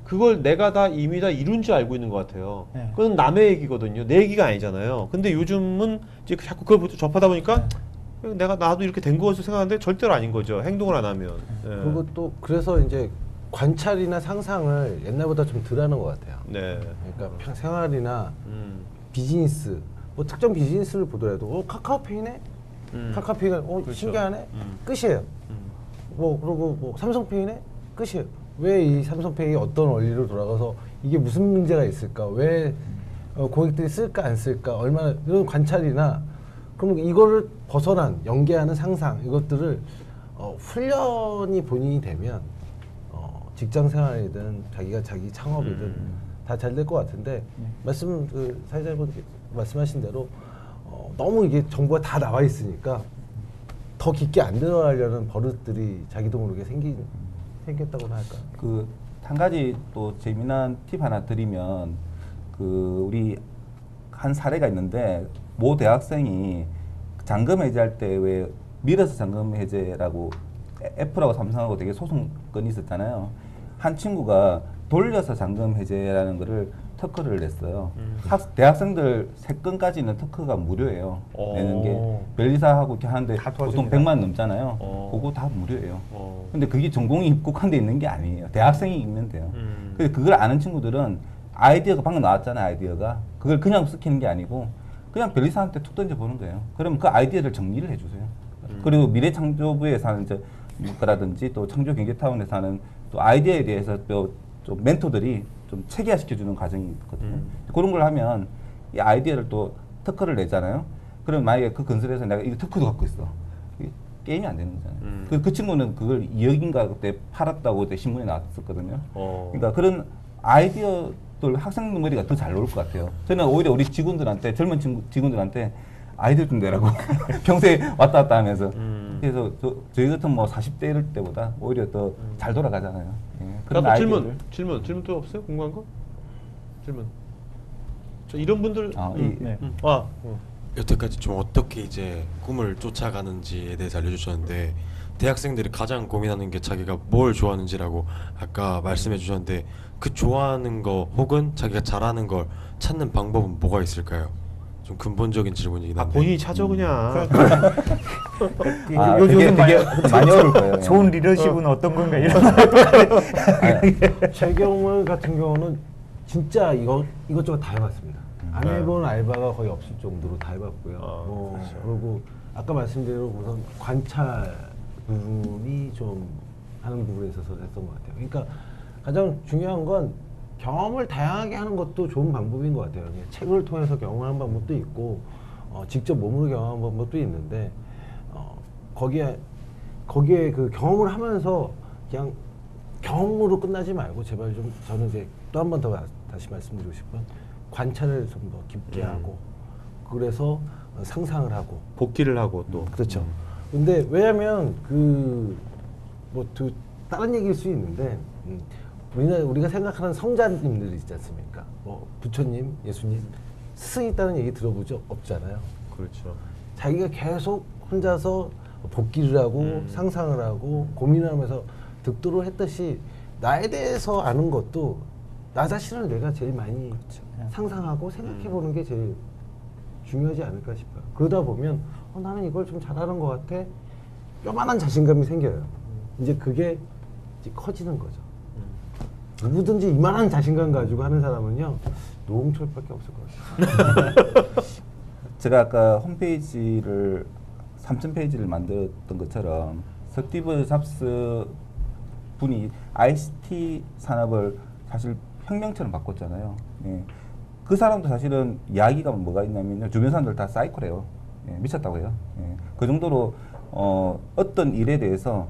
그걸 내가 다 이미 다 이룬 줄 알고 있는 것 같아요. 네. 그건 남의 얘기거든요. 내 얘기가 아니잖아요. 근데 요즘은 이제 자꾸 그걸 접하다 보니까 나도 이렇게 된 것으로 생각하는데 절대로 아닌 거죠. 행동을 안 하면. 예. 그리고 또 그래서 이제 관찰이나 상상을 옛날보다 좀 덜 하는 것 같아요. 네. 그러니까 생활이나 비즈니스, 뭐 특정 비즈니스를 보더라도 카카오페이네? 카카오페이가 그렇죠. 신기하네? 끝이에요. 뭐 그리고 뭐 삼성페이네? 끝이에요. 왜 이 삼성페이 어떤 원리로 돌아가서 이게 무슨 문제가 있을까? 왜 고객들이 쓸까 안 쓸까? 얼마나 이런 관찰이나 그럼 이거를 벗어난 연계하는 상상 이것들을 훈련이 본인이 되면 직장 생활이든 자기가 자기 창업이든 다 잘 될 것 같은데 사회자분 말씀하신 대로 너무 이게 정보가 다 나와 있으니까 더 깊게 안 들어가려는 버릇들이 자기도 모르게 생겼다고나 할까. 그 한 가지 또 재미난 팁 하나 드리면 우리 한 사례가 있는데 모 대학생이 잔금 해지할 때 왜 밀어서 잔금 해제라고 애플하고 삼성하고 되게 소송건이 있었잖아요. 한 친구가 돌려서 잔금 해제라는 거를 특허를 냈어요. 대학생들 3건까지는 특허가 무료예요. 내는 게 변리사하고 이렇게 하는데 다 보통 도와줍니다. 100만 넘잖아요. 그거 다 무료예요. 근데 그게 전공이 입국한데 있는 게 아니에요. 대학생이 있면 돼요. 근데 그걸 아는 친구들은 아이디어가 방금 나왔잖아요. 아이디어가 그걸 그냥 시키는 게 아니고 그냥 변리사한테 툭 던져보는 거예요. 그러면 그 아이디어를 정리를 해주세요. 그리고 미래창조부에서 하는 거라든지 또 창조경제타운에서 하는 또 아이디어에 대해서 또 좀 멘토들이 좀 체계화시켜주는 과정이 있거든요. 그런 걸 하면 이 아이디어를 또 특허를 내잖아요. 그럼 만약에 그 건설에서 내가 이거 특허도 갖고 있어. 이게 게임이 안 되는 거잖아요. 그 친구는 그걸 2억인가 그때 팔았다고 그때 신문에 나왔었거든요. 그러니까 그런 아이디어들 학생 머리가 더 잘 나올 것 같아요. 저는 오히려 우리 직원들한테 젊은 직원들한테 아이디어 좀 내라고 평소에 왔다 갔다 하면서 그래서 저희 같은 뭐 40대 이럴 때보다 오히려 더 잘 돌아가잖아요. 예. 그런 나도 아이디어를. 질문 또 없어요? 궁금한 거? 질문. 저 이런 분들 네. 여태까지 좀 어떻게 이제 꿈을 쫓아가는지에 대해서 알려주셨는데 대학생들이 가장 고민하는 게 자기가 뭘 좋아하는지라고 아까 말씀해 주셨는데 그 좋아하는 거 혹은 자기가 잘하는 걸 찾는 방법은 뭐가 있을까요? 좀 근본적인 질문이긴 한데 본인이 찾아 그냥. 요즘 많이 어려울 거예요. 좋은 리더십은 어떤 건가 이런. 제 경우 같은 경우는 진짜 이것저것 다 해봤습니다. 안 해본 알바가 거의 없을 정도로 다 해봤고요. 그리고 아까 말씀드린 우선 관찰 부분이 좀 하는 부분에 있어서 했던 것 같아요. 그러니까 가장 중요한 건 경험을 다양하게 하는 것도 좋은 방법인 것 같아요. 그냥 책을 통해서 경험하는 방법도 있고 직접 몸으로 경험하는 방법도 있는데 거기에 그 경험을 하면서 그냥 경험으로 끝나지 말고 제발 좀 저는 이제 또 한 번 더 다시 말씀드리고 싶은 관찰을 좀 더 깊게 하고 그래서 상상을 하고 복귀를 하고 또. 그렇죠. 근데 왜냐면 다른 얘기일 수 있는데 우리가 생각하는 성자님들 있지 않습니까? 뭐 부처님, 예수님, 스승 있다는 얘기 들어보죠? 없잖아요. 그렇죠. 자기가 계속 혼자서 복기를 하고 상상을 하고 고민을 하면서 득도를 했듯이 나에 대해서 아는 것도 나 자신을 내가 제일 많이 상상하고 생각해 보는 게 제일 중요하지 않을까 싶어요. 그러다 보면 나는 이걸 좀 잘하는 것 같아. 요만한 자신감이 생겨요. 이제 그게 이제 커지는 거죠. 누구든지 이만한 자신감 가지고 하는 사람은요 노홍철밖에 없을 것 같아요. 제가 아까 홈페이지를 3,000페이지를 만들었던 것처럼 스티브 잡스 분이 ICT 산업을 사실 혁명처럼 바꿨잖아요. 예. 그 사람도 사실은 이야기가 뭐가 있냐면요. 주변 사람들 다 사이코래요. 예, 미쳤다고 해요. 예. 그 정도로 어떤 일에 대해서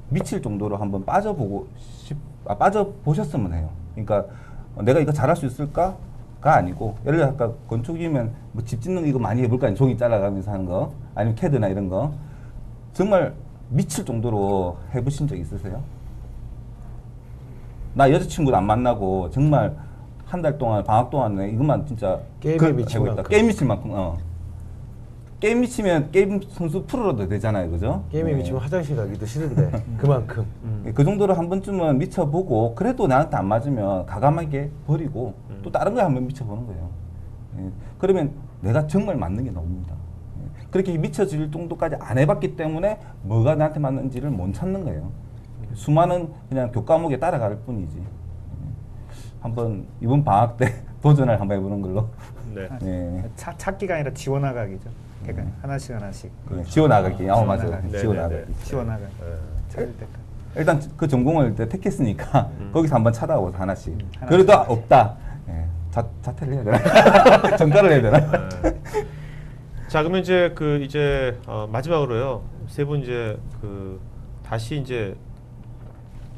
미칠 정도로 한번 빠져보셨으면 해요. 그러니까 내가 이거 잘할 수 있을까가 아니고 예를 들어 아까 건축이면 뭐 집 짓는 거 이거 많이 해볼까 종이 잘라가면서 하는 거 아니면 캐드나 이런 거 정말 미칠 정도로 해보신 적 있으세요? 나 여자친구도 안 만나고 정말 한 달 동안 방학 동안에 이것만 진짜 게임에 미칠 만큼. 게임 미칠 만큼 게임 미치면 게임 선수 프로라도 되잖아요, 그죠? 게임에 미치면 화장실 가기도 싫은데 그만큼. 그 정도로 한 번쯤은 미쳐보고 그래도 나한테 안 맞으면 과감하게 버리고 또 다른 거에 한번 미쳐보는 거예요. 예. 그러면 내가 정말 맞는 게 나옵니다. 예. 그렇게 미쳐질 정도까지 안 해봤기 때문에 뭐가 나한테 맞는지를 못 찾는 거예요. 수많은 그냥 교과목에 따라갈 뿐이지. 한번 이번 방학 때 도전을 한번 해보는 걸로. 네. 예. 찾기가 아니라 지워나가기죠. 그러니까 하나씩 그래, 지워나가기. 맞아요. 지워나가기. 지워나가기. 지워나가. 찾을 때까지. 일단 그 전공을 이제 택했으니까 거기서 한번 찾아오고 하나씩. 하나씩. 그래도 없다. 예. 자퇴를 해야 되나? 전가를 해야 되나? 자, 그러면 이제 마지막으로요. 세 분 이제 다시 이제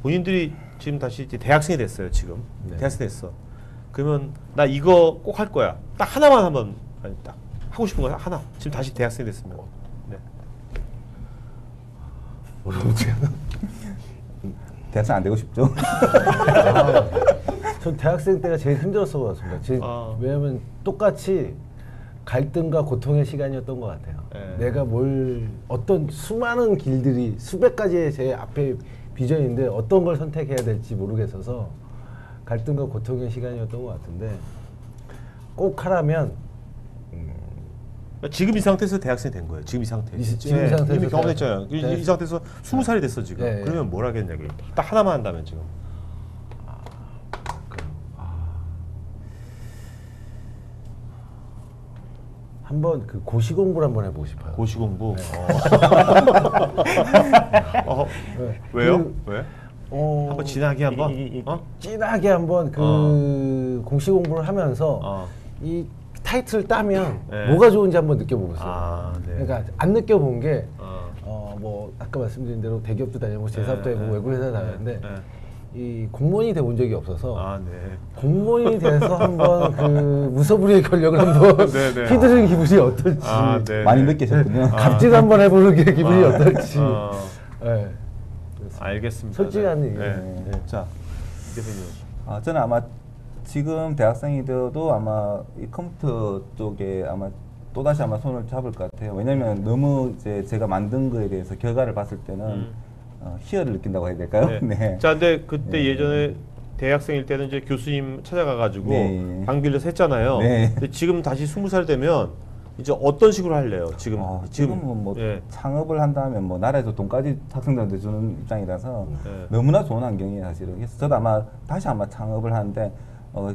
본인들이 지금 다시 이제 대학생이 됐어요. 지금 대학생 됐어. 그러면 나 이거 꼭 할 거야. 딱 하나만 한번 딱 하고 싶은 거 하나. 지금 다시 대학생이 됐으면. 네. 대학생 안 되고 싶죠? 전 대학생 때가 제일 힘들었던 것 같습니다. 왜냐하면 똑같이 갈등과 고통의 시간이었던 것 같아요. 내가 어떤 수많은 길들이 수백 가지의 제 앞에 비전인데 어떤 걸 선택해야 될지 모르겠어서 갈등과 고통의 시간이었던 것 같은데 꼭 하라면 지금 이 상태에서 대학생이 된 거예요. 지금 이 상태. 지금 이 상태에서 이미 경험했잖아요. 네. 이 상태에서 20살이 됐어 지금. 네, 네. 그러면 뭘 하겠냐고. 딱 하나만 한다면 지금. 한번 그 고시 공부를 한번 해보고 싶어요. 고시 공부. 네. 네. 왜요? 그, 왜? 한번 진하게 한번. 진하게 한번 그 공시 공부를 하면서 이 타이틀을 따면 네. 뭐가 좋은지 한번 느껴보고 있어요. 아, 네. 그러니까 안 느껴본 게 뭐 아까 말씀드린 대로 대기업도 다니고 제사업도 해보고 외국 회사 다녔는데 이 공무원이 돼 본 적이 없어서 네. 공무원이 돼서 한번 그 무소불위의 권력을 한번 네, 네. 휘두르는 기분이 어떨지 네. 많이 느끼셨군요. 갑질 한번 해보는 게 기분이 어떨지. 네. 알겠습니다. 솔직한 네. 얘기예요. 네. 자, 대표님. 저는 아마 지금 대학생이들도 아마 이 컴퓨터 쪽에 아마 또다시 아마 손을 잡을 것 같아요. 왜냐면 너무 이제 제가 만든 거에 대해서 결과를 봤을 때는 희열을 느낀다고 해야 될까요? 네. 네. 자, 근데 그때 예전에 대학생일 때는 이제 교수님 찾아가가지고 네. 방빌려서 했잖아요. 네. 근데 지금 다시 20살 되면 이제 어떤 식으로 할래요? 지금 지금은 뭐 예. 창업을 한다면 뭐 나라에서 돈까지 학생들한테 주는 입장이라서 네. 너무나 좋은 환경이에요 사실은. 그래서 저도 아마 다시 아마 창업을 하는데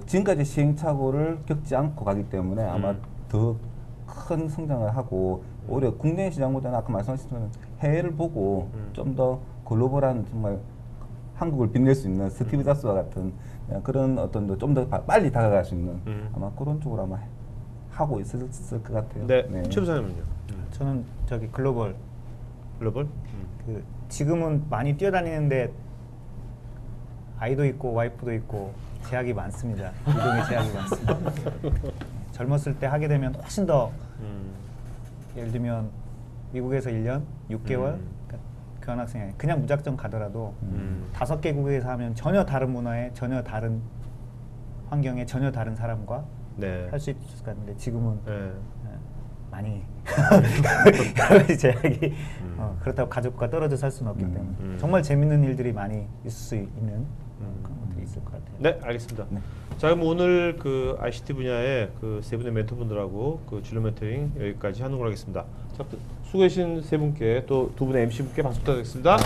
지금까지 시행착오를 겪지 않고 가기 때문에 아마 더 큰 성장을 하고 오히려 국내 시장보다는 아까 말씀하신 해외를 보고 좀 더 글로벌한 정말 한국을 빛낼 수 있는 스티브 잡스와 같은 그런 어떤 좀 더 빨리 다가갈 수 있는 아마 그런 쪽으로 아마 하고 있을 것 같아요. 네, 최 부사님은요? 저는 저기 글로벌 글로벌? 그 지금은 많이 뛰어다니는데 아이도 있고 와이프도 있고 제약이 많습니다. 이동의 제약이 많습니다. 젊었을 때 하게 되면 훨씬 더 예를 들면 미국에서 1년 6개월 그러니까 교환학생이 그냥 무작정 가더라도 5개국에서 하면 전혀 다른 문화에 전혀 다른 환경에 전혀 다른 사람과 네. 할 수 있을 것 같은데 지금은 네. 많이 여러 가지 제약이 그렇다고 가족과 떨어져 살 수는 없기 때문에 정말 재밌는 일들이 많이 있을 수 있는 그런 것들이 있을 것 같아요. 네, 알겠습니다. 자, 그럼 오늘 그 ICT 분야의 그 세 분의 멘토분들하고 그 진로 멘토링 여기까지 하는 걸로 하겠습니다. 자, 수고하신 세 분께 또 두 분의 MC 분께 박수 부탁드리겠습니다.